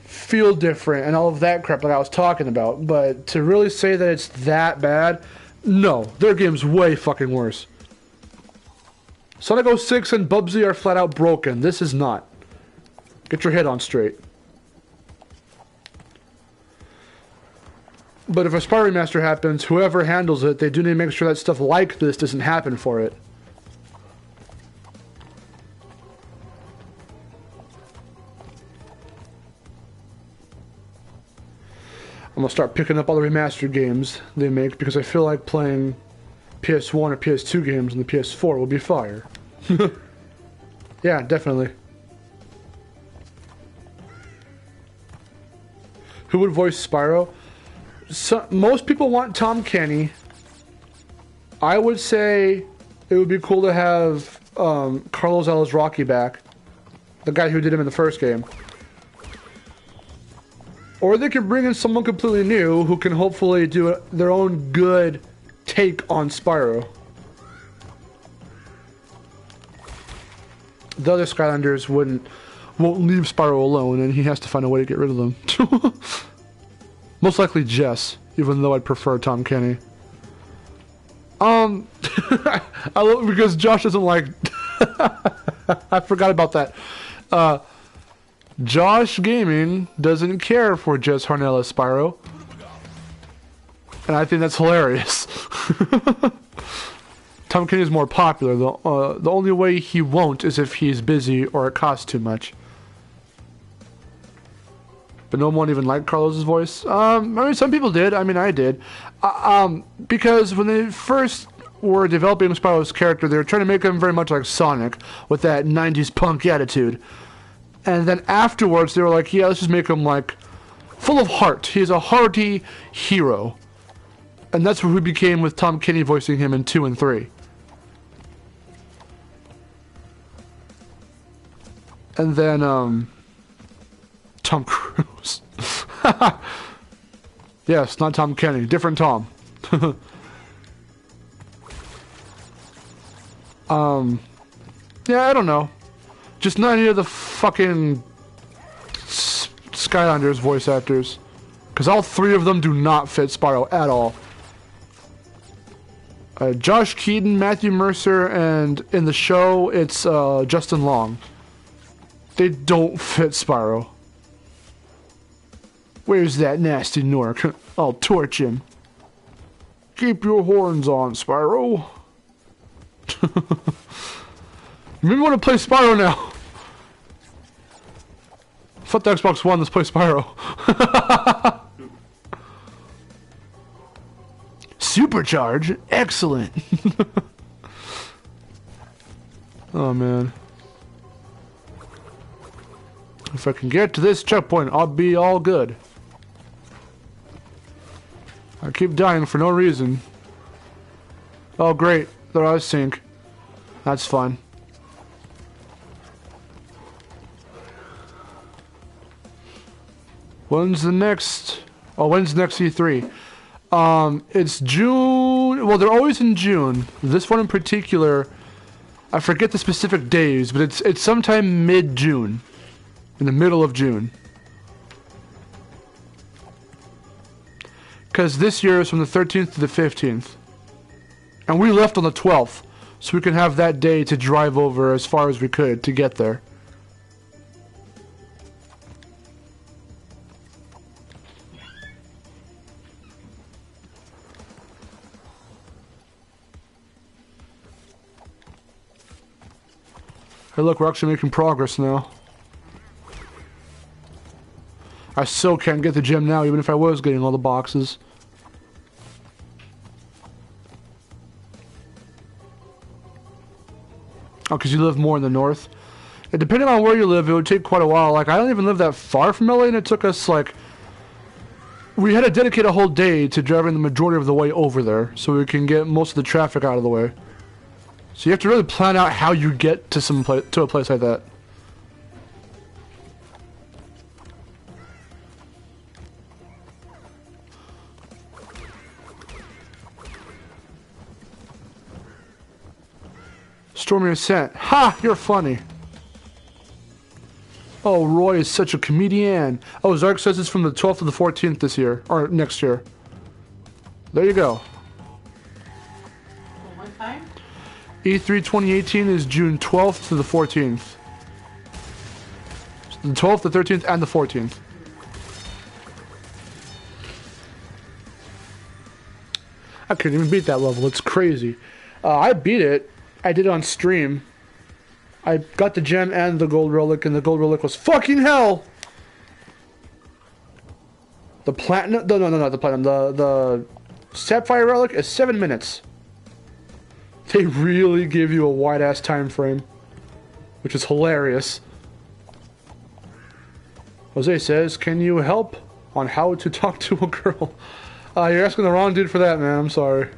feel different and all of that crap like I was talking about, but to really say that it's that bad, no. Their game's way fucking worse. Sonic 06 and Bubsy are flat out broken. This is not. Get your head on straight. But if a Spy Remaster happens, whoever handles it, they do need to make sure that stuff like this doesn't happen for it. I'm gonna start picking up all the remastered games they make because I feel like playing PS1 or PS2 games on the PS4 will be fire. Yeah, definitely. Who would voice Spyro? So, most people want Tom Kenny. I would say it would be cool to have Carlos Alazraqui back. The guy who did him in the first game. Or they could bring in someone completely new who can hopefully do their own good take on Spyro. The other Skylanders won't leave Spyro alone, and he has to find a way to get rid of them. Most likely Jess, even though I'd prefer Tom Kenny. I love it because Josh doesn't like. I forgot about that. Josh Gaming doesn't care for Jess Harnell as Spyro, and I think that's hilarious. Tom Kenny is more popular. The only way he won't is if he's busy or it costs too much. But no one even liked Carlos's voice. I mean, some people did. I mean, I did. Because when they first were developing Spyro's character, they were trying to make him very much like Sonic, with that 90s punk attitude. And then afterwards, they were like, yeah, let's just make him, like, full of heart. He's a hearty hero. And that's what we became with Tom Kenny voicing him in 2 and 3. And then, Tom Cruise. Yes, not Tom Kenny. Different Tom. Yeah, I don't know. Just not any of the fucking Skylanders voice actors. Because all 3 of them do not fit Spyro at all. Josh Keaton, Matthew Mercer, and in the show, it's Justin Long. They don't fit Spyro. Where's that nasty Nork? I'll torch him. Keep your horns on, Spyro. You maybe want to play Spyro now. Fuck the Xbox One, let's play Spyro. Supercharge? Excellent. Oh man. If I can get to this checkpoint, I'll be all good. I keep dying for no reason. Oh great, they're out of sync. That's fun. When's the next E3? It's June. Well, they're always in June. This one in particular, I forget the specific days, but it's sometime mid-June, in the middle of June. Because this year is from the 13th to the 15th, and we left on the 12th, so we can have that day to drive over as far as we could to get there. Hey look, we're actually making progress now. I still can't get the gem now, even if I was getting all the boxes. Oh, because you live more in the north? And depending on where you live, it would take quite a while. Like, I don't even live that far from LA, and it took us, like... We had to dedicate a whole day to driving the majority of the way over there, so we can get most of the traffic out of the way. So you have to really plan out how you get to to a place like that. Stormy Ascent. Ha! You're funny. Oh, Roy is such a comedian. Oh, Zark says it's from the 12th to the 14th this year. Or next year. There you go. What time? E3 2018 is June 12th to the 14th. So the 12th, the 13th, and the 14th. I couldn't even beat that level. It's crazy. I beat it. I did it on stream. I got the gem and the gold relic, and the gold relic was fucking hell! The platinum... No, not the platinum. The sapphire relic is 7 minutes. They really give you a wide-ass time frame, which is hilarious. Jose says, can you help on how to talk to a girl? You're asking the wrong dude for that, man. I'm sorry.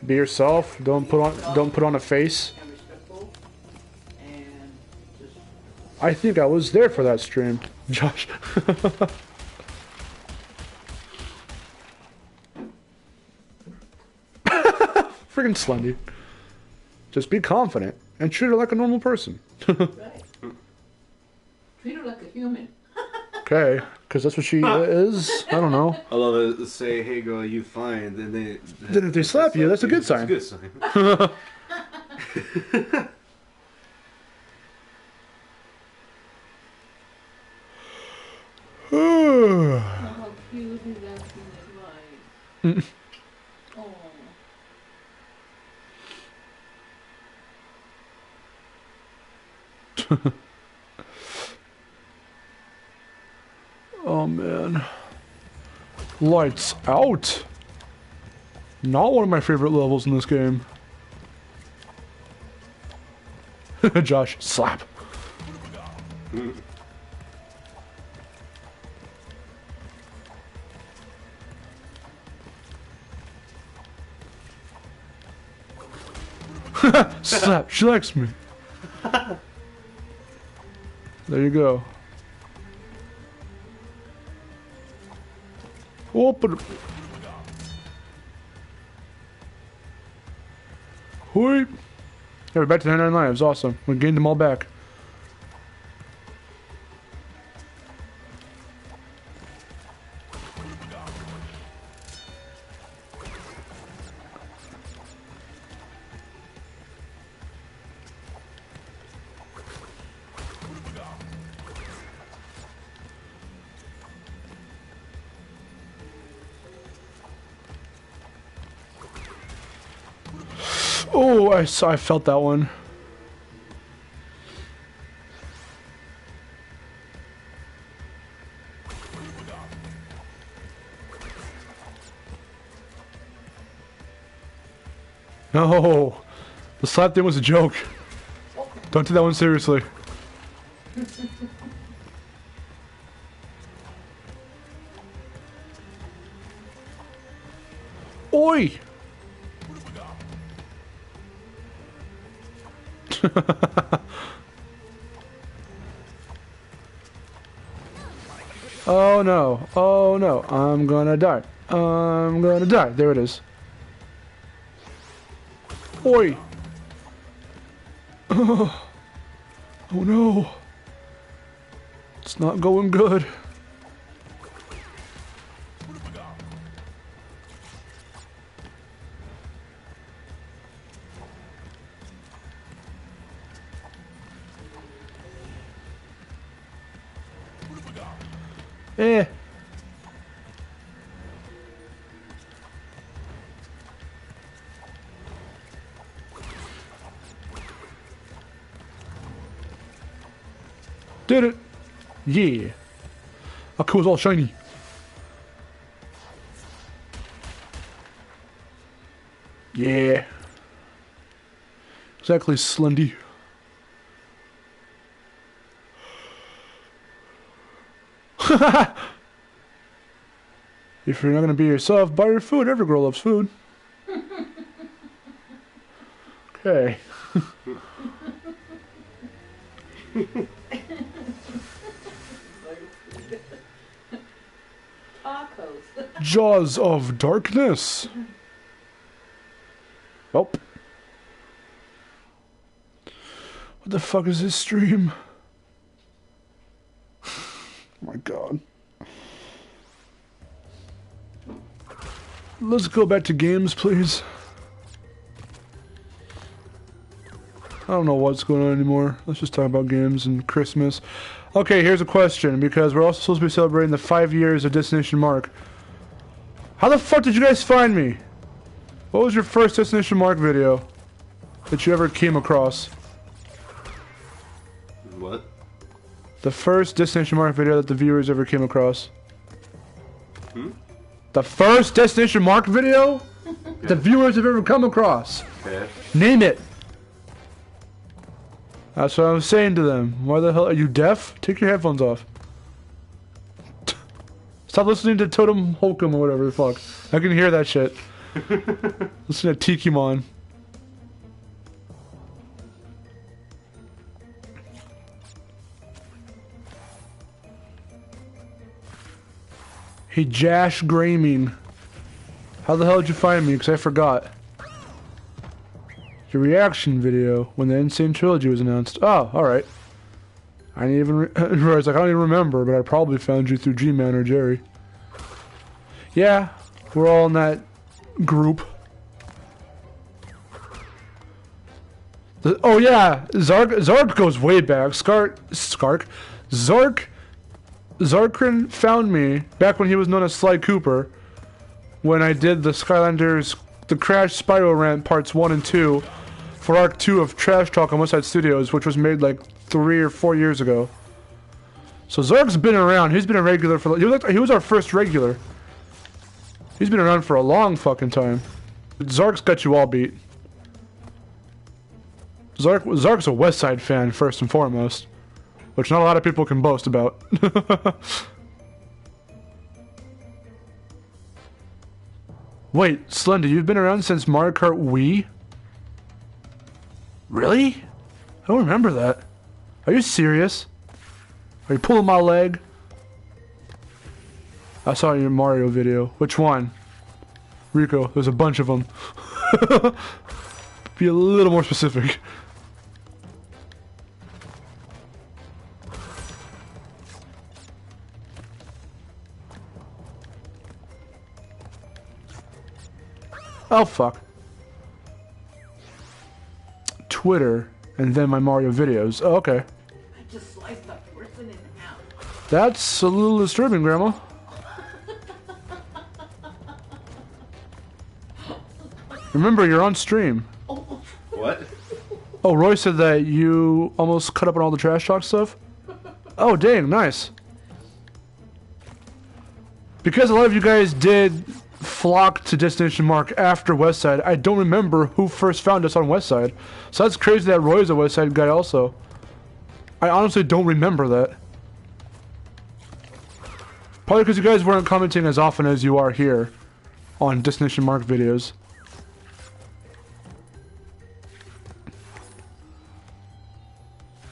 Be yourself. Don't put on a face. And respectful. And just... I think I was there for that stream, Josh. Freaking Slendy. Just be confident and treat her like a normal person. Right. Treat her like a human. Okay, because that's what she is. I don't know. I love it. Say, hey girl, you fine. Then If they slap you, that's a good sign. That's a good sign. Oh, how cute he's asking advice. Oh. Oh man. Lights out. Not one of my favorite levels in this game. Josh, slap. Slap, she likes me. There you go. Open. Whoi. Yeah, we're back to 99 lives. Awesome. We gained them all back. Oh, I felt that one. No, the slap thing was a joke. Don't take that one seriously. Oi! Oh no, oh no, I'm gonna die. I'm gonna die. There it is. Oi! Oh, oh no. It's not going good. Eh. Did it. Yeah. Our cool's all shiny. Yeah. Exactly, Slendy. If you're not gonna be yourself, buy your food. Every girl loves food. Okay. Tacos. Jaws of Darkness. Nope. What the fuck is this stream? Oh my god. Let's go back to games, please. I don't know what's going on anymore. Let's just talk about games and Christmas. Okay, here's a question, because we're also supposed to be celebrating the 5 years of Destination Mark. How the fuck did you guys find me? What was your first Destination Mark video that you ever came across? What? The first Destination Mark video that the viewers ever came across. Hmm? The first Destination Mark video the viewers have ever come across. Okay. Name it. That's what I was saying to them. Why the hell are you deaf? Take your headphones off. Stop listening to Totem Holcomb or whatever the fuck. I can hear that shit. Listen to Tikimon. Hey, Jash Graming. How the hell did you find me? Because I forgot. your reaction video when the Sane Trilogy was announced. Oh, alright. I didn't even realize, like, I don't even remember, but I probably found you through G-Man or Jerry. Yeah, we're all in that group. Oh yeah, Zark goes way back. Zarkrin found me back when he was known as Sly Cooper, when I did the Skylanders, the Crash Spyro Rant parts 1 and 2 for Arc 2 of Trash Talk on Westside Studios, which was made like 3 or 4 years ago. So Zark's been around. He's been a regular for. He was our first regular. He's been around for a long fucking time. Zark's got you all beat. Zark's a Westside fan first and foremost, which not a lot of people can boast about. Wait, Slender, you've been around since Mario Kart Wii? Really? I don't remember that. Are you serious? Are you pulling my leg? I saw your Mario video. Which one? Rico, there's a bunch of them. Be a little more specific. Oh fuck. Twitter, and then my Mario videos. Oh, okay. I just sliced that person in half. That's a little disturbing, Grandma. Remember, you're on stream. What? Oh, Roy said that you almost cut up on all the trash talk stuff? Oh, dang, nice. Because a lot of you guys did flock to Destination Mark after Westside, I don't remember who first found us on Westside. So that's crazy that Roy's a Westside guy also. I honestly don't remember that. Probably because you guys weren't commenting as often as you are here on Destination Mark videos.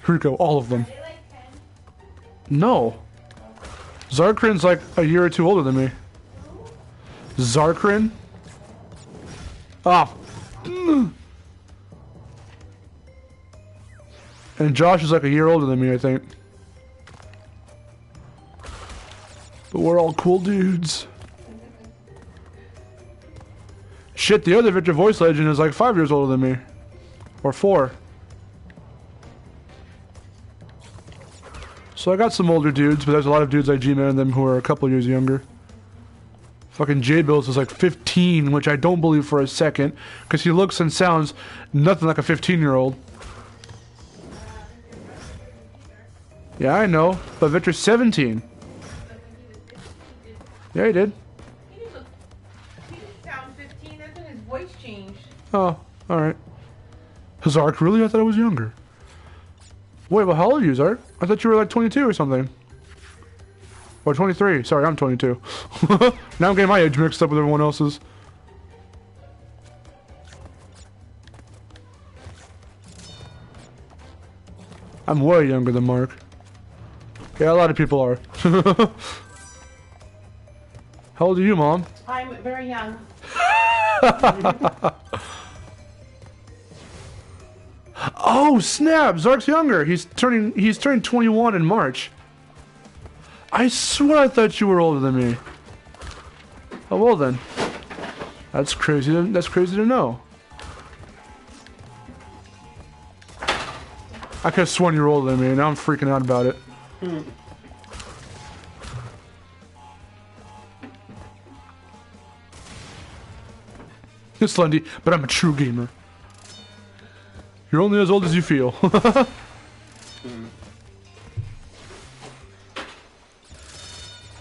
Rico, all of them. No. Zarkrin's like a year or two older than me. Zarkrin? Ah. And Josh is like a year older than me, I think. But we're all cool dudes. Shit, the other Victor Voice Legend is like 5 years older than me. Or 4. So I got some older dudes, but there's a lot of dudes like G-Man and them who are a couple years younger. Fucking J-Bills is like 15, which I don't believe for a second, because he looks and sounds nothing like a 15-year-old. Yeah, I know, but Victor's 17. Yeah, he did. He didn't sound 15. That's when his voice changed. Oh, alright. Zark, really? I thought I was younger. Wait, well, how old are you, Zark? I thought you were like 22 or something. Or 23. Sorry, I'm 22. Now I'm getting my age mixed up with everyone else's. I'm way younger than Mark. Yeah, a lot of people are. How old are you, Mom? I'm very young. Oh, snap! Zark's younger. He's turning 21 in March. I swear I thought you were older than me. Oh, well then. That's crazy to know. I could have sworn you were older than me, and now I'm freaking out about it. It's Slendy, but I'm a true gamer. You're only as old as you feel.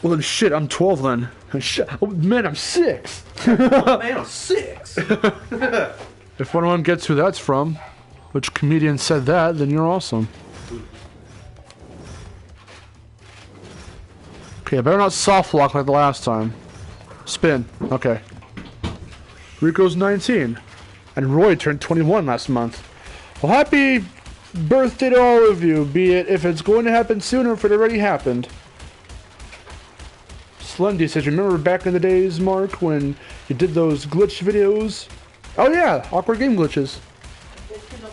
Well then shit, I'm 12 then. Shit. Oh, man, I'm 6! Oh, man, I'm 6! If anyone gets who that's from, which comedian said that, then you're awesome. Okay, I better not soft lock like the last time. Spin. Okay. Rico's 19. And Roy turned 21 last month. Well, happy birthday to all of you, be it if it's going to happen soon or if it already happened. Slendy says, remember back in the days, Mark, when you did those glitch videos? Oh yeah, awkward game glitches.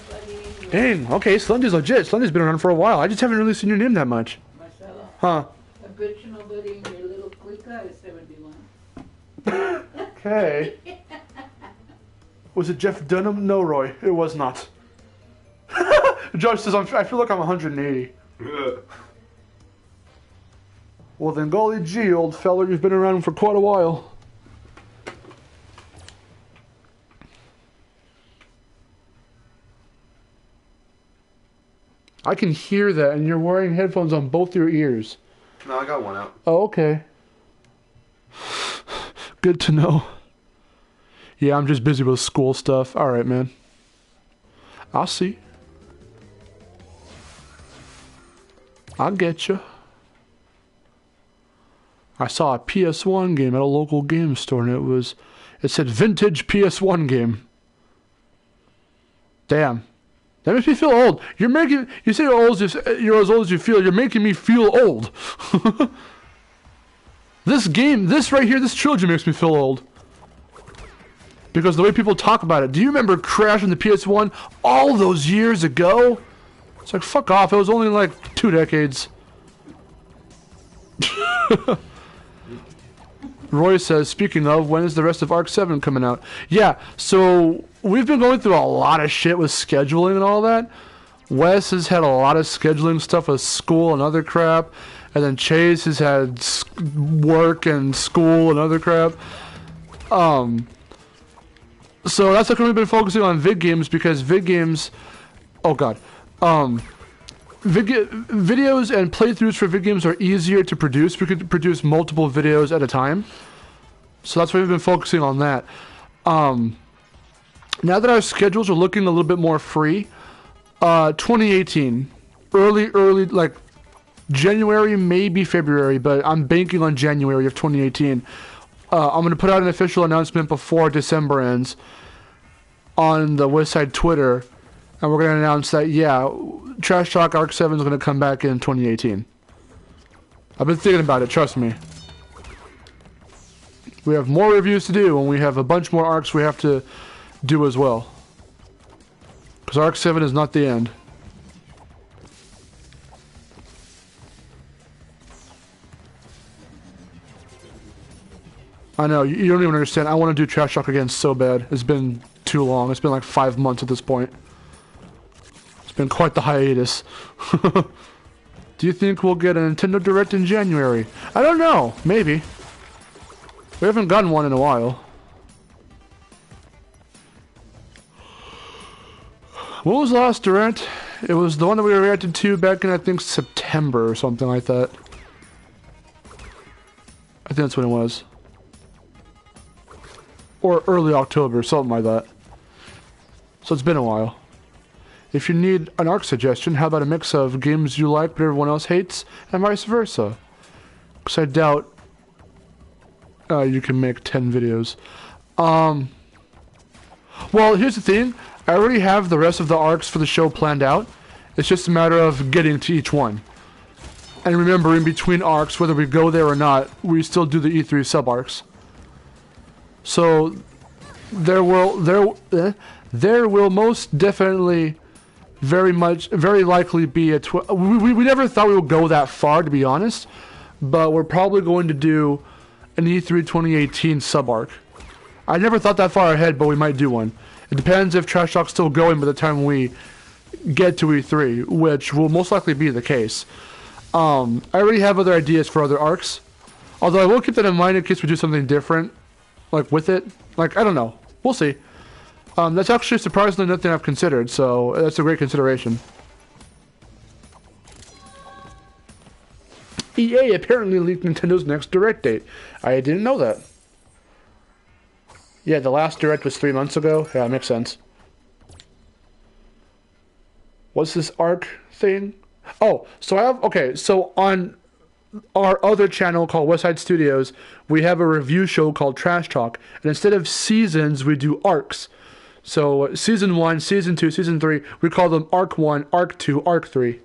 buddy. Dang, okay, Slendy's legit. Slendy's been around for a while. I just haven't really seen your name that much. Marcelo. Huh. I bet you nobody in your little clica is 71. Okay. Was it Jeff Dunham? No, Roy. It was not. Josh says, I feel like I'm 180. Well then, golly gee, old fella, you've been around for quite a while. I can hear that, and you're wearing headphones on both your ears. No, I got one out. Oh, okay. Good to know. Yeah, I'm just busy with school stuff. Alright, man. I'll see. I'll get you. I saw a PS1 game at a local game store, and it said vintage PS1 game. Damn. That makes me feel old. You say you're as old as you feel. You're making me feel old. This right here, this trilogy makes me feel old. Because the way people talk about it. Do you remember crashing the PS1 all those years ago? It's like, fuck off. It was only like 2 decades. Roy says, speaking of, when is the rest of Arc 7 coming out? Yeah, so we've been going through a lot of shit with scheduling and all that. Wes has had a lot of scheduling stuff with school and other crap. And then Chase has had work and school and other crap. So that's how come we've been focusing on vid games, because vid games... Oh god. Videos and playthroughs for vid games are easier to produce. We could produce multiple videos at a time. So that's why we've been focusing on that. Now that our schedules are looking a little bit more free, 2018, early, like January, maybe February, but I'm banking on January of 2018. I'm going to put out an official announcement before December ends on the Westside Twitter. And we're going to announce that, yeah, Trash Talk Arc 7 is going to come back in 2018. I've been thinking about it, trust me. We have more reviews to do, and we have a bunch more arcs we have to do as well. Because Arc 7 is not the end. I know, you don't even understand. I want to do Trash Talk again so bad. It's been too long. It's been like 5 months at this point. Been quite the hiatus. Do you think we'll get a Nintendo Direct in January? I don't know. Maybe. We haven't gotten one in a while. What was the last Direct? It was the one that we reacted to back in, I think, September or something like that. I think that's when it was. Or early October, something like that. So it's been a while. If you need an arc suggestion, how about a mix of games you like but everyone else hates, and vice versa? Because I doubt you can make 10 videos. Well, here's the thing. I already have the rest of the arcs for the show planned out. It's just a matter of getting to each one. And remember, in between arcs, whether we go there or not, we still do the E3 sub-arcs. So, there will most definitely... very likely be a... We never thought we would go that far, to be honest. But we're probably going to do an E3 2018 sub-arc. I never thought that far ahead, but we might do one. It depends if Trash Talk's still going by the time we get to E3, which will most likely be the case. I already have other ideas for other arcs. Although I will keep that in mind in case we do something different. Like, with it. Like, I don't know. We'll see. That's actually surprisingly nothing I've considered, so that's a great consideration. EA apparently leaked Nintendo's next Direct date. I didn't know that. Yeah, the last Direct was 3 months ago. Yeah, makes sense. What's this ARC thing? Oh, so so on our other channel called Westside Studios, we have a review show called Trash Talk, and instead of seasons, we do arcs. So, Season 1, Season 2, Season 3, we call them Arc 1, Arc 2, Arc 3.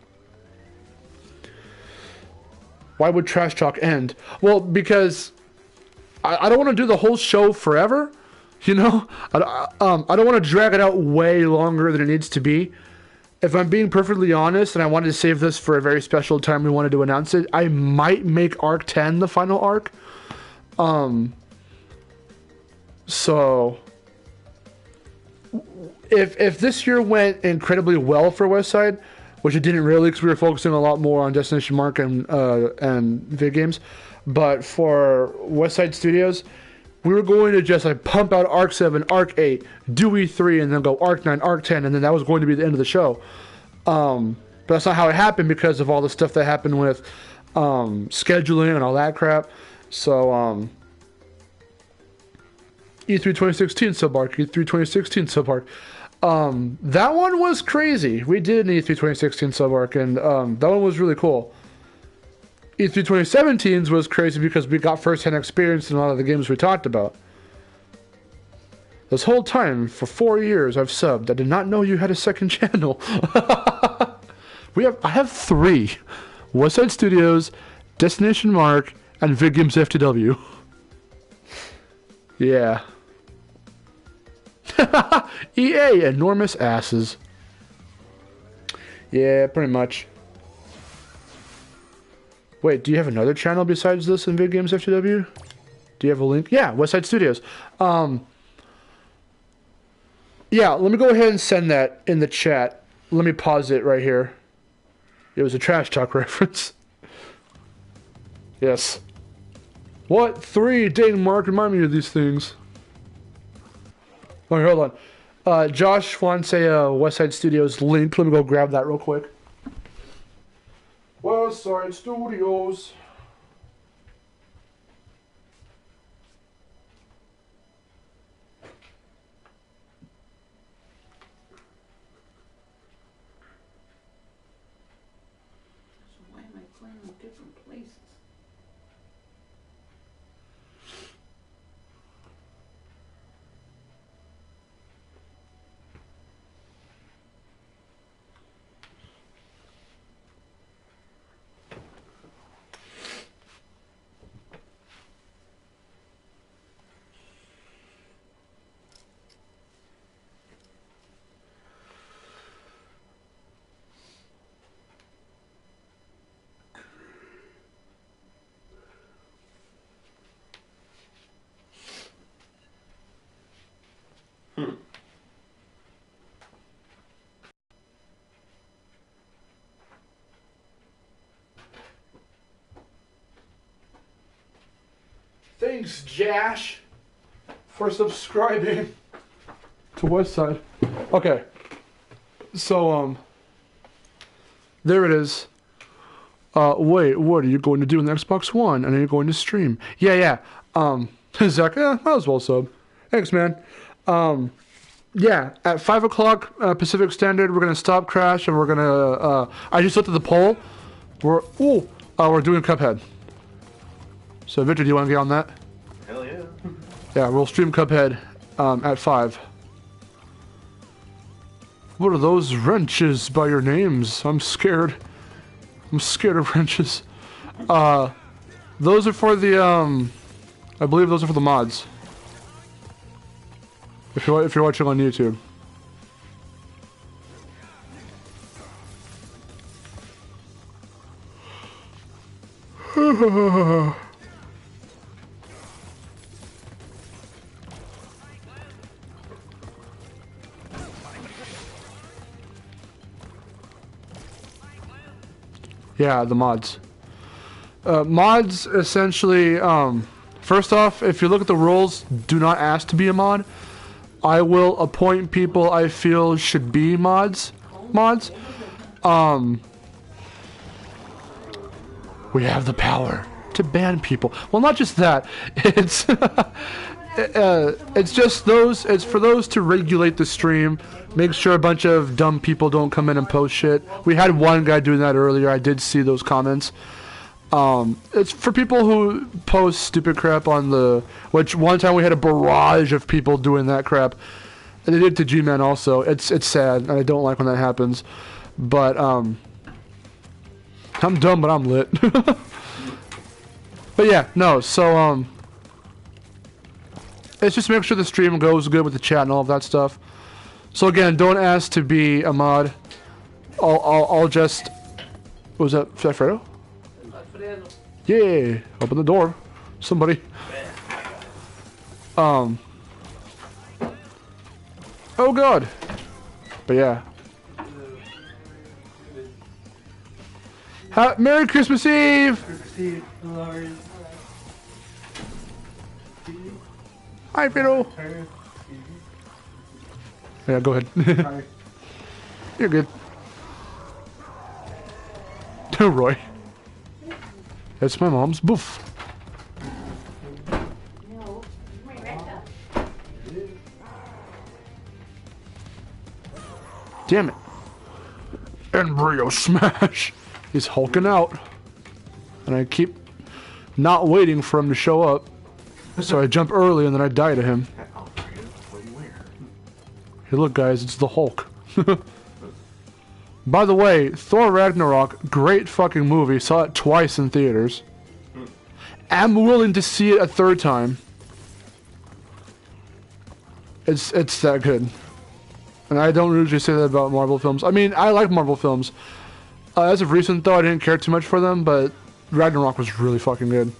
Why would Trash Talk end? Well, because I don't want to do the whole show forever, You know, I don't want to drag it out way longer than it needs to be. If I'm being perfectly honest, and I wanted to save this for a very special time we wanted to announce it, I might make Arc 10 the final arc. So if this year went incredibly well for Westside, which it didn't really because we were focusing a lot more on Destination Mark and vid games, but for Westside Studios, we were going to just like pump out Arc 7, Arc 8, do E3, and then go Arc 9, Arc 10, and then that was going to be the end of the show. But that's not how it happened because of all the stuff that happened with scheduling and all that crap. So E3 2016 sub-arc, E3 2016 sub-arc. That one was crazy. We did an E3 2016 sub-arc, and that one was really cool. E3 2017's was crazy because we got first-hand experience in a lot of the games we talked about. This whole time, for 4 years, I've subbed. I did not know you had a second channel. I have 3. Westside Studios, Destination Mark, and Vid Games FTW. Yeah. EA, enormous asses. Yeah, pretty much. Wait, do you have another channel besides this in Vid Games FTW? Do you have a link? Yeah, Westside Studios. Yeah, let me go ahead and send that in the chat. Let me pause it right here. It was a trash talk reference. Yes. What? 3? Dang, Mark, remind me of these things. Okay, hold on. Josh wants a Westside Studios link. Let me go grab that real quick. Westside Studios. So why am I playing in different places? Thanks, Jash, for subscribing to Westside. Okay. So, there it is. Wait, what are you going to do on the Xbox One? And are you going to stream? Yeah. Zach, might as well sub. Thanks, man. Yeah, at 5 o'clock Pacific Standard, we're going to stop Crash, and we're going to, I just looked at the poll. We're doing Cuphead. So, Victor, do you want to get on that? Hell yeah. Yeah, we'll stream Cuphead at 5. What are those wrenches by your names? I'm scared. I'm scared of wrenches. Those are for the, I believe those are for the mods. If you're watching on YouTube. Yeah, the mods. Mods essentially, first off, if you look at the rules, do not ask to be a mod. I will appoint people I feel should be mods. We have the power to ban people. Well, not just that. It's it's just those. It's for those to regulate the stream. Make sure a bunch of dumb people don't come in and post shit. We had one guy doing that earlier. I did see those comments. It's for people who post stupid crap on the... Which one time we had a barrage of people doing that crap. And they did it to G-Man also. It's sad, and I don't like when that happens. But, I'm dumb, but I'm lit. But yeah, no, so, It's just make sure the stream goes good with the chat and all of that stuff. So again, don't ask to be a mod. I'll just... What was that? Alfredo? Yeah! Open the door. Somebody. Oh god. But yeah. Merry Christmas Eve! Christmas Eve. Hi, Fiddle. Yeah, go ahead. Hi. You're good. Roy. That's my mom's boof. Damn it. Embryo smash. He's hulking out. And I keep not waiting for him to show up. So I jump early and then I die to him. Hey look guys, it's the Hulk. By the way, Thor Ragnarok, great fucking movie. Saw it twice in theaters. I'm willing to see it a third time. It's that good. And I don't usually say that about Marvel films. I mean, I like Marvel films. As of recent though, I didn't care too much for them, but Ragnarok was really fucking good.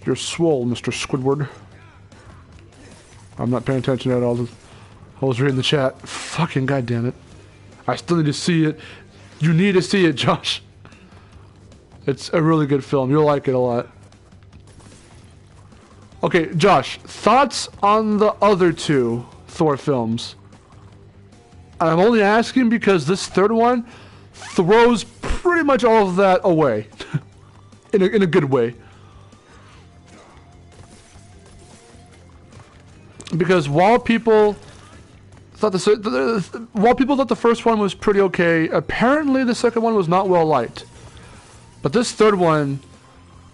You're swole, Mr. Squidward. I'm not paying attention at all. I was reading the chat. Fucking goddamn it. I still need to see it. You need to see it, Josh. It's a really good film. You'll like it a lot. Okay, Josh, thoughts on the other two Thor films? And I'm only asking because this third one throws pretty much all of that away. in a good way. Because while people thought the first one was pretty okay, apparently the second one was not well liked. But this third one,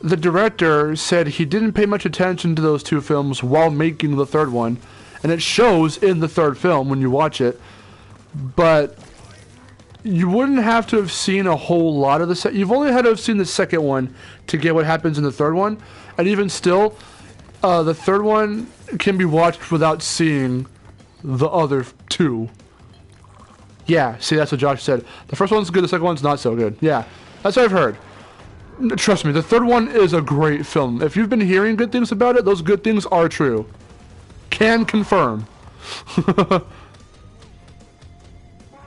the director said he didn't pay much attention to those two films while making the third one, and it shows in the third film when you watch it. But you wouldn't have to have seen a whole lot of the you've only had to have seen the second one to get what happens in the third one, and even still, the third one can be watched without seeing the other two. Yeah, see, that's what Josh said. The first one's good, the second one's not so good. Yeah, that's what I've heard. Trust me, the third one is a great film. If you've been hearing good things about it, those good things are true. Can confirm.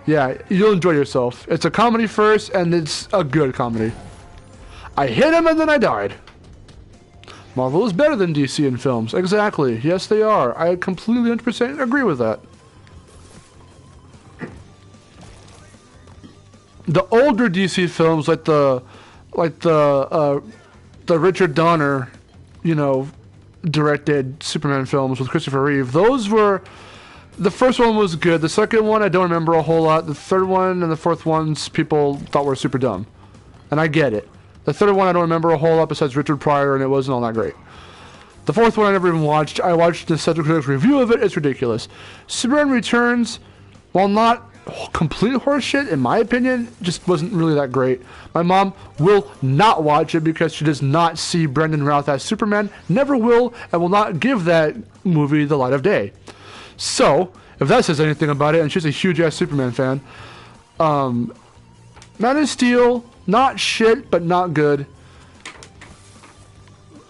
Yeah, you'll enjoy yourself. It's a comedy first, and it's a good comedy. I hit him and then I died. Marvel is better than DC in films. Exactly. Yes, they are. I completely 100% agree with that. The older DC films, like the Richard Donner, you know, directed Superman films with Christopher Reeve, those were... The first one was good. The second one, I don't remember a whole lot. The third one and the fourth ones, people thought were super dumb. And I get it. The third one, I don't remember a whole lot besides Richard Pryor, and it wasn't all that great. The fourth one, I never even watched. I watched the Central Critics review of it. It's ridiculous. Superman Returns, while not complete horseshit, in my opinion, just wasn't really that great. My mom will not watch it because she does not see Brendan Routh as Superman, never will, and will not give that movie the light of day. So, if that says anything about it, and she's a huge-ass Superman fan, Man of Steel, not shit, but not good.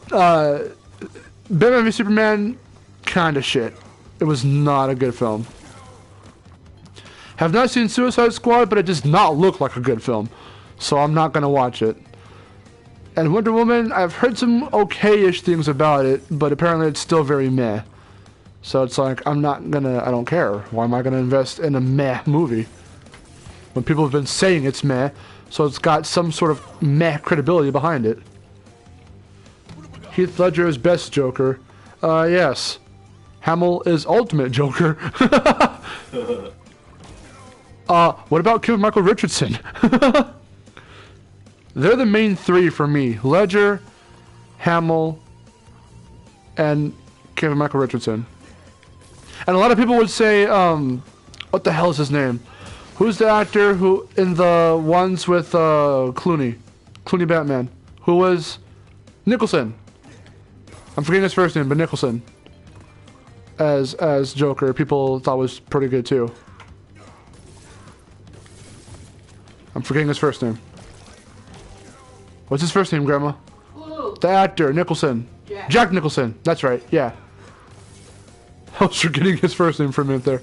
Batman v Superman, kinda shit. It was not a good film. Have not seen Suicide Squad, but it does not look like a good film. So I'm not gonna watch it. And Wonder Woman, I've heard some okay-ish things about it, but apparently it's still very meh. So it's like, I don't care. Why am I gonna invest in a meh movie? When people have been saying it's meh, so it's got some sort of meh credibility behind it. Heath Ledger is best Joker. Yes. Hamill is ultimate Joker. What about Kevin Michael Richardson? They're the main three for me. Ledger, Hamill, and Kevin Michael Richardson. And a lot of people would say, what the hell is his name? Who's the actor who, in the ones with Clooney Batman, who was Nicholson? I'm forgetting his first name, but Nicholson. As Joker, people thought was pretty good too. I'm forgetting his first name. What's his first name, Grandma? Who? The actor, Nicholson. Jack Nicholson. That's right, yeah. I was forgetting his first name for a minute there.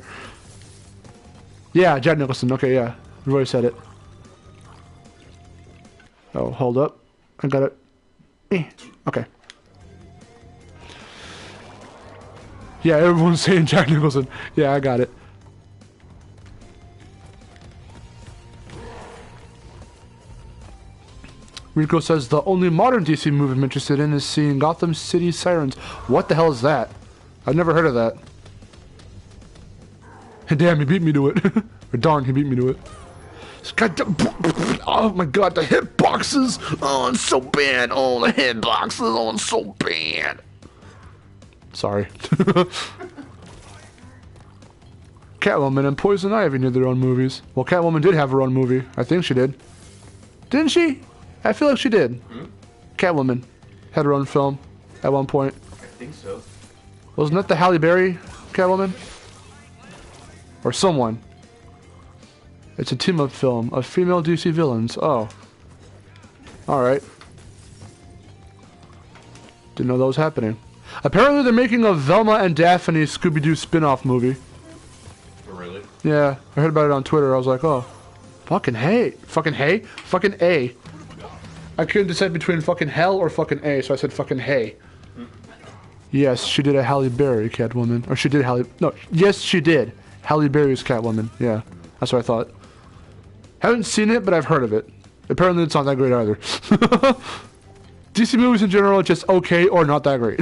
Yeah, Jack Nicholson. Okay, yeah. Roy said it. Oh, hold up. I got it. Okay. Yeah, everyone's saying Jack Nicholson. Yeah, I got it. Rico says the only modern DC movie I'm interested in is seeing Gotham City Sirens. What the hell is that? I've never heard of that. Damn, he beat me to it. Or darn, he beat me to it. Oh my god, the hitboxes! Oh, it's so bad. Oh, the hitboxes. Oh, it's so bad. Sorry. Catwoman and Poison Ivy need their own movies. Well, Catwoman did have her own movie. I think she did. Didn't she? I feel like she did. Hmm? Catwoman had her own film at one point. I think so. Wasn't that the Halle Berry Catwoman? Or someone. It's a team-up film of female DC villains. Oh. Alright. Didn't know that was happening. Apparently they're making a Velma and Daphne Scooby-Doo spin-off movie. Oh, really? Yeah, I heard about it on Twitter. I was like, oh. Fucking hey. Fucking hey? Fucking A. I couldn't decide between fucking hell or fucking A, so I said fucking hey. Yes, she did a Halle Berry Catwoman. Or she did Halle... No, yes, she did. Halle Berry's Catwoman. Yeah, that's what I thought. Haven't seen it, but I've heard of it. Apparently it's not that great either. DC movies in general are just okay or not that great.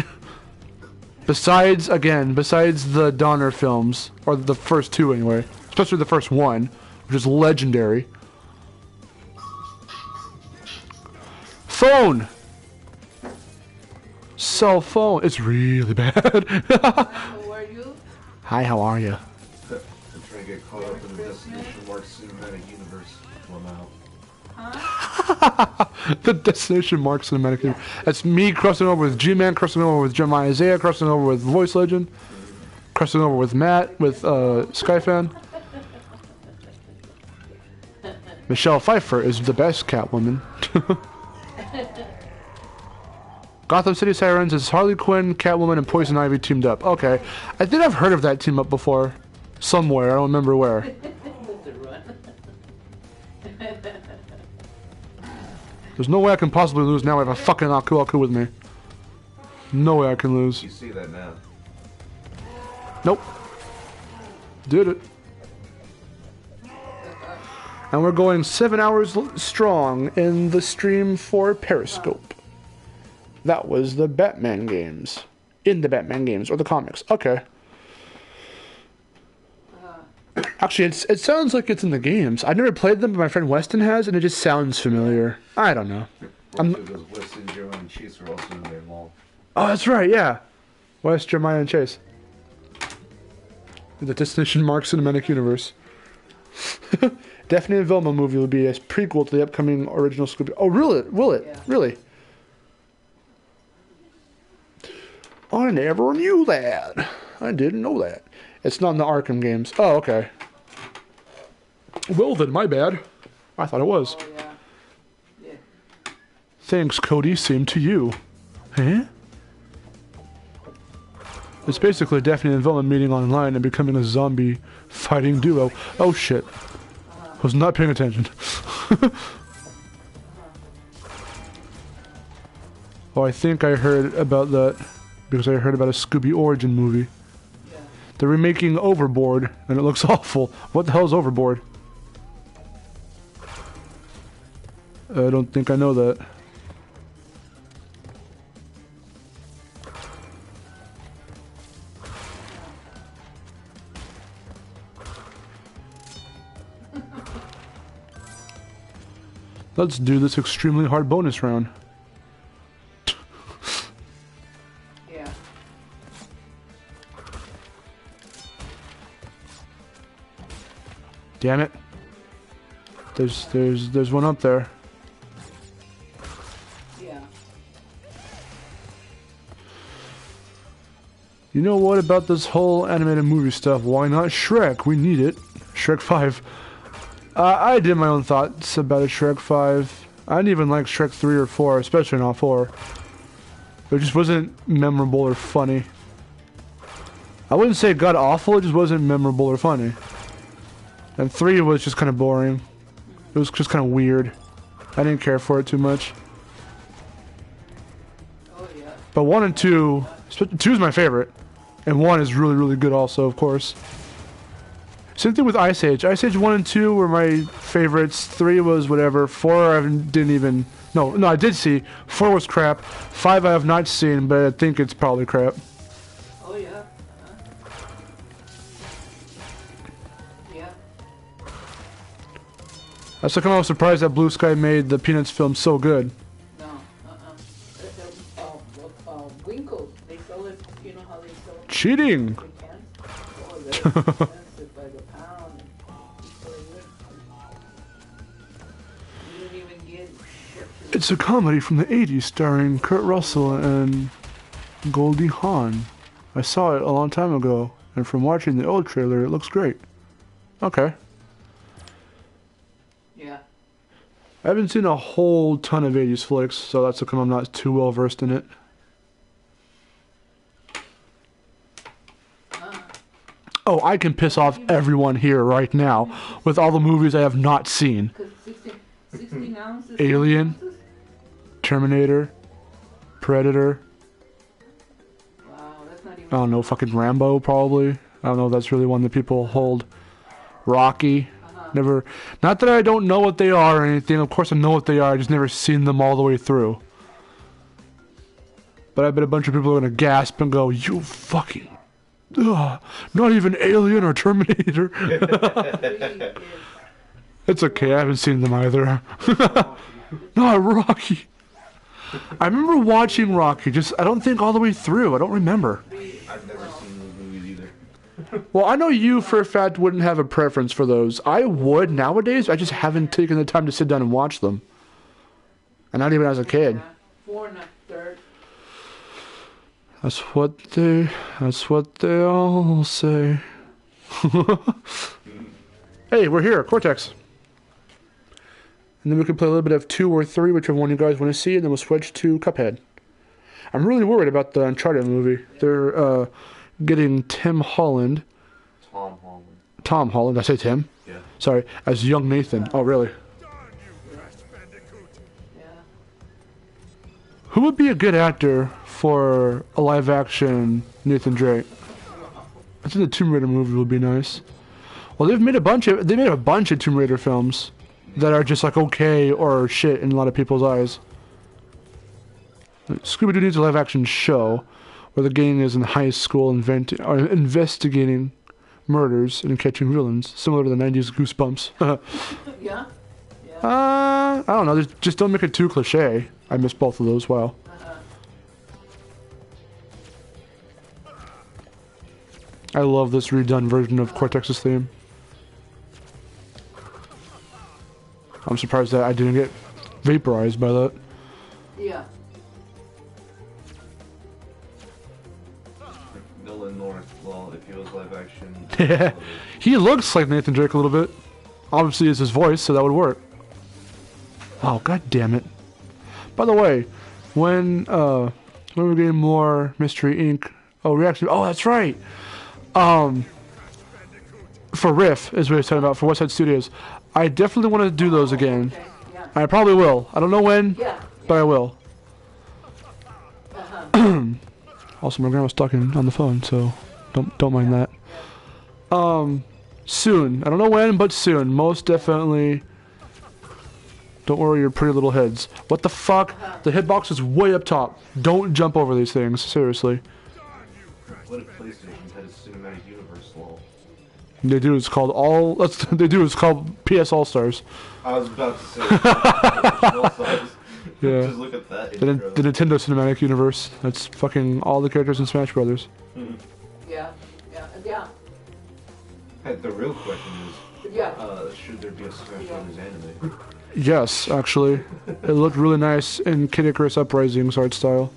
Besides the Donner films, or the first two anyway, especially the first one, which is legendary. Phone! Cell phone. It's really bad. How are you? Hi, how are you? I'm trying to get caught up in the Destination Mark cinematic universe. Well, now. The Destination Mark cinematic universe. That's me crossing over with G-Man, crossing over with Jeremiah Isaiah, crossing over with Voice Legend, crossing over with Matt, with Skyfan. Michelle Pfeiffer is the best Catwoman. Gotham City Sirens is Harley Quinn, Catwoman, and Poison Ivy teamed up. Okay. I think I've heard of that team up before. Somewhere. I don't remember where. That's a run. There's no way I can possibly lose now. I have a fucking Aku with me. No way I can lose. You see that now. Nope. Did it. And we're going 7 hours strong in the stream for Periscope. That was the Batman games. In the Batman games, or the comics. Okay. Actually, it sounds like it's in the games. I've never played them, but my friend Weston has, and it just sounds familiar. I don't know. Because Weston, Jeremiah, and Chase are also in there involved. Oh, that's right, yeah. West, Jeremiah, and Chase. The Destination Mark Cinematic Universe. Daphne and Velma movie will be a prequel to the upcoming original Scooby. Oh, really? Will it? Yeah. Really? I never knew that. I didn't know that. It's not in the Arkham games. Oh, okay. Well then, my bad. I thought it was. Oh, yeah. Yeah. Thanks, Cody. Same to you. Huh? It's basically Daphne and Velma meeting online and becoming a zombie fighting duo. Oh shit. I was not paying attention. Oh, I think I heard about that because I heard about a Scooby Origin movie. Yeah. They're remaking Overboard, and it looks awful. What the hell is Overboard? I don't think I know that. Let's do this extremely hard bonus round. Yeah. Damn it. There's one up there. Yeah. You know what about this whole animated movie stuff? Why not Shrek? We need it. Shrek 5. I did my own thoughts about a Shrek 5. I didn't even like Shrek 3 or 4, especially not 4. It just wasn't memorable or funny. I wouldn't say god awful, it just wasn't memorable or funny. And 3 was just kind of boring. It was just kind of weird. I didn't care for it too much. Oh yeah. But 1 and 2, 2 is my favorite. And 1 is really, really good also, of course. Same thing with Ice Age. Ice Age 1 and 2 were my favorites. 3 was whatever. 4 I didn't even... No, I did see. 4 was crap. 5 I have not seen, but I think it's probably crap. Oh yeah. Yeah. That's how come I was surprised that Blue Sky made the Peanuts film so good. No. Winkle. They sell it. You know how they sell it? Cheating! They can. Oh, they're expensive by the pound. It's so good. You don't even get shit. It's a comedy from the 80s starring Kurt Russell and Goldie Hawn. I saw it a long time ago, and from watching the old trailer, it looks great. Okay. Yeah. I haven't seen a whole ton of 80s flicks, so that's how come I'm not too well versed in it. Oh, I can piss off everyone here right now with all the movies I have not seen. Because 16 ounces. Alien. Terminator. Predator. Wow, that's not even. I don't know, fucking Rambo probably. I don't know if that's really one that people hold. Rocky. Never. Not that I don't know what they are or anything. Of course I know what they are. I just never seen them all the way through. But I bet a bunch of people are gonna gasp and go, "You fucking." Ugh, not even Alien or Terminator. It's okay, I haven't seen them either. Not Rocky. I remember watching Rocky, just I don't think all the way through. I don't remember. I've never seen those movies either. Well, I know you for a fact wouldn't have a preference for those. I would nowadays. I just haven't taken the time to sit down and watch them. And not even as a kid. 4 and a third. That's what they all say. Hey, we're here, Cortex. And then we can play a little bit of 2 or 3, whichever one you guys want to see, and then we'll switch to Cuphead. I'm really worried about the Uncharted movie. They're getting Tom Holland. I say Tim. Yeah. Sorry, as young Nathan. Oh, really? Yeah. Who would be a good actor for a live-action Nathan Drake? I think the Tomb Raider movie would be nice. Well, they made a bunch of Tomb Raider films that are just like okay or shit in a lot of people's eyes. Scooby-Doo needs a live-action show where the gang is in high school investigating murders and catching villains, similar to the 90s Goosebumps. Yeah. I don't know. Just don't make it too cliche. I miss both of those. Wow. I love this redone version of Cortex's theme. I'm surprised that I didn't get vaporized by that. Yeah. Nolan North, well, if he was live action. Yeah. He looks like Nathan Drake a little bit. Obviously, it's his voice, so that would work. Oh, god damn it. By the way, when we're getting more Mystery Inc. Oh, reaction. Oh, that's right. For Riff is what he's talking about, for West Side Studios. I definitely want to do those again. Okay. Yeah. I probably will. I don't know when, Yeah. but I will. Also, my grandma's talking on the phone, so don't mind that. Soon. I don't know when, but soon. Most definitely. Don't worry your pretty little heads. What the fuck? The hitbox is way up top. Don't jump over these things. Seriously. What if PlayStation had a cinematic universe law? They do. It's called It's called PS All Stars. I was about to say. Yeah. Just look at that. The Nintendo Cinematic Universe. That's fucking all the characters in Smash Brothers. Yeah. Yeah. Yeah. The real question Yeah. is, should there be a Smash Brothers anime? Yes, actually. It looked really nice in Kid Icarus Uprising's art style.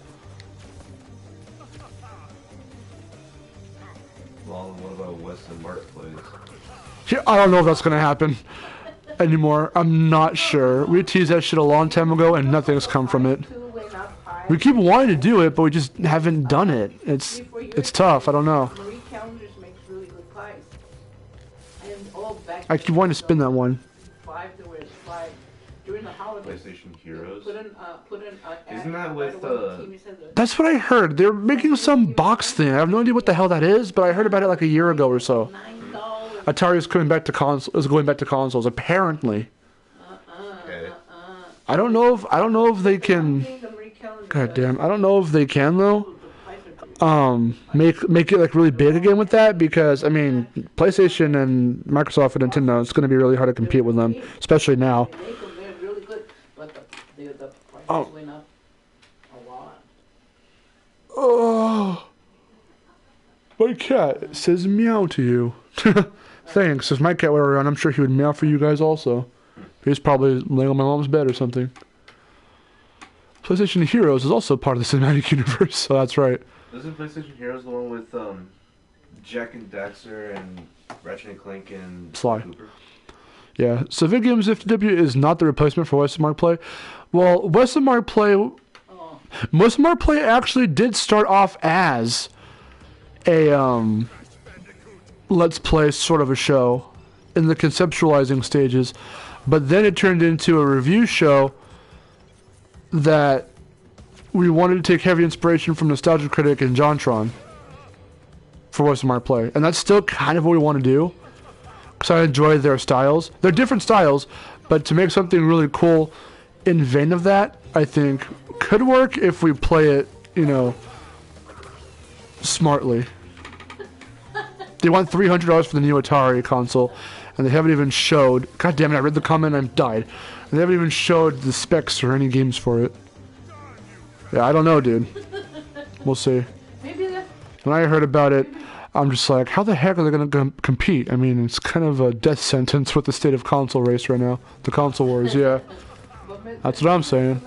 Yeah, I don't know if that's gonna happen anymore. I'm not sure. We teased that shit a long time ago, and nothing's come from it. We keep wanting to do it, but we just haven't done it. It's tough. I don't know. Marie Callender's makes really good pies. And all back. I keep wanting to spin that one. 5, there was 5 during the holidays. PlayStation Heroes. Put in. Isn't that with That's what I heard. They're making some box thing. I have no idea what the hell that is, but I heard about it like a year ago or so. $9. Atari is coming back to is going back to consoles apparently. Okay. I don't know if they can. God damn, I don't know if they can though. Make it like really big again with that, because I mean PlayStation and Microsoft and Nintendo, it's going to be really hard to compete with them, especially now. They're really good, but the prices went up a lot. Oh, my cat says meow to you. Thanks. If my cat were around, I'm sure he would meow for you guys also. He's probably laying on my mom's bed or something. PlayStation Heroes is also part of the cinematic universe, so that's right. Isn't PlayStation Heroes the one with Jack and Daxter and Ratchet and Clank and Sly? Cooper? Yeah. So Video Games FTW is not the replacement for Western Mark Play. Well, Western Mark Play actually did start off as a Let's Play sort of a show in the conceptualizing stages, but then it turned into a review show that we wanted to take heavy inspiration from Nostalgia Critic and JonTron for Western Mark Play, and that's still kind of what we want to do, because I enjoy their styles. They're different styles, but to make something really cool in vein of that, I think could work if we play it, you know, smartly. They want $300 for the new Atari console, and they haven't even showed. God damn it! I read the comment and I died. And they haven't even showed the specs or any games for it. Yeah, I don't know, dude. We'll see. Maybe that. When I heard about it, I'm just like, how the heck are they going to compete? I mean, it's kind of a death sentence with the state of console race right now. The console wars, yeah. That's what I'm saying.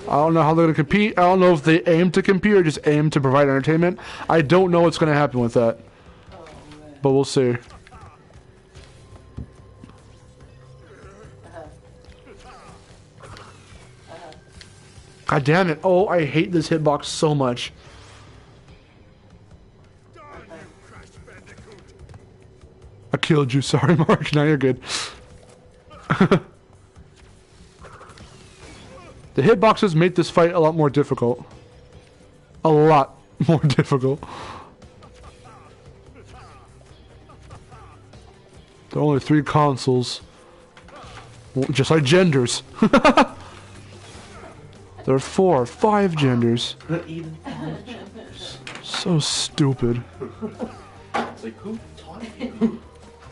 I don't know how they're going to compete. I don't know if they aim to compete or just aim to provide entertainment. I don't know what's going to happen with that. But we'll see. God damn it. Oh, I hate this hitbox so much. I killed you. Sorry, Mark. Now you're good. The hitboxes make this fight a lot more difficult. A lot more difficult. There are only 3 consoles. Well, just like genders. There are 4, 5 genders. Not even 5 genders. So stupid. It's like, who taught you?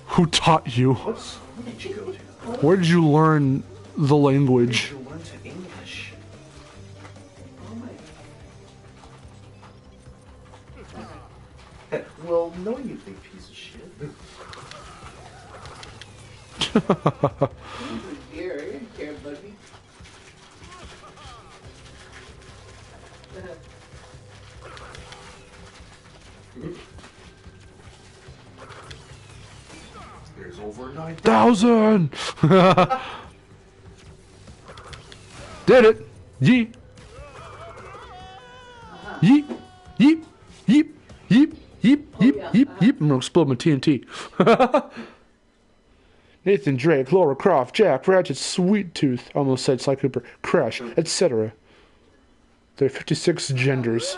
Who taught you? What school did you go to? Where did you learn the language? Where did you learn to English? Well, no, you big piece of shit. Here, I didn't care, buddy. There's over 9,000! Did it! Yeet! Yeet! Yeep! Yeep! Yeep! Yeep! Yeep! Yeep! Yeep! I'm gonna explode my TNT. Nathan Drake, Laura Croft, Jack, Ratchet, Sweet Tooth, almost said Sly Cooper, Crash, etc. There are 56 genders.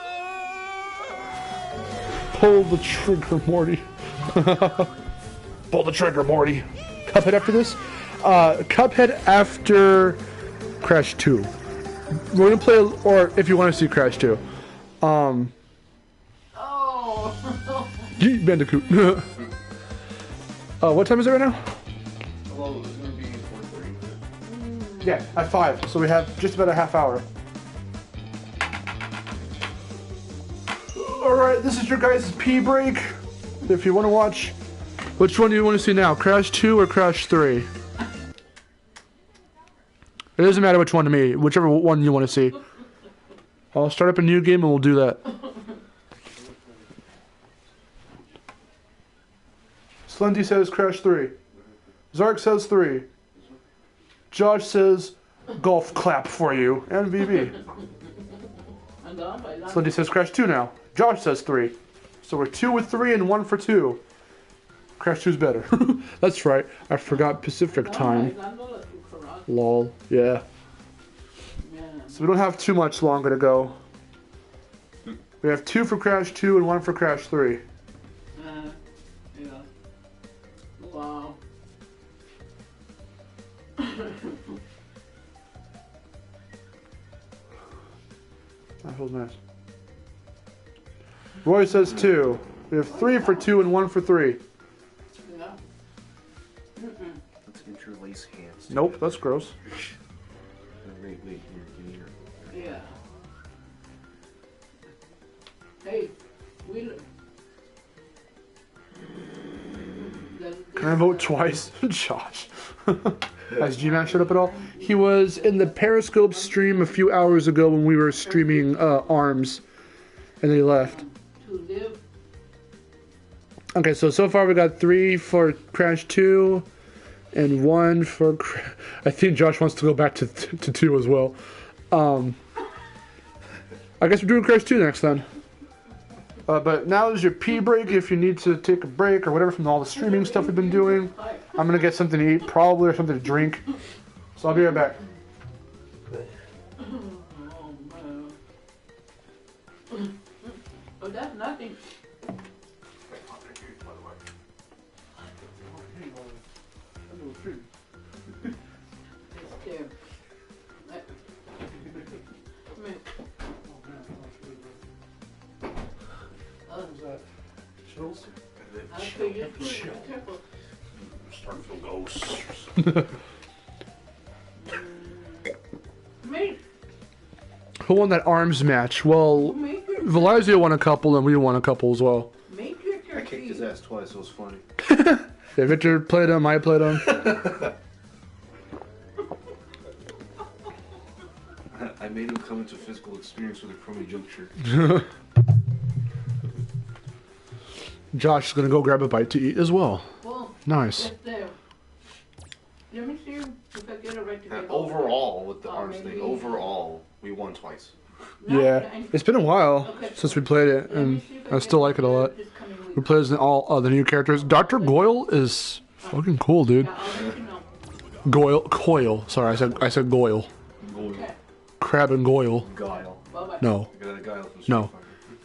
Pull the trigger, Morty. Pull the trigger, Morty. Cuphead after this? Cuphead after Crash 2. We're gonna play, or if you want to see Crash 2. Oh. Yeet Bandicoot. What time is it right now? Well, it's going to be 4:30. Yeah, at 5, so we have just about a half hour. Alright, this is your guys' pee break. If you want to watch, which one do you want to see now? Crash 2 or Crash 3? It doesn't matter which one to me, whichever one you want to see. I'll start up a new game and we'll do that. Slendy says Crash 3. Zark says 3. Josh says golf clap for you. And VB. Slendy says Crash 2 now. Josh says 3. So we're 2 with 3 and 1 for 2. Crash 2's better. That's right. I forgot Pacific time. Lol. Yeah. So we don't have too much longer to go. We have 2 for Crash 2 and 1 for Crash 3. Yeah. Wow. That feels nice. Roy says 2. We have 3 for 2 and 1 for 3. Yeah. Let's interlace hands. Nope, that's gross. Wait, here, give me your. Yeah. Hey, we. Can I vote twice? Josh. Has G-Man showed up at all? He was in the Periscope stream a few hours ago when we were streaming ARMS. And then he left. To live. Okay, so far we got 3 for Crash 2 and 1 for... I think Josh wants to go back to 2 as well. I guess we're doing Crash 2 next then. But now is your pee break if you need to take a break or whatever from all the streaming stuff we've been doing. I'm going to get something to eat, probably, or something to drink. So I'll be right back. Oh, that's nothing. It's there. Come here. Chills? I'll show you. Be careful. Starting to feel ghosts. Me. Who won that ARMS match? Well, Velazio won a couple and we won a couple as well. I kicked his ass twice, it was funny. Yeah, Victor played him, I played him. I made him come into physical experience with a crummy juncture. Josh is going to go grab a bite to eat as well. Well, Nice. that's there. Let me see if I get it right And together. overall, with the Oh, arms thing, maybe- overall, we won twice. Yeah, it's been a while Okay. since we played it, and I still like it a lot. We play as all the new characters. Dr. Goyle is fucking cool, dude. Yeah, I'll let you know. Coil. Sorry, I said Goyle. Okay. Crab and Goyle. Guile. Bye-bye. No, I got a Guile from Street No. Fighter.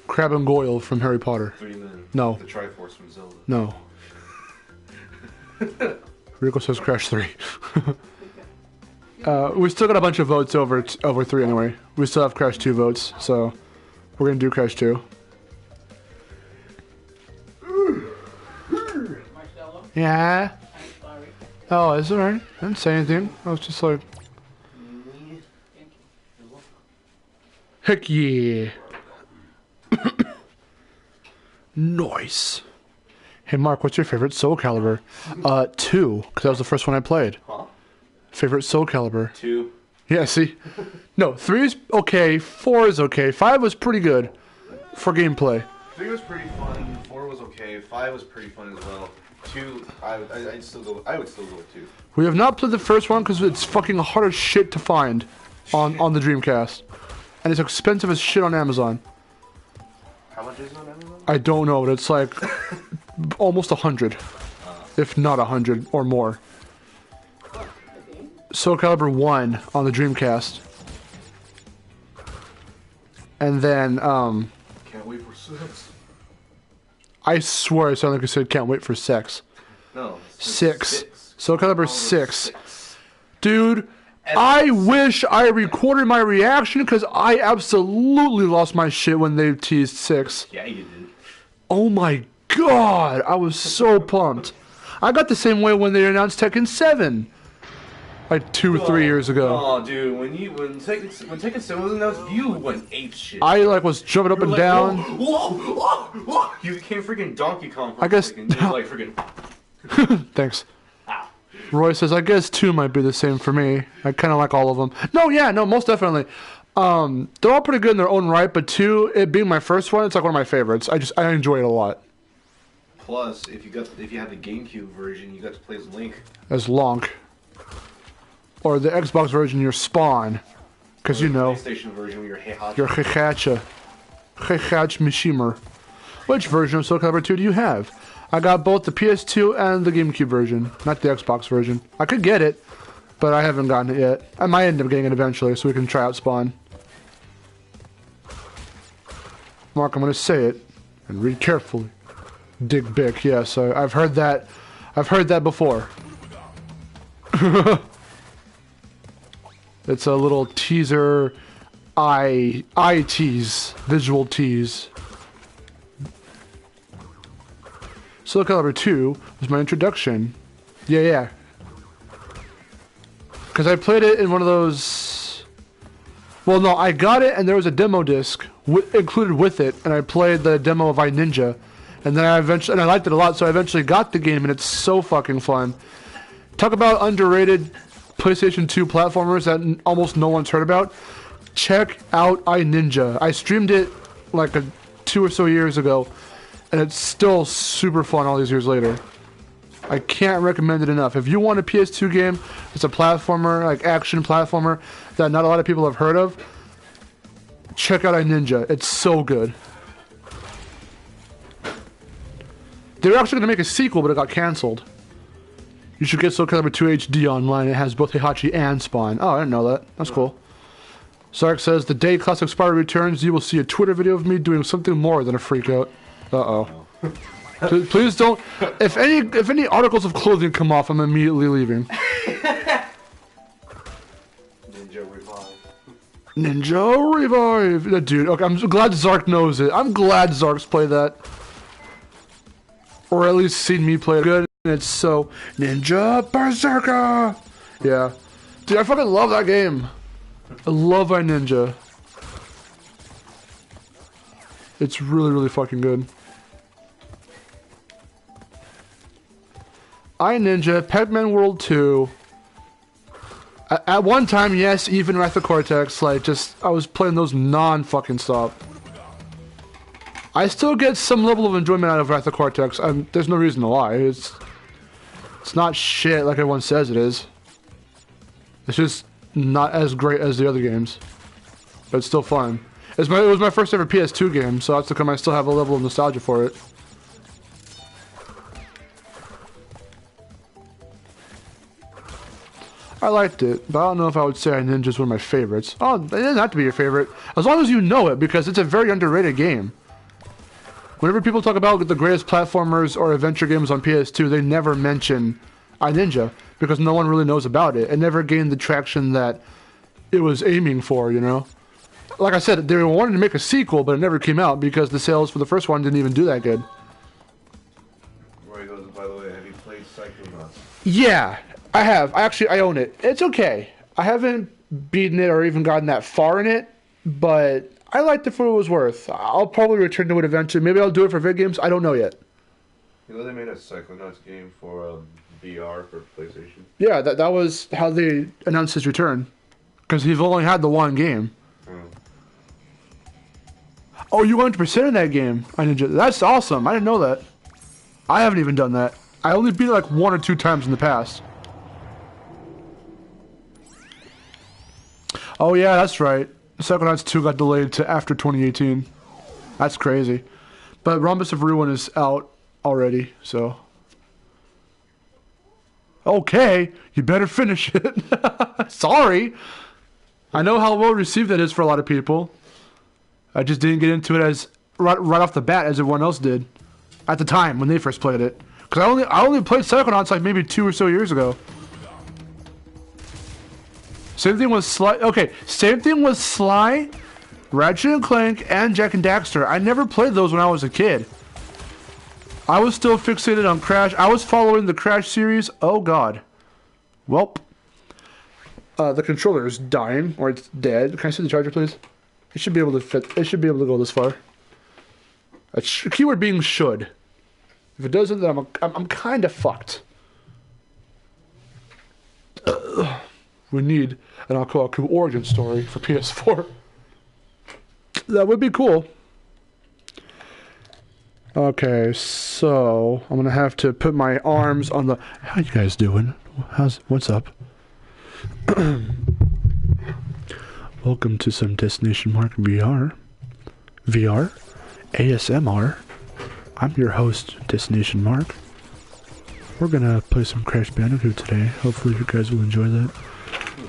Crab and Goyle from Harry Potter. 3 men. No. The Triforce from Zelda. No. Rico says Crash 3. We still got a bunch of votes over 3 anyway. We still have Crash 2 votes, so we're gonna do Crash 2. Marcelo, Yeah. I'm sorry. Oh, it's alright. I didn't say anything. I was just like, Thank you. heck yeah. Nice. Hey Mark, what's your favorite Soul Calibur? 2, because that was the first one I played. Huh? Favorite Soul Calibur. 2. Yeah, see? No, 3 is okay, 4 is okay, 5 was pretty good for gameplay. 3 was pretty fun. 4 was okay. 5 was pretty fun as well. 2, I would still go with 2. We have not played the first one because it's fucking hard as shit to find on the Dreamcast. And it's expensive as shit on Amazon. How much is it on Amazon? I don't know, but it's like almost 100. If not 100 or more. Soul Calibur 1 on the Dreamcast. And then, Can't wait for 6. I swear it sounded like you said can't wait for sex. No. 6. Soul Calibur 6. 6. Dude, I wish I recorded my reaction because I absolutely lost my shit when they teased 6. Yeah, you did. Oh my god, I was so pumped. I got the same way when they announced Tekken 7. Like 2 or 3 years ago. Oh, dude, when Tekken 7 was announced, you went ape shit. I like was jumping up and down. Whoa, whoa, whoa. You became freaking Donkey Kong. For I guess- a second. You were like freaking. Thanks. Ow. Roy says, I guess 2 might be the same for me. I kind of like all of them. No, most definitely. They're all pretty good in their own right, but 2, it being my first one, it's like one of my favorites. I enjoy it a lot. Plus, if you have the GameCube version, you got to play as Link. As Lonk. Or the Xbox version, you're Spawn. Because you know. PlayStation version, where you're Heihachi. You're Heihachi. Heihachi Mishima. Which version of Soul Calibur 2 do you have? I got both the PS2 and the GameCube version, not the Xbox version. I could get it, but I haven't gotten it yet. I might end up getting it eventually, so we can try out Spawn. Mark, I'm going to say it, and read carefully. Dig Bick, yes, I've heard that. I've heard that before. It's a little teaser, eye tease, visual tease. Soul Calibur 2 was my introduction. Yeah. Because I played it in one of those... Well, no, I got it and there was a demo disc included with it, and I played the demo of iNinja. And then I liked it a lot, so I eventually got the game, and it's so fucking fun. Talk about underrated PlayStation 2 platformers that almost no one's heard about. Check out iNinja. I streamed it like 2 or so years ago, and it's still super fun all these years later. I can't recommend it enough. If you want a PS2 game, it's a platformer, like action platformer, that not a lot of people have heard of, check out iNinja. It's so good. They were actually going to make a sequel, but it got cancelled. You should get Soul Calibur 2 HD online. It has both Heihachi and Spawn. Oh, I didn't know that. That's cool. Sark says, the day Classic Spyro returns, you will see a Twitter video of me doing something more than a freakout. Uh-oh. Please don't... If any articles of clothing come off, I'm immediately leaving. Ninja Revive. Ninja Revive! Dude, okay, I'm glad Zark knows it. I'm glad Zark's played that. Or at least seen me play it good. And it's so... Ninja Berserker! Yeah. Dude, I fucking love that game. I love iNinja. It's really, really fucking good. iNinja, Pac-Man World 2. At one time, yes, even Wrath of Cortex, like, just, I was playing those non-fucking stop. I still get some level of enjoyment out of Wrath of Cortex, and there's no reason to lie. It's not shit like everyone says it is. It's just not as great as the other games. But it's still fun. It was my first ever PS2 game, so that's because I still have a level of nostalgia for it. I liked it, but I don't know if I would say iNinja's one of my favorites. Oh, it doesn't have to be your favorite. As long as you know it, because it's a very underrated game. Whenever people talk about the greatest platformers or adventure games on PS2, they never mention iNinja, because no one really knows about it. It never gained the traction that it was aiming for, you know? Like I said, they wanted to make a sequel, but it never came out because the sales for the first one didn't even do that good. Roy goes, by the way, have you played Psychonauts? Yeah, I have. I own it. It's okay. I haven't beaten it or even gotten that far in it, but I liked it for what it was worth. I'll probably return to it eventually. Maybe I'll do it for vid games. I don't know yet. You know they made a Psychonauts game for VR for PlayStation? Yeah, that was how they announced his return. Because he's only had the one game. Oh, you 100% in that game, iNinja. That's awesome. I didn't know that. I haven't even done that. I only beat it like 1 or 2 times in the past. Oh yeah, that's right. Psychonauts 2 got delayed to after 2018. That's crazy. But Rhombus of Ruin is out already, so... Okay, you better finish it. Sorry. I know how well received that is for a lot of people. I just didn't get into it as right off the bat as everyone else did at the time when they first played it. Because I only played Psychonauts like maybe 2 or so years ago. Same thing with Sly. Okay, same thing with Sly, Ratchet and Clank, and Jak and Daxter. I never played those when I was a kid. I was still fixated on Crash. I was following the Crash series. Oh god. Welp. The controller is dying, or it's dead. Can I see the charger, please? It should be able to fit. It should be able to go this far. A keyword being should. If it doesn't, then I'm kind of fucked. We need an Aku origin story for PS4. That would be cool. Okay, so I'm gonna have to put my arms on the. How you guys doing? What's up? Welcome to some Destination Mark VR, ASMR. I'm your host, Destination Mark. We're gonna play some Crash Bandicoot today. Hopefully, you guys will enjoy that.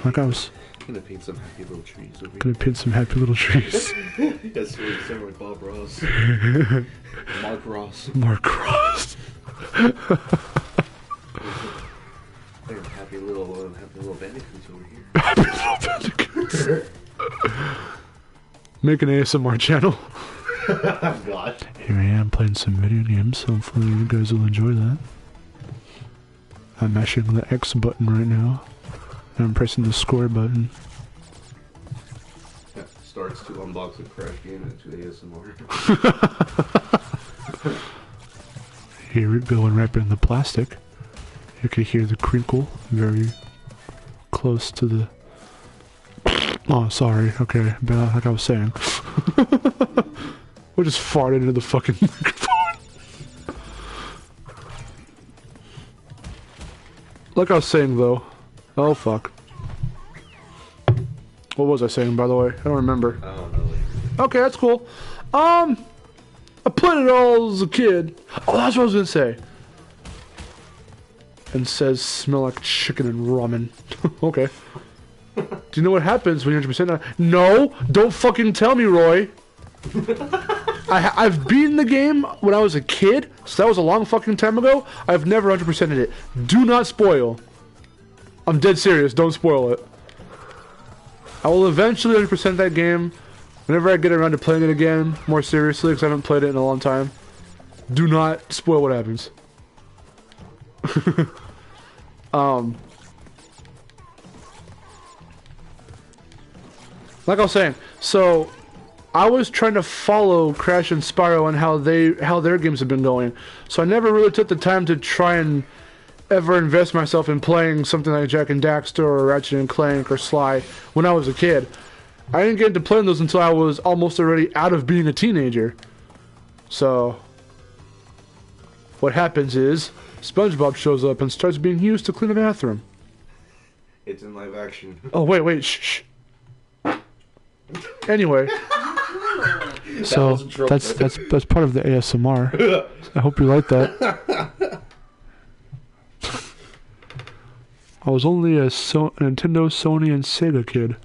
Like I was. Gonna paint some happy little trees over here. Gonna paint some happy little trees. That's really similar like Bob Ross. Mark Ross. Mark Ross. Happy little bandicoots over here. Happy little bandicoots. Make an ASMR channel. Oh, God. Here I am playing some video games. Hopefully you guys will enjoy that. I'm mashing the X button right now. And I'm pressing the square button. Yeah, starts to unbox a Crash game into ASMR. Here we go and wrap it in the plastic. You can hear the crinkle very close to the... Oh, sorry. Okay, but like I was saying. We just farted into the fucking microphone. Like I was saying, though. Oh, fuck. What was I saying, by the way? I don't remember. I don't know. Okay, that's cool. I played it all as a kid. Oh, that's what I was gonna say. And says smell like chicken and ramen. Okay. Do you know what happens when you're 100%? No! Don't fucking tell me, Roy! I've beaten the game when I was a kid, so that was a long fucking time ago. I've never 100%ed it. Do not spoil. I'm dead serious, don't spoil it. I will eventually 100% that game whenever I get around to playing it again, more seriously, because I haven't played it in a long time. Do not spoil what happens. Like I was saying, so I was trying to follow Crash and Spyro and how their games have been going. So I never really took the time to try and ever invest myself in playing something like Jak and Daxter or Ratchet and Clank or Sly when I was a kid. I didn't get into playing those until I was almost already out of being a teenager. So what happens is SpongeBob shows up and starts being used to clean a bathroom. It's in live action. Oh, wait, shh. Anyway, so that's part of the ASMR. I hope you like that. I was only a Nintendo, Sony, and Sega kid.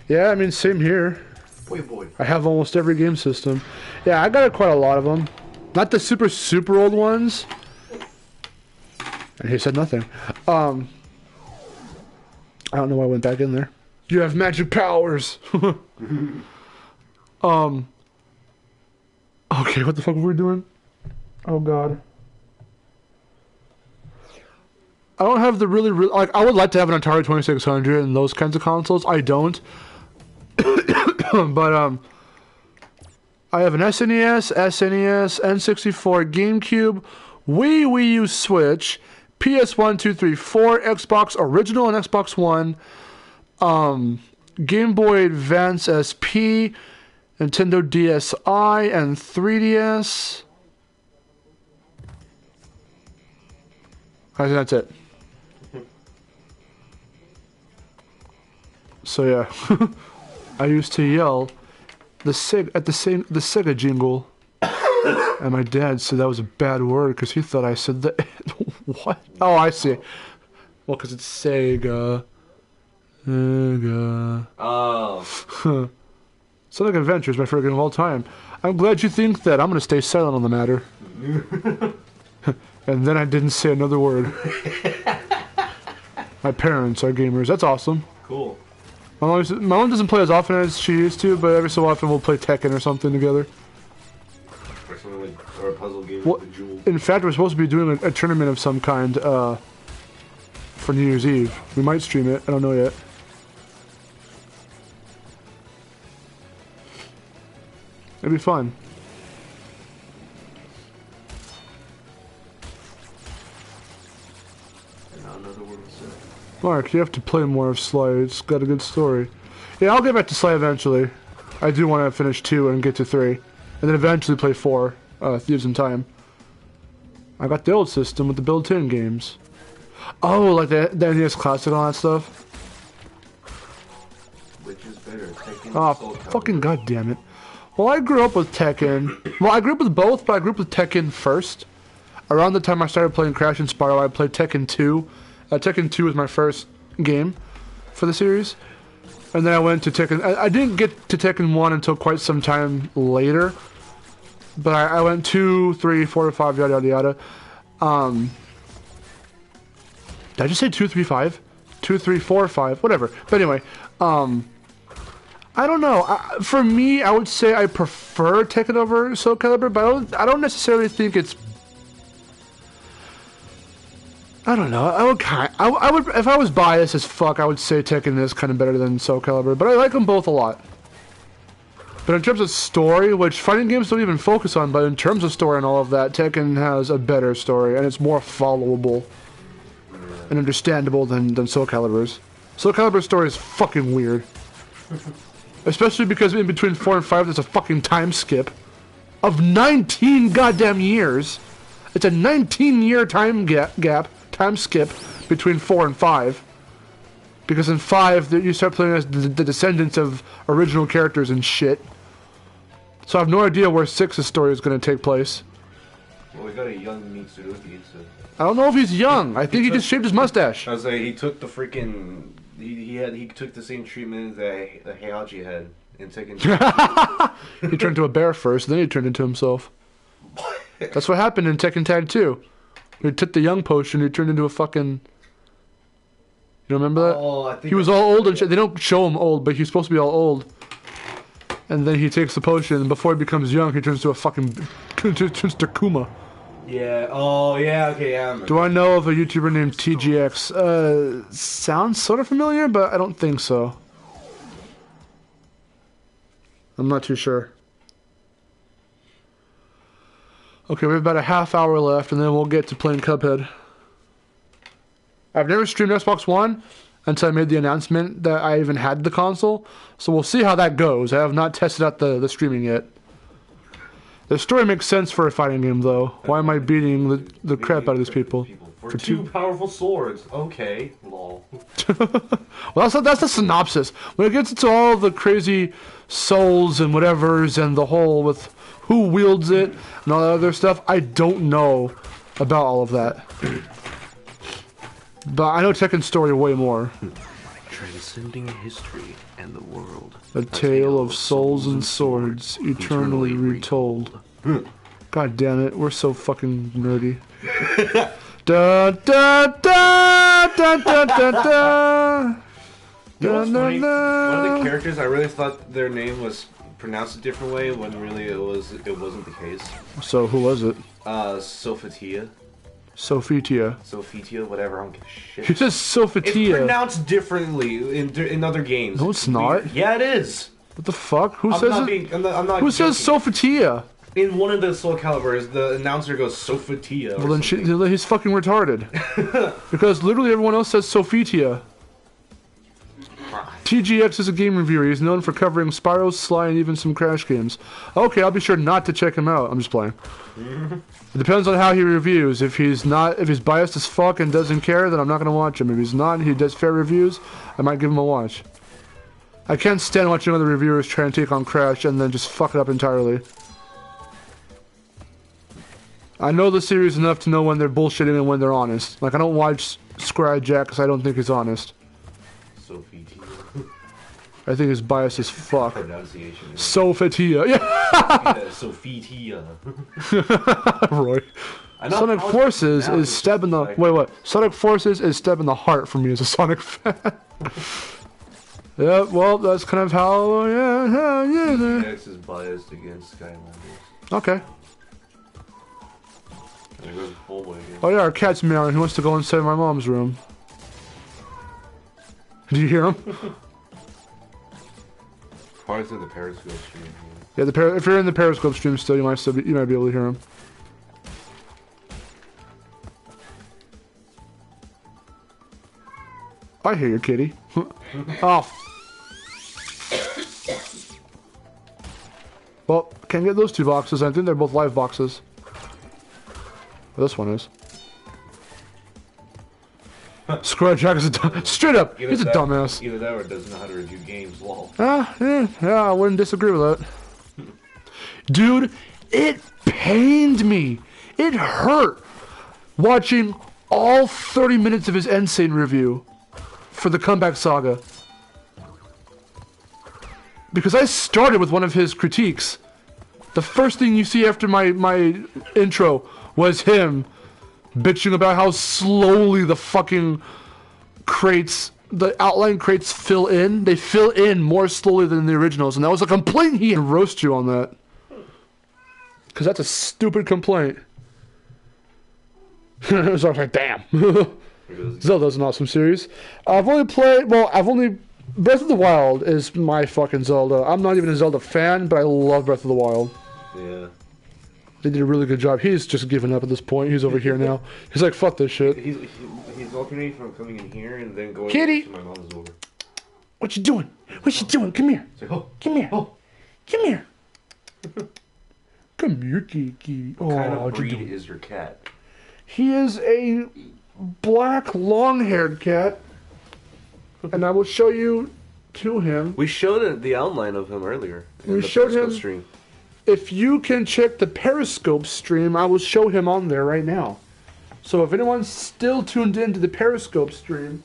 Yeah, I mean, same here. Boy. I have almost every game system. Yeah, I got quite a lot of them. Not the super old ones. And he said nothing. I don't know why I went back in there. You have magic powers. Okay, what the fuck were we doing? Oh god. I don't have the really like I would like to have an Atari 2600 and those kinds of consoles. I don't. But I have an SNES, N64, GameCube, Wii U, Switch, PS1, 2, 3, 4, Xbox Original and Xbox One, Game Boy Advance SP, Nintendo DSi, and 3DS. I think that's it. So yeah, I used to yell the Sega jingle, and my dad said that was a bad word because he thought I said that. What? Oh, I see. Well, because it's Sega. Oh. Sonic Adventure is my favorite game of all time. I'm glad you think that. I'm going to stay silent on the matter. And then I didn't say another word. My parents are gamers. That's awesome. Cool. My mom doesn't play as often as she used to, but every so often we'll play Tekken or something together. Or something like, or a puzzle game Well, with the jewel. in fact, we're supposed to be doing a tournament of some kind for New Year's Eve. We might stream it. I don't know yet. It'd be fun. Another word was said. Mark, you have to play more of Sly. It's got a good story. Yeah, I'll get back to Sly eventually. I do want to finish 2 and get to 3. And then eventually play 4. Thieves in Time. I got the old system with the built-in games. Oh, like the NES Classic and all that stuff? Which is better, Tekken Oh, or Soul Calibur? fucking goddamn it. Well, I grew up with Tekken. Well, I grew up with both, but I grew up with Tekken first. Around the time I started playing Crash and Spyro, I played Tekken 2. Tekken 2 was my first game for the series. And then I went to Tekken... I didn't get to Tekken 1 until quite some time later. But I went 2, 3, 4, 5, yada, yada, yada. Did I just say 2, 3, 5? 2, 3, 4, 5, whatever. But anyway, I don't know. For me, I would say I prefer Tekken over Soul Calibur, but I don't necessarily think it's... I don't know. I would if I was biased as fuck, I would say Tekken is kind of better than Soul Calibur, but I like them both a lot. But in terms of story, which fighting games don't even focus on, but in terms of story and all of that, Tekken has a better story, and it's more followable and understandable than Soul Calibur's. Soul Calibur's story is fucking weird. Especially because in between 4 and 5 there's a fucking time skip of 19 goddamn years. It's a 19-year time time skip between 4 and 5. Because in 5 you start playing as the descendants of original characters and shit. So I have no idea where 6's story is going to take place. Well, we got a young Mitsurugi, so... I don't know if he's young. I think he just shaved his mustache. I was like, he took the freaking... He took the same treatment that Heihachi had in Tekken 2. He turned into a bear first, then he turned into himself. That's what happened in Tekken Tag 2. He took the young potion, he turned into a fucking... You remember that? Oh, I think he was all old and shit. They don't show him old, but he's supposed to be all old. And then he takes the potion, and before he becomes young, he turns to a fucking... turns to Kuma. Yeah, oh, yeah, okay, yeah. I remember. Do I know of a YouTuber named TGX? Sounds sort of familiar, but I don't think so. I'm not too sure. Okay, we have about a half hour left, and then we'll get to playing Cuphead. I've never streamed Xbox One until I made the announcement that I even had the console, so we'll see how that goes. I have not tested out the streaming yet. The story makes sense for a fighting game, though. Why am I beating the crap out of these people? For two powerful swords. Okay, lol. Well, that's the synopsis. When it gets into all the crazy souls and whatevers and the whole with who wields it and all that other stuff, I don't know about all of that. But I know Tekken's story way more. Transcending history and the world. A tale of souls and swords, eternally retold. God damn it, we're so fucking nerdy. Da da da da da da da. You know what's funny? One of the characters, I really thought their name was pronounced a different way when really it wasn't the case. So who was it? Sophitia. Sophitia, whatever, I don't give a shit. He says It's Sophitia. pronounced differently in other games. No, it's not. Yeah, it is. What the fuck? Who I'm says not it? being, I'm not Who says joking. Sophitia? In one of the Soul Caliburs, the announcer goes Sophitia. Well, then he's fucking retarded. Because literally everyone else says Sophitia. TGX is a game reviewer. He's known for covering Spyro, Sly, and even some Crash games. Okay, I'll be sure not to check him out. I'm just playing. It depends on how he reviews. If he's biased as fuck and doesn't care, then I'm not gonna watch him. If he's not and he does fair reviews, I might give him a watch. I can't stand watching other reviewers try and take on Crash and then just fuck it up entirely. I know the series enough to know when they're bullshitting and when they're honest. Like, I don't watch Square Jack because I don't think he's honest. Sophitia. I think he's biased as fuck. Pronunciation. Sophitia. Yeah. Sophitia. Roy. Sonic Forces is stabbing the... Wait, what? Sonic Forces is stabbing the heart for me as a Sonic fan. Yeah, well, that's kind of how... Yeah. X is biased against Skylanders. Okay. And it goes full way again. Oh yeah, our cat's meowing. He wants to go inside my mom's room. Do you hear him? Probably through the Periscope stream. Yeah, if you're in the Periscope stream still, you might be able to hear him. I hear you, kitty. Oh. Well, Can't get those 2 boxes. I think they're both live boxes. Well, this one is. Square Jack is straight up. He's a dumbass. Either that or doesn't know how to review games. Lol. Yeah, I wouldn't disagree with that. Dude, it pained me. It hurt watching all 30 minutes of his Insane review for the Comeback Saga. Because I started with one of his critiques. The first thing you see after my intro was him bitching about how slowly the fucking crates, the outline crates fill in. They fill in more slowly than the originals, and that was a complaint he had. Roast you on that. Because that's a stupid complaint. So I was like, damn. Zelda's an awesome series. I've only Breath of the Wild is my fucking Zelda. I'm not even a Zelda fan, but I love Breath of the Wild. Yeah. They did a really good job. He's just given up at this point. He's over here now. He's like, fuck this shit. He's alternating from coming in here and then going Kitty! to my mom's over. What you doing? What you doing? Come here. It's like, oh, Come here. oh. Come here. Come here, kitty. What kind of what you breed doing? is your cat? He is a black, long-haired cat. And I will show you to him. We showed the outline of him earlier. We showed him. Stream. If you can check the Periscope stream, I will show him on there right now. So if anyone's still tuned into the Periscope stream,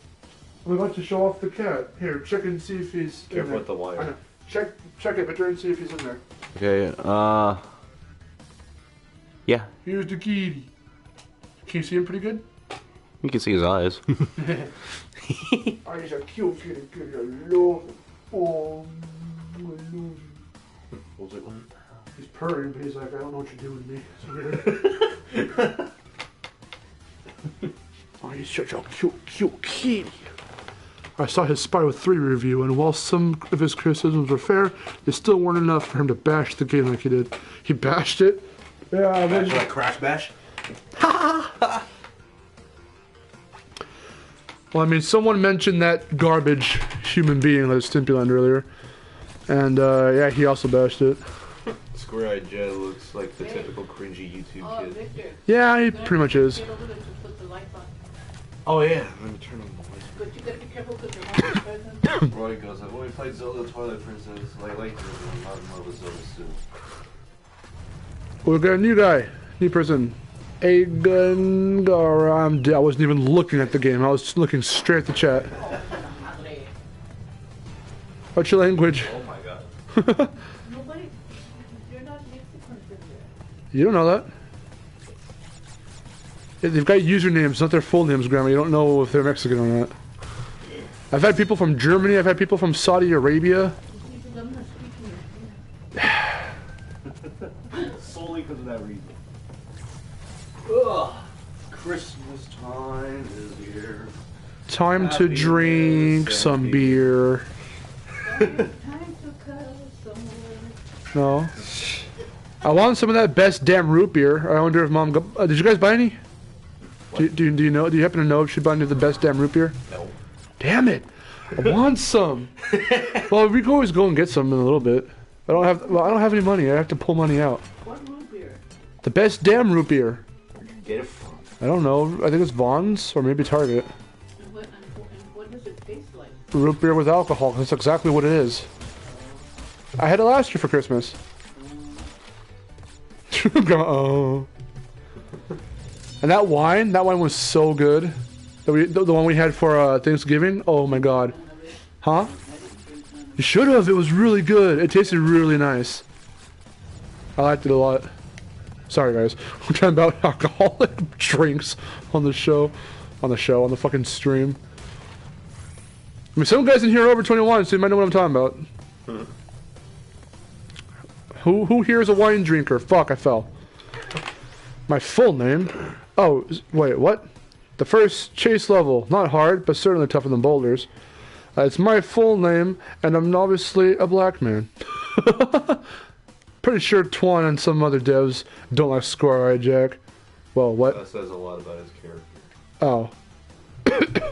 I'm about to show off the cat. Here, check and see if he's in Careful there. with the wire. Check it, Victor, and see if he's in there. Okay, yeah. Here's the kitty. Can you see him pretty good? You can see his eyes. Oh, he's a cute kitty. I love him. Oh, I love him. He's purring, but he's like, I don't know what you're doing to me. It's weird. Oh, he's such a cute kitty. I saw his Spyro 3 review, and while some of his criticisms were fair, they still weren't enough for him to bash the game like he did. He bashed it. Yeah, Bash like Crash Bash? Well, I mean, someone mentioned that garbage human being that is Stimpyland earlier. And, yeah, he also bashed it. Square-eyed Jet looks like the typical cringy YouTube kid. Victor. Yeah, he pretty much is. Get over there to put the light on. Oh yeah, let me turn on the But you gotta be careful because your mom is present. Roy goes, I've only played Zelda Twilight Princess. I like this, I'm not in love with Zelda still. We got a new guy. New person. I wasn't even looking at the game. I was looking straight at the chat. What's your language? Oh my god. Nobody, you're not Mexicans in there. You don't know that. They've got usernames, not their full names, Grandma. You don't know if they're Mexican or not. I've had people from Germany. I've had people from Saudi Arabia. I'm not speaking. Solely because of that reason. Ugh. Christmas time is here. Time to drink some beer. Time to cuddle somewhere. No. I want some of that best damn root beer. I wonder if Mom... did you guys buy any? Do you know? Do you happen to know if she bought any of the best damn root beer? No. Damn it! I want some. Well, we can always go and get some in a little bit. I don't have any money. I have to pull money out. What root beer? The best damn root beer. Where'd you get it from? I don't know. I think it's Vaughn's or maybe Target. And what does it taste like? Root beer with alcohol. That's exactly what it is. I had it last year for Christmas. Oh. And that wine was so good. The one we had for Thanksgiving. Oh my god. Huh? You should have. It was really good. It tasted really nice. I liked it a lot. Sorry guys. We're talking about alcoholic drinks on the show. On the fucking stream. I mean, some guys in here are over 21, so you might know what I'm talking about. Who here is a wine drinker? Fuck, I fell. My full name? Oh, wait, what? The first chase level. Not hard, but certainly tougher than boulders. It's my full name, and I'm obviously a black man. Pretty sure Twan and some other devs don't like Square-Eyed Jack. Well, what? That says a lot about his character. Oh.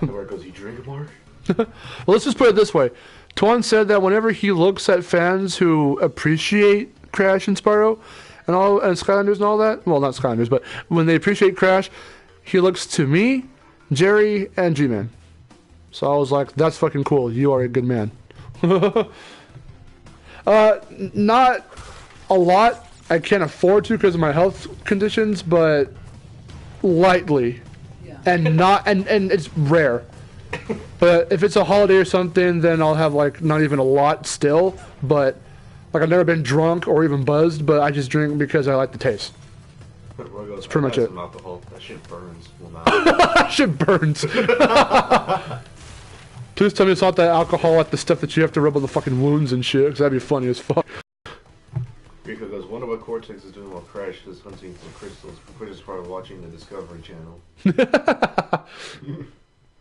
Where it goes, you drink, Mark? Well, let's just put it this way. Twan said that whenever he looks at fans who appreciate Crash and Spyro and Skylanders and all that. Well, not Skylanders, but when they appreciate Crash, he looks to me, Jerry, and G-Man. So I was like, that's fucking cool. You are a good man. Not a lot. I can't afford to because of my health conditions, but lightly. Yeah. And it's rare. But if it's a holiday or something, then I'll have like not even a lot still. But like I've never been drunk or even buzzed, but I just drink because I like the taste. That's pretty much it. Alcohol. That shit burns. Well, That shit burns. Please tell me it's not that alcohol, like the stuff that you have to rub on the fucking wounds and shit, because that'd be funny as fuck. Rico goes, wonder what Cortex is doing while Crash is hunting for crystals. Chris is probably watching the Discovery Channel.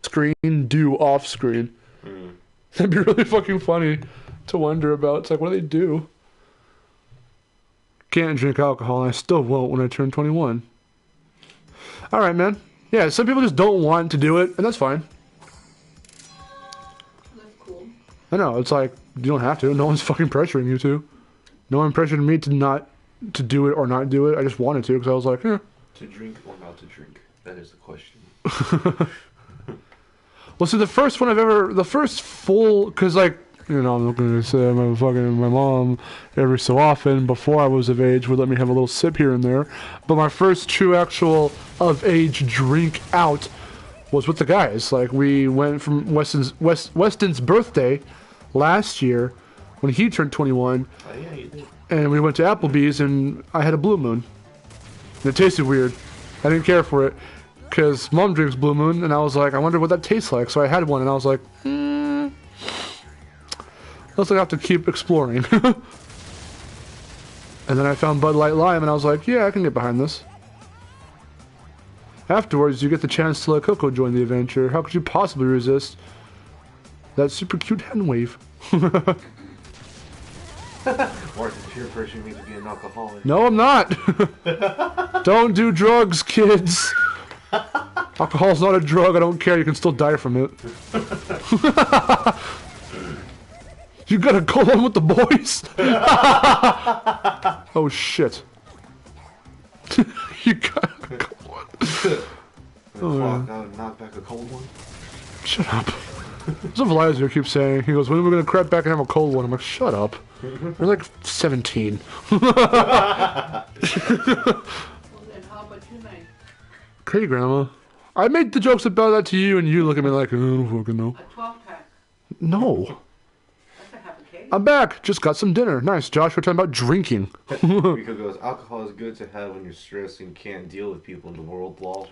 Screen, do off screen. That'd be really fucking funny to wonder about. It's like, what do they do? Can't drink alcohol, and I still won't when I turn 21. Alright, man. Yeah, some people just don't want to do it, and that's fine. That's cool. I know, it's like, you don't have to. No one's fucking pressuring you to. No one pressured me to do it or not do it. I just wanted to, because I was like, eh. To drink or not to drink? That is the question. Well, see, the first full, because, like, you know, I'm not going to say my mom every so often, before I was of age, would let me have a little sip here and there. But my first true actual of age drink out was with the guys. Like, we went from Weston's birthday last year when he turned 21. Oh, yeah, you did. And we went to Applebee's, and I had a Blue Moon. And it tasted weird. I didn't care for it, because Mom drinks Blue Moon, and I was like, I wonder what that tastes like. So I had one, and I was like, looks like I have to keep exploring. And then I found Bud Light Lime, and I was like, yeah, I can get behind this. Afterwards, you get the chance to let Coco join the adventure. How could you possibly resist that super cute hand wave? Martin, peer pressuring me to be an alcoholic. No, I'm not. Don't do drugs, kids. Alcohol's not a drug. I don't care. You can still die from it. You gotta go on with the boys. Oh shit. You gotta go on. Now knock back a cold one. Shut up. That's what Vladizer keeps saying. He goes, when are we gonna crap back and have a cold one? I'm like, shut up. You're like 17. Well, then how about tonight? Okay, Grandma. I made the jokes about that to you, and you look at me like, I don't fucking know. A 12-pack. No. That's a half a cake. I'm back. Just got some dinner. Nice, Josh. We're talking about drinking. Rico goes, alcohol is good to have when you're stressed and can't deal with people in the world, lol.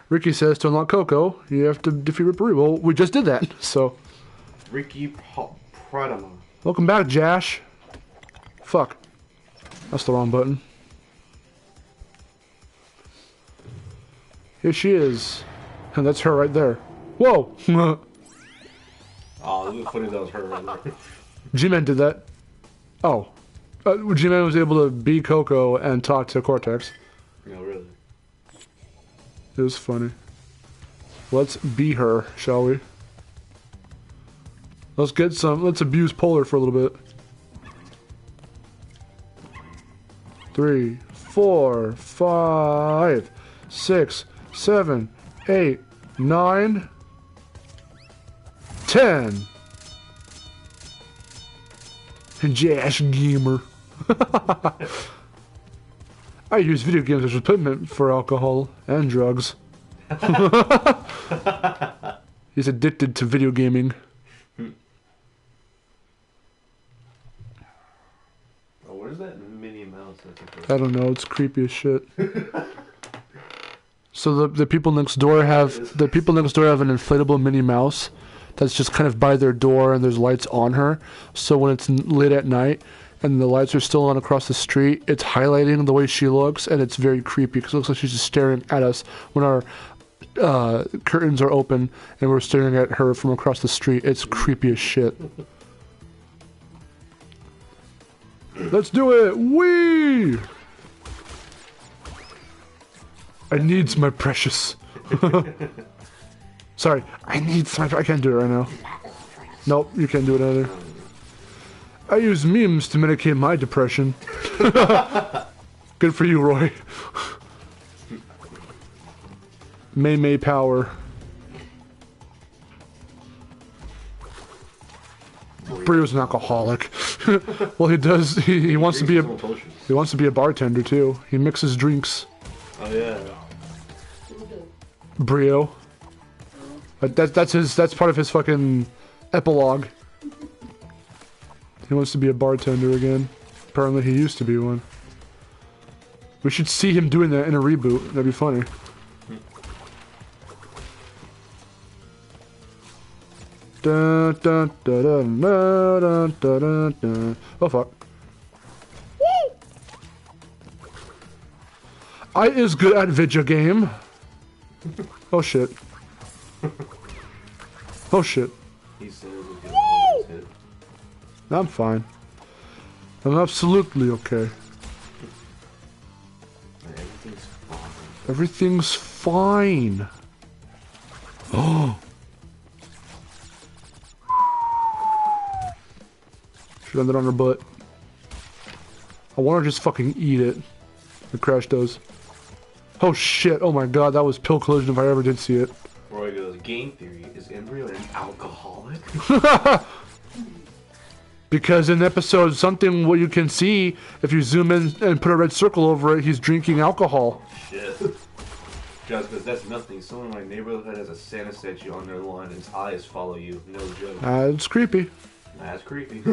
Ricky says to unlock Coco, you have to defeat Rippery. Well, we just did that, so. Ricky Pradama. Welcome back, Josh. Fuck. That's the wrong button. Here she is. And that's her right there. Whoa! Oh, it was funny that was her right there. G-Man did that. Oh. G-Man was able to be Coco and talk to Cortex. No, really. It was funny. Let's be her, shall we? Let's abuse Polar for a little bit. 3, 4, 5, 6, 7, 8, 9, 10. Josh Gamer. I use video games as replacement for alcohol and drugs. He's addicted to video gaming. Oh, where's that Minnie Mouse? I don't know. It's creepy as shit. So the people next door have an inflatable Minnie Mouse that's just kind of by their door, and there's lights on her. So when it's lit at night and the lights are still on across the street, it's highlighting the way she looks, and it's very creepy because it looks like she's just staring at us when our curtains are open and we're staring at her from across the street. It's creepy as shit. Let's do it! Whee! I needs my precious. Sorry, I can't do it right now. Nope, you can't do it either. I use memes to medicate my depression. Good for you, Roy. May power. Brio's an alcoholic. Well, he does. He wants to be a. He wants to be a bartender too. He mixes drinks. Oh yeah. Brio. That's his. That's part of his fucking epilogue. He wants to be a bartender again. Apparently, he used to be one. We should see him doing that in a reboot. That'd be funny. Dun, dun, dun, dun, dun, dun, dun, dun. Oh fuck. Woo! I is good at video game. Oh shit. Oh shit. Woo! I'm fine. I'm absolutely okay. Everything's fine. Oh. Should end it on her butt. I want to just fucking eat it. The Crash does. Oh shit! Oh my god, that was pill collision if I ever did see it. Roy goes, game theory, is Embryo an alcoholic? Because in episode something what you can see, if you zoom in and put a red circle over it, he's drinking alcohol. Shit. Just because that's nothing. Someone in my neighborhood has a Santa statue on their lawn and his eyes follow you. No joke. It's creepy. That's creepy.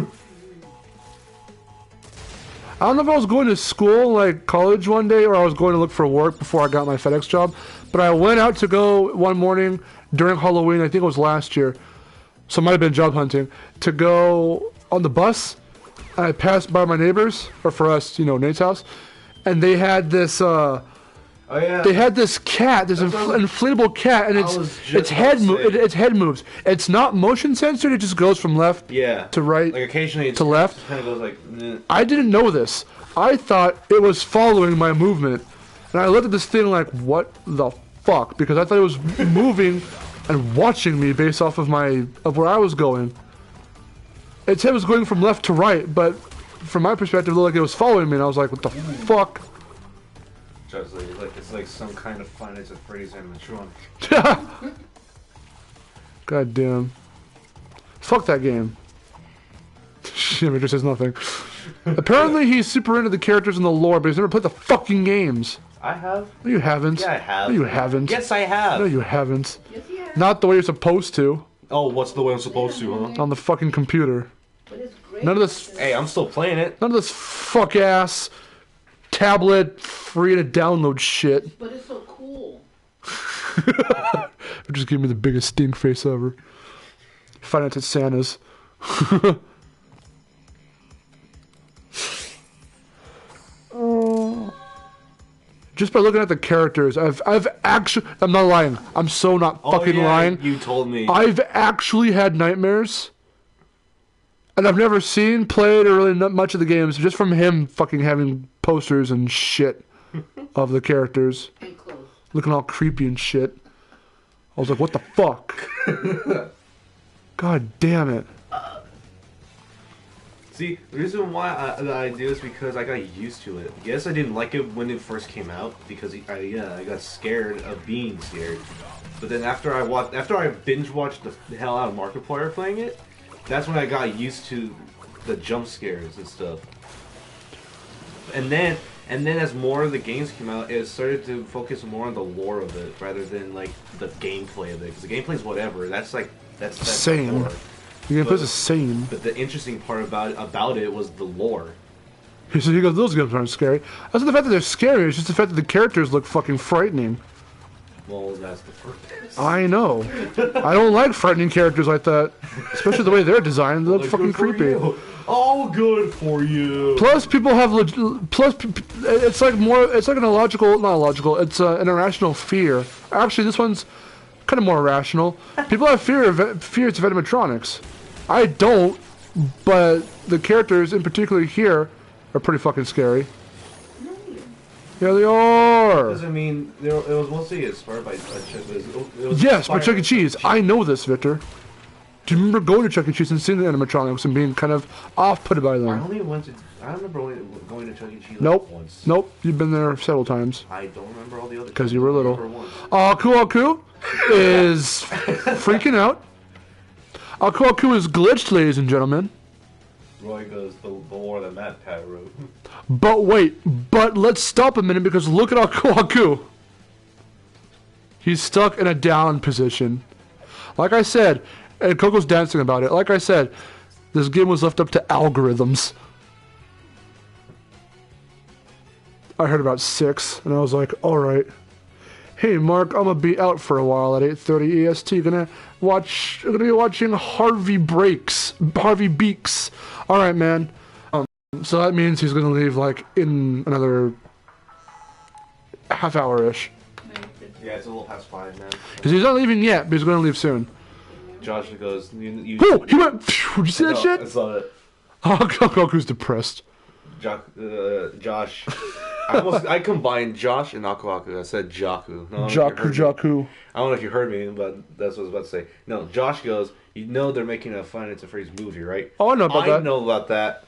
I don't know if I was going to school, like college one day, or I was going to look for work before I got my FedEx job. But I went out to go one morning during Halloween, I think it was last year, so it might have been job hunting, to go on the bus. And I passed by my neighbors, or for us, you know, Nate's house, and they had this, Oh yeah. they had this cat, this inflatable cat, and its head moves. It's not motion censored, it just goes from left to right, like occasionally to left. Kind of goes like. Meh. I didn't know this. I thought it was following my movement, and I looked at this thing like, what the fuck? Because I thought it was moving and watching me based off of where I was going. Its head was going from left to right, but from my perspective, it looked like it was following me, and I was like, what the fuck? Just like it's like some kind of Five Nights at Freddy's animatronic. God damn. Fuck that game. Shit, it just says nothing. Apparently he's super into the characters and the lore, but he's never played the fucking games. I have. No, you haven't. Yeah, I have. No, you haven't. Yes, I have. No, you haven't. Yes, he has. Not the way you're supposed to. Oh, what's the way I'm supposed to, huh? On the fucking computer. But it's great. None of this. Hey, I'm still playing it. None of this fuck ass tablet free to download shit. But it's so cool. It just gave me the biggest stink face ever. Find out at Santa's. Just by looking at the characters, I've actually, I'm not lying. I'm so not fucking lying. You told me. I've actually had nightmares. And I've never seen, played, or really not much of the games, just from him fucking having posters and shit of the characters. And clothes. Looking all creepy and shit. I was like, what the fuck? God damn it. See, the reason why I do this because I got used to it. Yes, I didn't like it when it first came out because I got scared of being scared. But then after I binge watched the hell out of Markiplier playing it, that's when I got used to the jump scares and stuff. And then as more of the games came out, it started to focus more on the lore of it rather than like the gameplay of it. Because the gameplay is whatever. That's Same. lore. The gameplay's the same. But the interesting part about it was the lore. So he goes, those games aren't scary. That's not the fact that they're scary, it's just the fact that the characters look fucking frightening. Well, that's the purpose. I know. I don't like frightening characters like that. Especially the way they're designed. They look fucking creepy. All good for you. Plus, people have it's like an illogical, not illogical. It's an irrational fear. Actually, this one's kind of more rational. People have fears of animatronics. I don't, but the characters, in particular here, are pretty fucking scary. Yeah, they are. Doesn't mean it was mostly inspired by Chuck. Yes, by Chuck E. Cheese. I know this, Victor. Do you remember going to Chuck E. Cheese and seeing the animatronics and being kind of off-put by I them? I remember only going to Chuck E. Cheese Nope. once. Nope. You've been there several times. I don't remember all the other. Because you were little. I remember once. Aku is freaking out. Aku is glitched, ladies and gentlemen. Roy goes the more than that, Tyro. But wait, let's stop a minute because look at Aku. He's stuck in a down position. Like I said, and Coco's dancing about it. Like I said, this game was left up to algorithms. I heard about 6, and I was like, alright. Hey Mark, I'm gonna be out for a while at 8:30 EST. Gonna be watching Harvey Beaks. Alright, man. So that means he's gonna leave like in another half hour-ish. Yeah, it's a little past 5 now. Because he's not leaving yet, but he's gonna leave soon. Josh goes, you Oh, he went. Did you see that shit? I saw it. Oh, Goku's depressed. Josh. I combined Josh and Aku. I said Jaku. No, Jaku. I don't know if you heard me, but that's what I was about to say. No, Josh goes, you know they're making a Five Nights at Freddy's movie, right? Oh, I know about that. I know about that,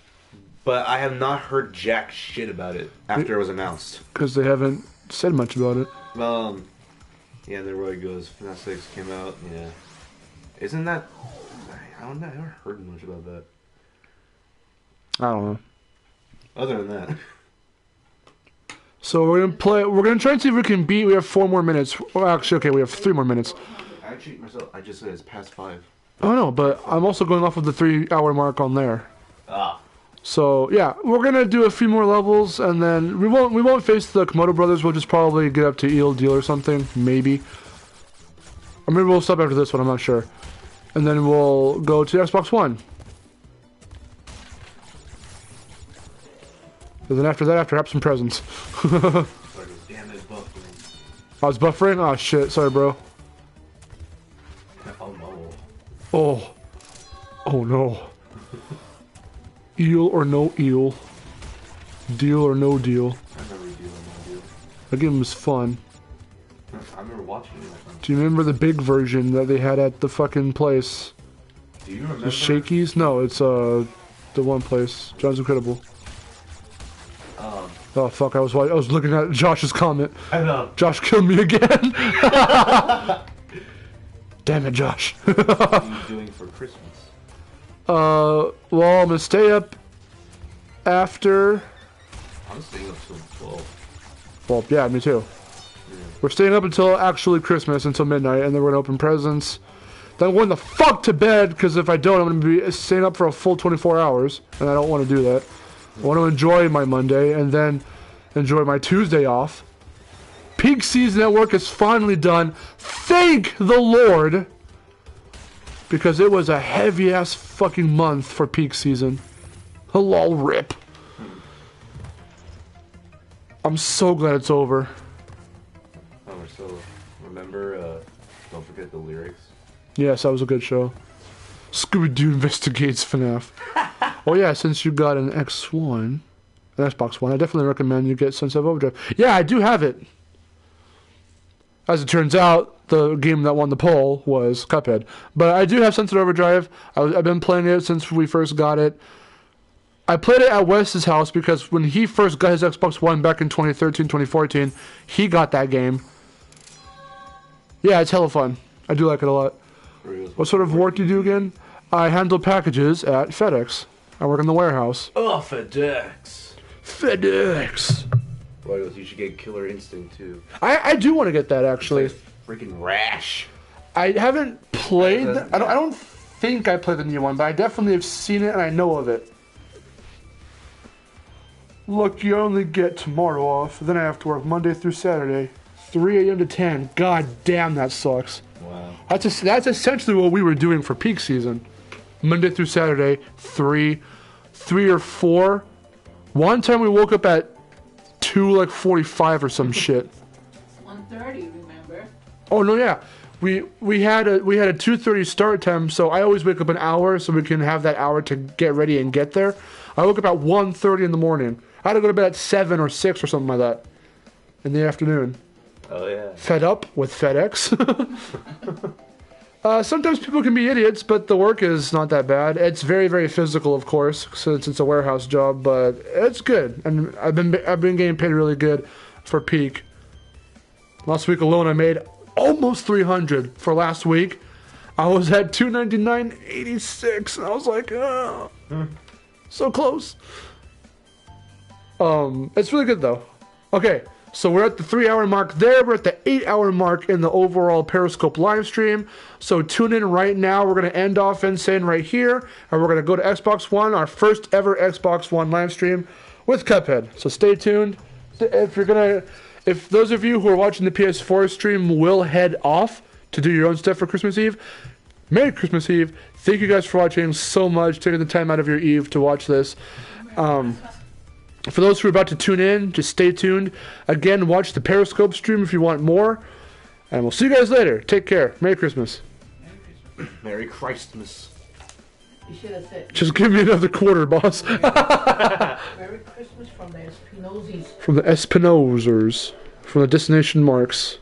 but I have not heard jack shit about it after it was announced. Because they haven't said much about it. Yeah, then Roy goes, FNAF 6 came out, yeah. Isn't that... I don't know, I never heard much about that. I don't know. Other than that. So we're gonna try and see if we can beat. We have 4 more minutes. Well, actually, okay, we have 3 more minutes. Actually, myself, I just said it's past 5. Oh no, but I'm also going off of the 3-hour mark on there. Ah. So yeah, we're gonna do a few more levels, and then we won't face the Komodo brothers. We'll just probably get up to Eel Deal or something, maybe. Or maybe we'll stop after this one. I'm not sure. And then we'll go to Xbox One. And then after that, I have to wrap some presents. Damn, it's buffering. I was buffering? Oh shit, sorry bro. Oh no. Oh. Oh no. Eel or no eel. Deal or no deal. I remember Deal or No Deal. That game was fun. I remember watching it. Do you remember the big version that they had at the fucking place? Do you remember? The Shakies? No, it's the one place. John's Incredible. Oh fuck! I was looking at Josh's comment. I know. Josh killed me again. Damn it, Josh. What are you doing for Christmas? Well, I'm gonna stay up after. I'm staying up till 12. Well, yeah, me too. Yeah. We're staying up until actually Christmas, until midnight, and then we're gonna open presents. Then I'm going the fuck to bed, because if I don't, I'm gonna be staying up for a full 24 hours, and I don't want to do that. I want to enjoy my Monday, and then enjoy my Tuesday off. Peak season at work is finally done. Thank the Lord! Because it was a heavy-ass fucking month for peak season. Hello, rip. I'm so glad it's over. Oh, so remember, don't forget the lyrics. Yes, that was a good show. Scooby-Doo investigates FNAF. Oh yeah, since you got an X1, an Xbox One, I definitely recommend you get Sunset Overdrive. Yeah, I do have it. As it turns out, the game that won the poll was Cuphead. But I do have Sunset Overdrive. I've been playing it since we first got it. I played it at Wes's house because when he first got his Xbox One back in 2013, 2014, he got that game. Yeah, it's hella fun. I do like it a lot. What sort of work do you do again? I handle packages at FedEx. I work in the warehouse. Oh, FedEx. FedEx. Well, you should get Killer Instinct too. I do want to get that actually. It's like freaking Rash. I haven't played. I don't think I played the new one, but I definitely have seen it and I know of it. Look, you only get tomorrow off. Then I have to work Monday through Saturday, 3 a.m. to 10. God damn, that sucks. Wow. That's essentially what we were doing for peak season. Monday through Saturday, 3 or 4. One time we woke up at 2:45 or some shit. 1:30, remember? Oh no, yeah. We had a 2:30 start time, so I always wake up an hour so we can have that hour to get ready and get there. I woke up at 1:30 in the morning. I had to go to bed at 7 or 6 or something like that in the afternoon. Oh yeah. Fed up with FedEx. Sometimes people can be idiots, but the work is not that bad. It's very, very physical, of course, since it's a warehouse job, but it's good. And I've been getting paid really good for peak. Last week alone, I made almost 300 for last week. I was at 299.86, and I was like, oh, so close. It's really good though. Okay, so we're at the 3-hour mark there. We're at the 8-hour mark in the overall Periscope live stream. So tune in right now. We're gonna end off Insane right here, and we're gonna go to Xbox One, our first ever Xbox One live stream with Cuphead. So stay tuned. If those of you who are watching the PS4 stream will head off to do your own stuff for Christmas Eve, Merry Christmas Eve. Thank you guys for watching so much, taking the time out of your eve to watch this. For those who are about to tune in, just stay tuned. Again, watch the Periscope stream if you want more. And we'll see you guys later. Take care. Merry Christmas. Merry Christmas. You should have said Just give me another quarter, boss. Merry Christmas from the Espinozis. From the Espinosers. From the Destination Marks.